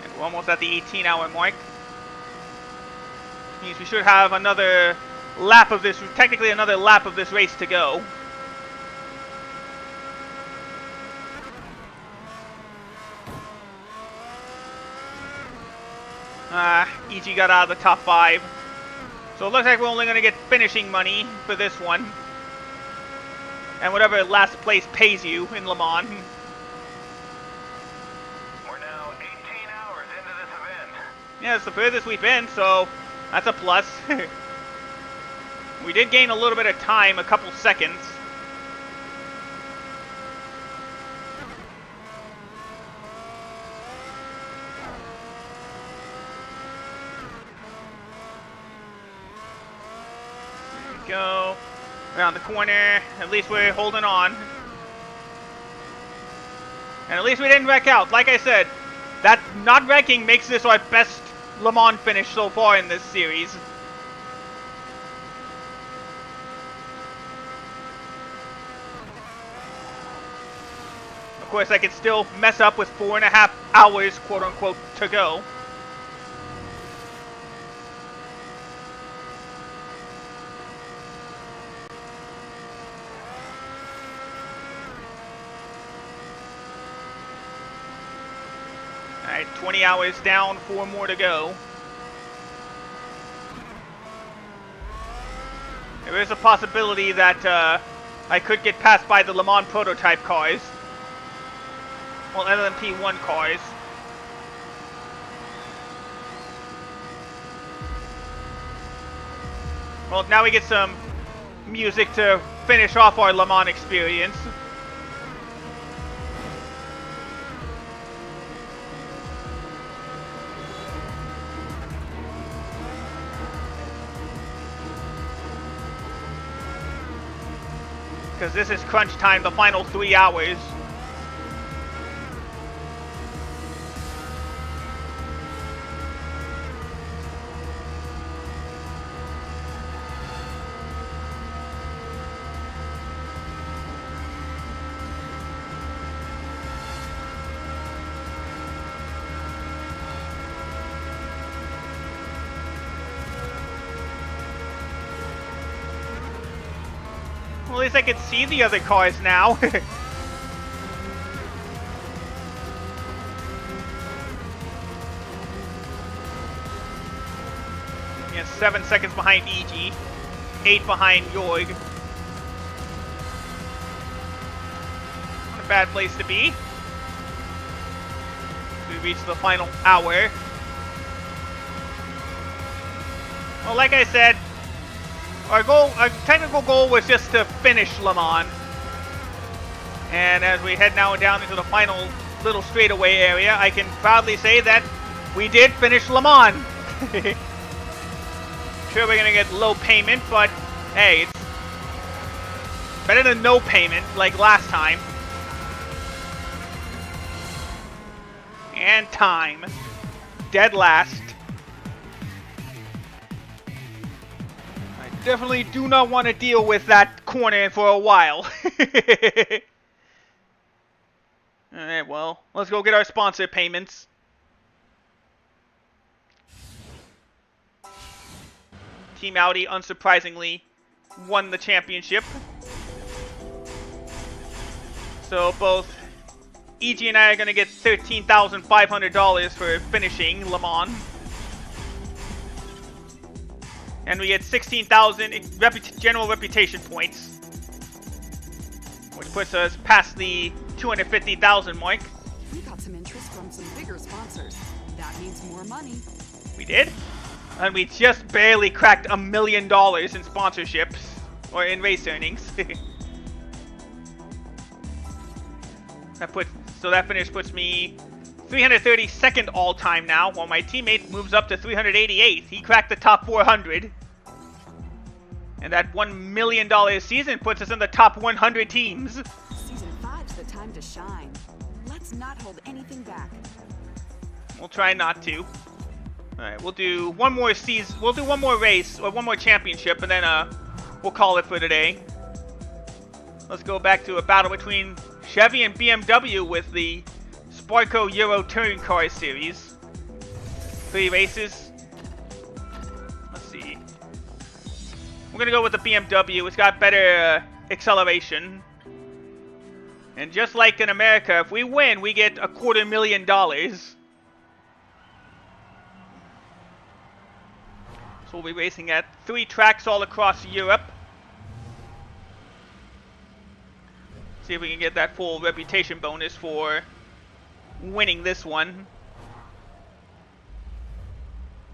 And we're almost at the 18-hour mark. Means we should have another lap of this, technically another lap of this race to go. EG got out of the top 5. So it looks like we're only going to get finishing money for this one. And whatever last place pays you in Le Mans. We're now 18 hours into this event. Yeah, it's the furthest we've been, so that's a plus. We did gain a little bit of time, a couple seconds. Go. Around the corner. At least we're holding on. And at least we didn't wreck out. Like I said, that not wrecking makes this our best Le Mans finish so far in this series. Of course, I could still mess up with 4.5 hours, quote-unquote, to go. Alright, 20 hours down, 4 more to go. There is a possibility that I could get passed by the Le Mans prototype cars. Well, LMP1 cars. Well, now we get some music to finish off our Le Mans experience. Because this is crunch time, the final 3 hours. Well, at least I can see the other cars now. Yeah, 7 seconds behind EG, 8 behind Jorg. Not a bad place to be. We reach the final hour. Well, like I said, our technical goal was just to finish Le Mans. And as we head now down into the final little straightaway area, I can proudly say that we did finish Le Mans. Sure, we're gonna get low payment, but hey, it's better than no payment like last time. And time. Dead last. Definitely do not want to deal with that corner for a while. Alright, well, let's go get our sponsor payments. Team Audi, unsurprisingly, won the championship. So both EG and I are going to get $13,500 for finishing Le Mans. And we get 16,000 general reputation points, which puts us past the 250,000 mark. We got some interest from some bigger sponsors. That means more money. We did? And we just barely cracked $1 million in sponsorships, or in race earnings. So that finish puts me 332nd all-time now, while my teammate moves up to 388th. He cracked the top 400. And that $1 million season puts us in the top 100 teams. Season 5's the time to shine. Let's not hold anything back. We'll try not to. Alright, we'll do one more season. We'll do one more race, or one more championship, and then we'll call it for today. Let's go back to a battle between Chevy and BMW with the Sparco Euro Touring Car Series. 3 races. Let's see. We're gonna go with the BMW. It's got better acceleration. And just like in America, if we win, we get $250,000. So we'll be racing at 3 tracks all across Europe. See if we can get that full reputation bonus for winning this one.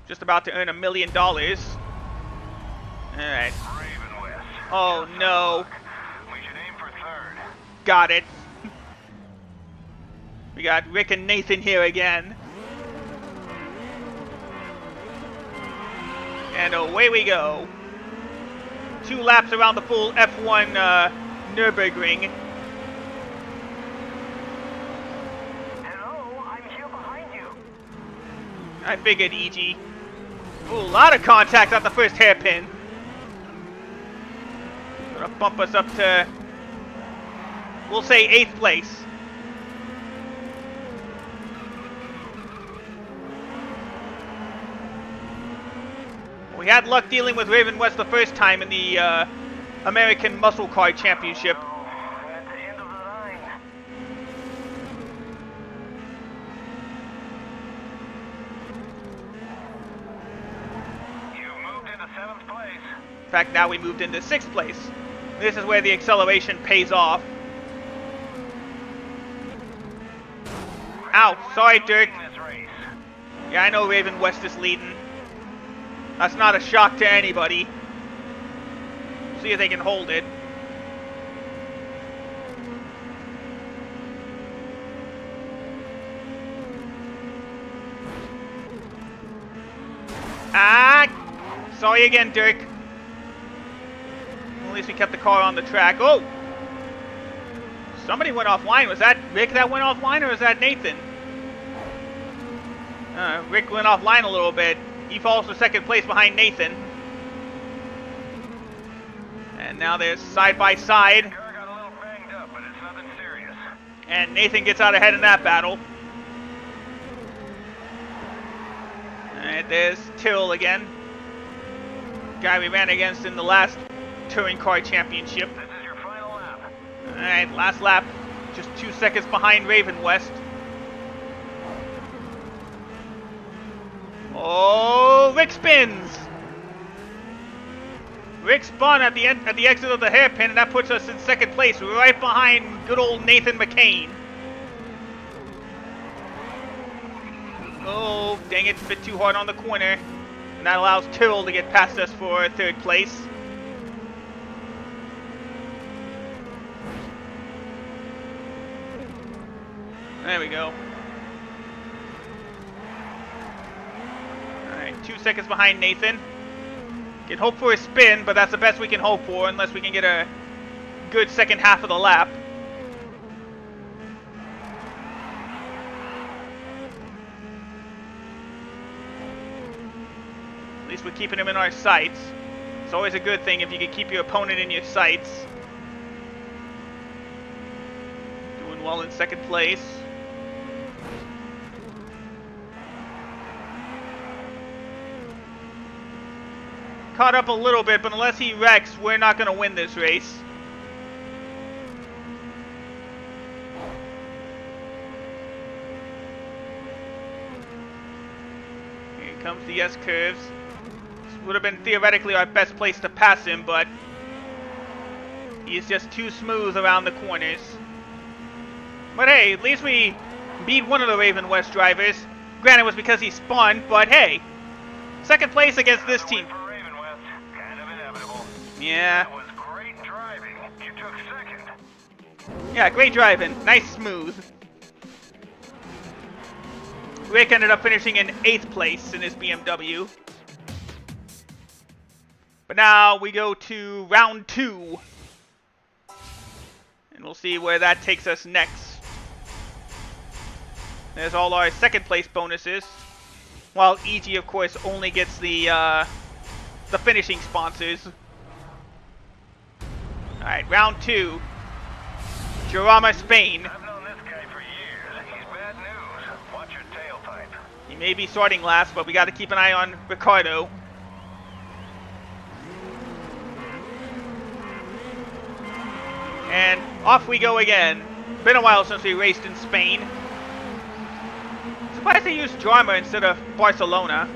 Just about to earn $1 million. Alright. Oh no. We should aim for 3rd. Got it. We got Rick and Nathan here again. And away we go. 2 laps around the full F1 Nürburgring. Hello, I'm here behind you. I figured, EG. Ooh, a lot of contact at the first hairpin. Gonna bump us up to, we'll say 8th place. We had luck dealing with Raven West the first time in the American Muscle Car Championship. At the end of the line. You've moved into 7th place. In fact, now we moved into 6th place. This is where the acceleration pays off. Ow, sorry, Dirk. This race. Yeah, I know Raven West is leading. That's not a shock to anybody. See if they can hold it. Ah! Sorry again, Dirk. At least we kept the car on the track. Oh! Somebody went offline. Was that Rick that went offline, or was that Nathan? Rick went offline a little bit. He falls to 2nd place behind Nathan. And now they're side by side. Car got a little banged up, but it's nothing serious. And Nathan gets out ahead in that battle. Alright, there's Till again. Guy we ran against in the last Touring Car Championship. This is your final lap. Alright, last lap. Just 2 seconds behind Raven West. Oh, Rick spins! Rick spun at the exit of the hairpin, and that puts us in 2nd place, right behind good old Nathan McCain. Oh, dang it, bit too hard on the corner. And that allows Tyrrell to get past us for 3rd place. There we go. Alright, 2 seconds behind Nathan. Can hope for a spin, but that's the best we can hope for unless we can get a good second half of the lap. At least we're keeping him in our sights. It's always a good thing if you can keep your opponent in your sights. Doing well in 2nd place. Caught up a little bit, but unless he wrecks, we're not going to win this race. Here comes the S-curves. This would have been theoretically our best place to pass him, but he's just too smooth around the corners. But hey, at least we beat one of the Raven West drivers. Granted, it was because he spun, but hey, 2nd place against this team. Yeah. That was great driving. You took 2nd. Yeah, great driving. Nice smooth. Rick ended up finishing in 8th place in his BMW. But now we go to round 2. And we'll see where that takes us next. There's all our 2nd place bonuses. While EG, of course, only gets the finishing sponsors. Alright, round 2. Jarama, Spain. I've known this guy for years. He's bad news. Watch your tailpipe. He may be starting last, but we got to keep an eye on Ricardo. And off we go again. Been a while since we raced in Spain. Surprised they used Jarama instead of Barcelona.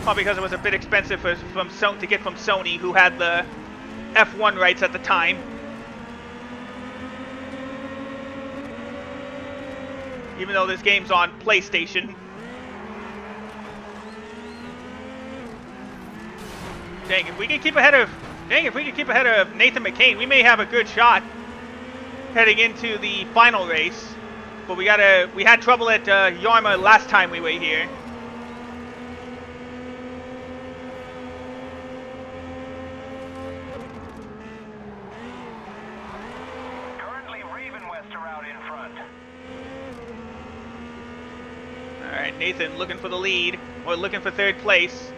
Probably because it was a bit expensive to get from Sony, who had the F1 rights at the time. Even though this game's on PlayStation. Dang, if we can keep ahead of Nathan McCain, we may have a good shot heading into the final race. But we had trouble at Yarma last time we were here. Alright, Nathan looking for the lead, or looking for third place.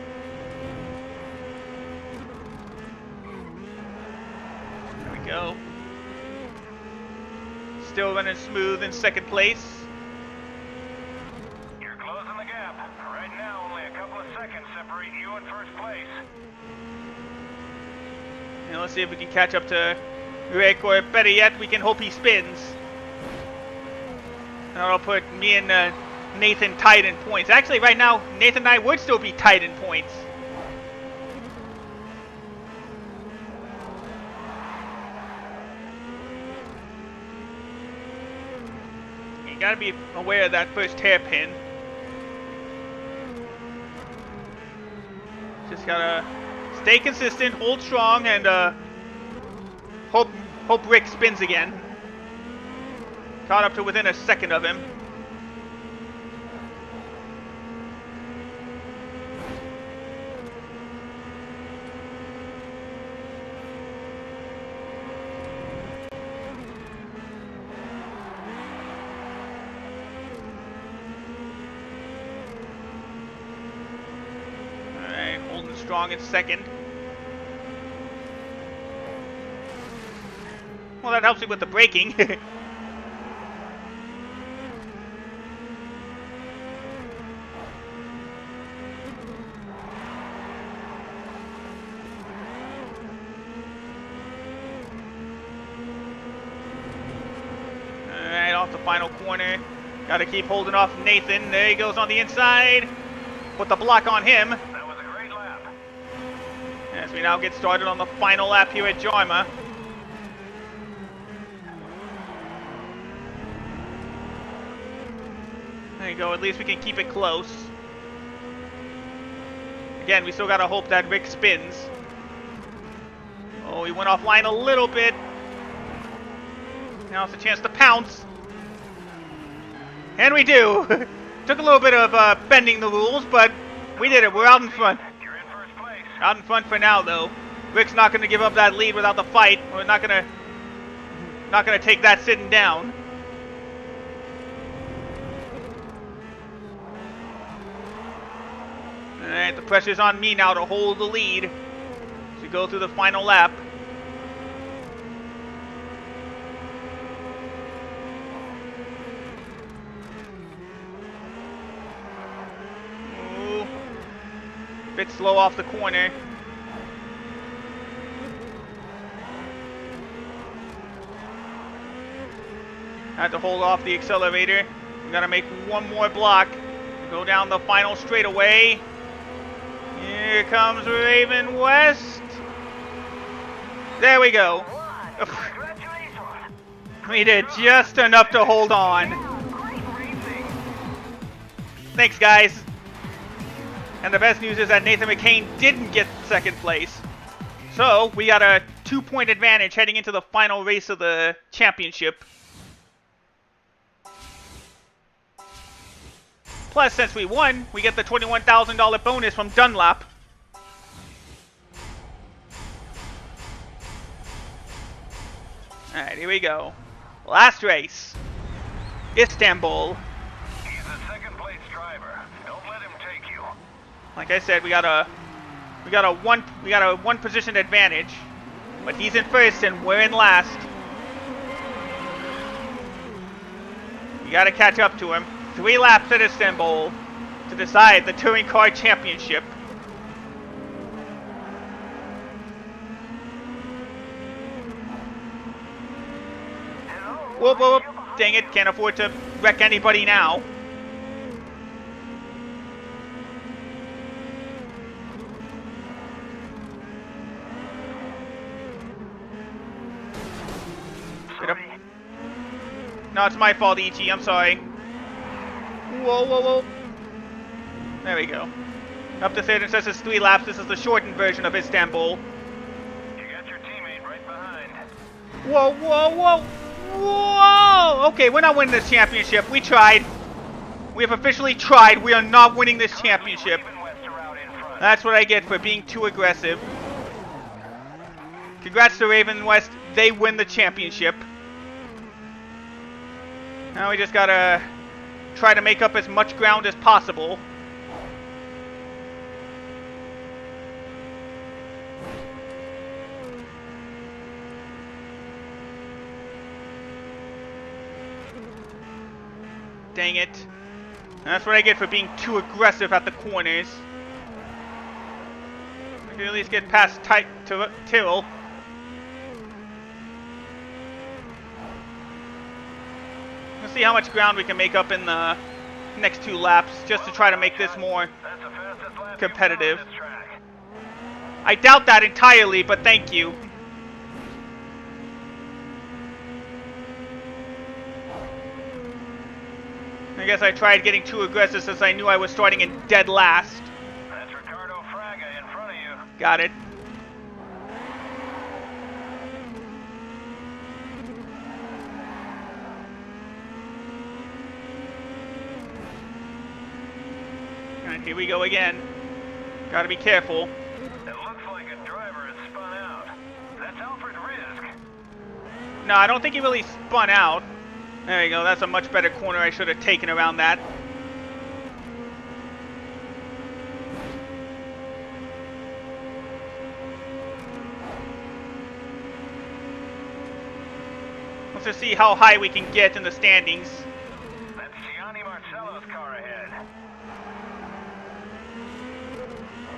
There we go. Still running smooth in second place. You're closing the gap. Right now, only a couple of seconds separate you in first place. And let's see if we can catch up to Rick, or better yet, we can hope he spins. That'll put me and Nathan tied in points. Actually, right now, Nathan and I would still be tied in points. You gotta be aware of that first hairpin. Just gotta stay consistent, hold strong, and hope Rick spins again. Caught up to within a second of him. Alright, holding strong in second. Well, that helps you with the braking. Alright, off the final corner. Gotta keep holding off Nathan. There he goes on the inside. Put the block on him. That was a great lap. As we now get started on the final lap here at Jarma. There you go, at least we can keep it close. Again, we still gotta hope that Rick spins. Oh, he went offline a little bit. Now it's a chance to pounce. And we do! Took a little bit of bending the rules, but we did it. We're out in front. You're in first place. Out in front for now, though. Rick's not gonna give up that lead without the fight. We're not gonna take that sitting down. Alright, the pressure's on me now to hold the lead as we go through the final lap. Ooh. Bit slow off the corner. Had to hold off the accelerator. We gotta make one more block. Go down the final straightaway. Here comes Raven West. There we go. We did just enough to hold on. Thanks, guys. And the best news is that Nathan McCain didn't get second place. So, we got a 2-point advantage heading into the final race of the championship. Plus, since we won, we get the $21,000 bonus from Dunlap. Alright, here we go. Last race. Istanbul. He's a second-place driver. Don't let him take you. Like I said, we got a one position advantage. But he's in first and we're in last. We gotta catch up to him. 3 laps at Istanbul to decide the Touring Car Championship. Whoop, whoop, whoop. Dang it, can't afford to wreck anybody now. No, it's my fault, Ichi. I'm sorry. Whoa, whoa, whoa. There we go. Up to third and says it's 3 laps. This is the shortened version of Istanbul. You got your teammate right behind. Whoa, whoa, whoa. Whoa! Okay, we're not winning this championship. We tried. We have officially tried. We are not winning this championship. That's what I get for being too aggressive. Congrats to Raven West. They win the championship. Now we just gotta try to make up as much ground as possible. Dang it. That's what I get for being too aggressive at the corners. I can at least get past tight to Tyrrell. Let's see how much ground we can make up in the next 2 laps, just to try to make this more competitive. I doubt that entirely, but thank you. I guess I tried getting too aggressive since I knew I was starting in dead last. That's Ricardo Fraga in front of you. Got it. Alright, here we go again. Gotta be careful. It looks like a driver has spun out. That's Alfred Rizk. No, I don't think he really spun out. There you go, that's a much better corner I should have taken around that. Let's just see how high we can get in the standings. That's Gianni Marcello's car ahead.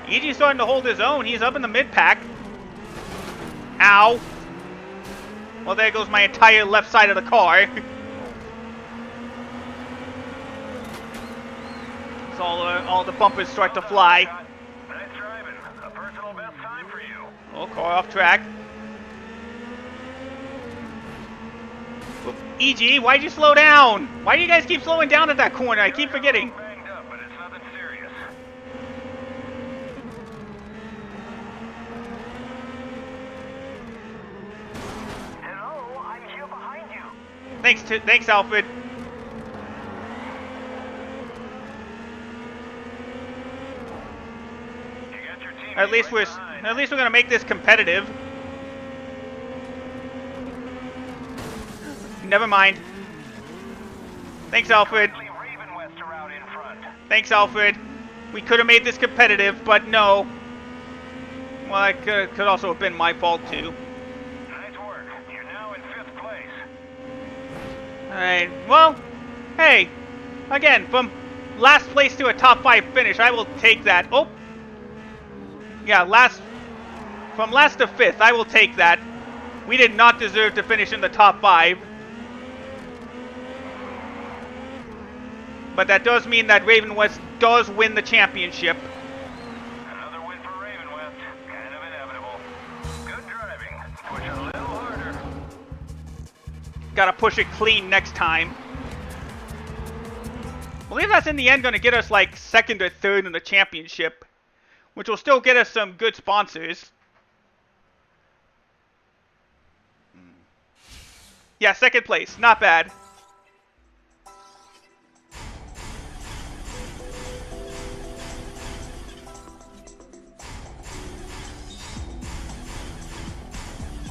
EG's starting to hold his own. He's up in the mid-pack. Ow. Well, there goes my entire left side of the car. So all the bumpers start to fly. Nice driving. A personal best time for you. Oh, car off track. EG, why'd you slow down? Why do you guys keep slowing down at that corner? I keep forgetting. Banged up, but it's nothing serious. Hello, I'm here behind you. Thanks, Alfred. At least we're gonna make this competitive. Never mind. Thanks, Alfred. Thanks, Alfred. We could have made this competitive, but no. Well, it could also have been my fault too. Nice work. You're now in 5th place. Alright, well, hey, again, from last place to a top 5 finish, I will take that. Oh, yeah, from last to 5th, I will take that. We did not deserve to finish in the top 5. But that does mean that Raven West does win the championship. Another win for Raven West. Kind of inevitable. Good driving. Push a little harder. Gotta push it clean next time. I believe that's in the end going to get us like 2nd or 3rd in the championship, which will still get us some good sponsors. Yeah, 2nd place. Not bad.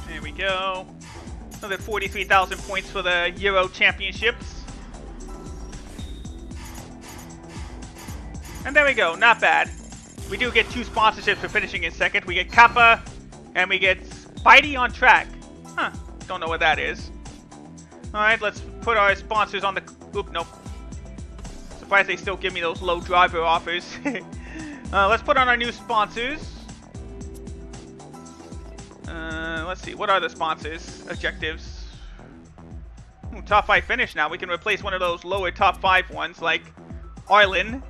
There we go. Another 43,000 points for the Euro Championships. And there we go. Not bad. We do get 2 sponsorships for finishing in 2nd. We get Kappa, and we get Spidey on track. Huh. Don't know what that is. Alright, let's put our sponsors on the... Oop, nope. Surprised they still give me those low driver offers. Let's put on our new sponsors. Let's see. What are the sponsors? Objectives. Ooh, top 5 finish now. We can replace one of those lower top 5 ones, like Arlen.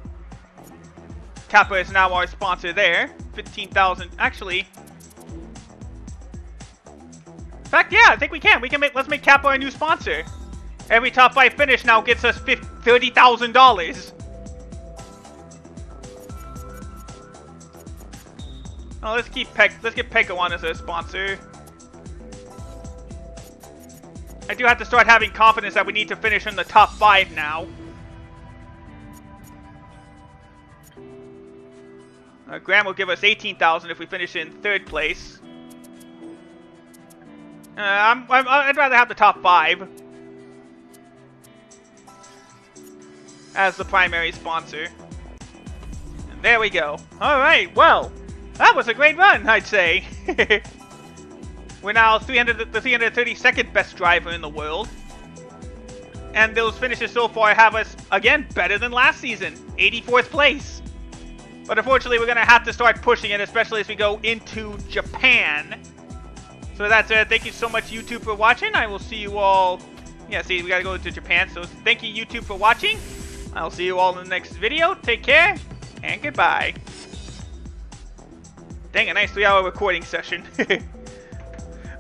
Kappa is now our sponsor there. 15,000. Actually, in fact, yeah, I think we can. Let's make Kappa our new sponsor. Every top 5 finish now gets us $30,000. Oh, let's get Peko on as a sponsor. I do have to start having confidence that we need to finish in the top 5 now. Graham will give us 18,000 if we finish in 3rd place. I'd rather have the top 5. as the primary sponsor. And there we go. Alright, well, that was a great run, I'd say. We're now the 332nd best driver in the world. And those finishes so far have us, again, better than last season. 84th place. But unfortunately, we're going to have to start pushing it, especially as we go into Japan. So that's it. Thank you so much, YouTube, for watching. I will see you all... Yeah, see, we got to go to Japan. So thank you, YouTube, for watching. I'll see you all in the next video. Take care, and goodbye. Dang, a nice 3-hour recording session.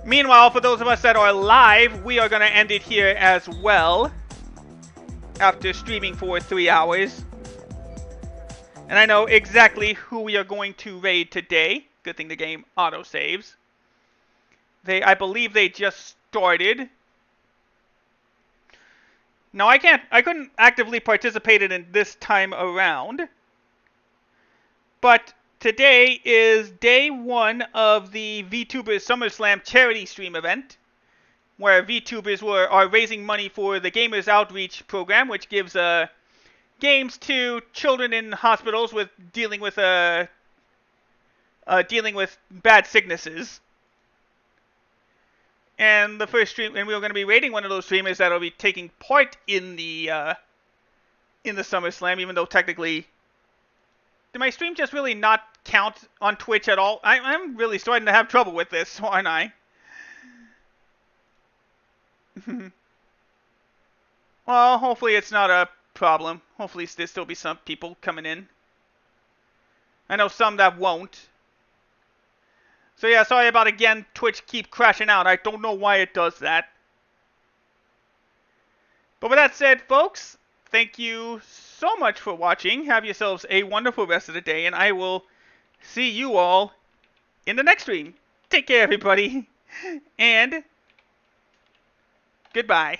Meanwhile, for those of us that are live, we are going to end it here as well. After streaming for 3 hours. And I know exactly who we are going to raid today. Good thing the game auto-saves. I believe they just started. Now I couldn't actively participate in this time around. But today is day 1 of the VTubers SummerSlam charity stream event, where VTubers are raising money for the Gamers Outreach program, which gives games to children in hospitals with dealing with bad sicknesses. And the first stream, and we're going to be rating one of those streamers that'll be taking part in the SummerSlam, even though technically, did my stream just really not count on Twitch at all? I'm really starting to have trouble with this, aren't I? Well, hopefully it's not a problem. Hopefully there'll still be some people coming in. I know some that won't. So yeah, sorry about again, Twitch keep crashing out. I don't know why it does that. But with that said, folks, thank you so much for watching. Have yourselves a wonderful rest of the day, and I will see you all in the next stream. Take care, everybody. And goodbye.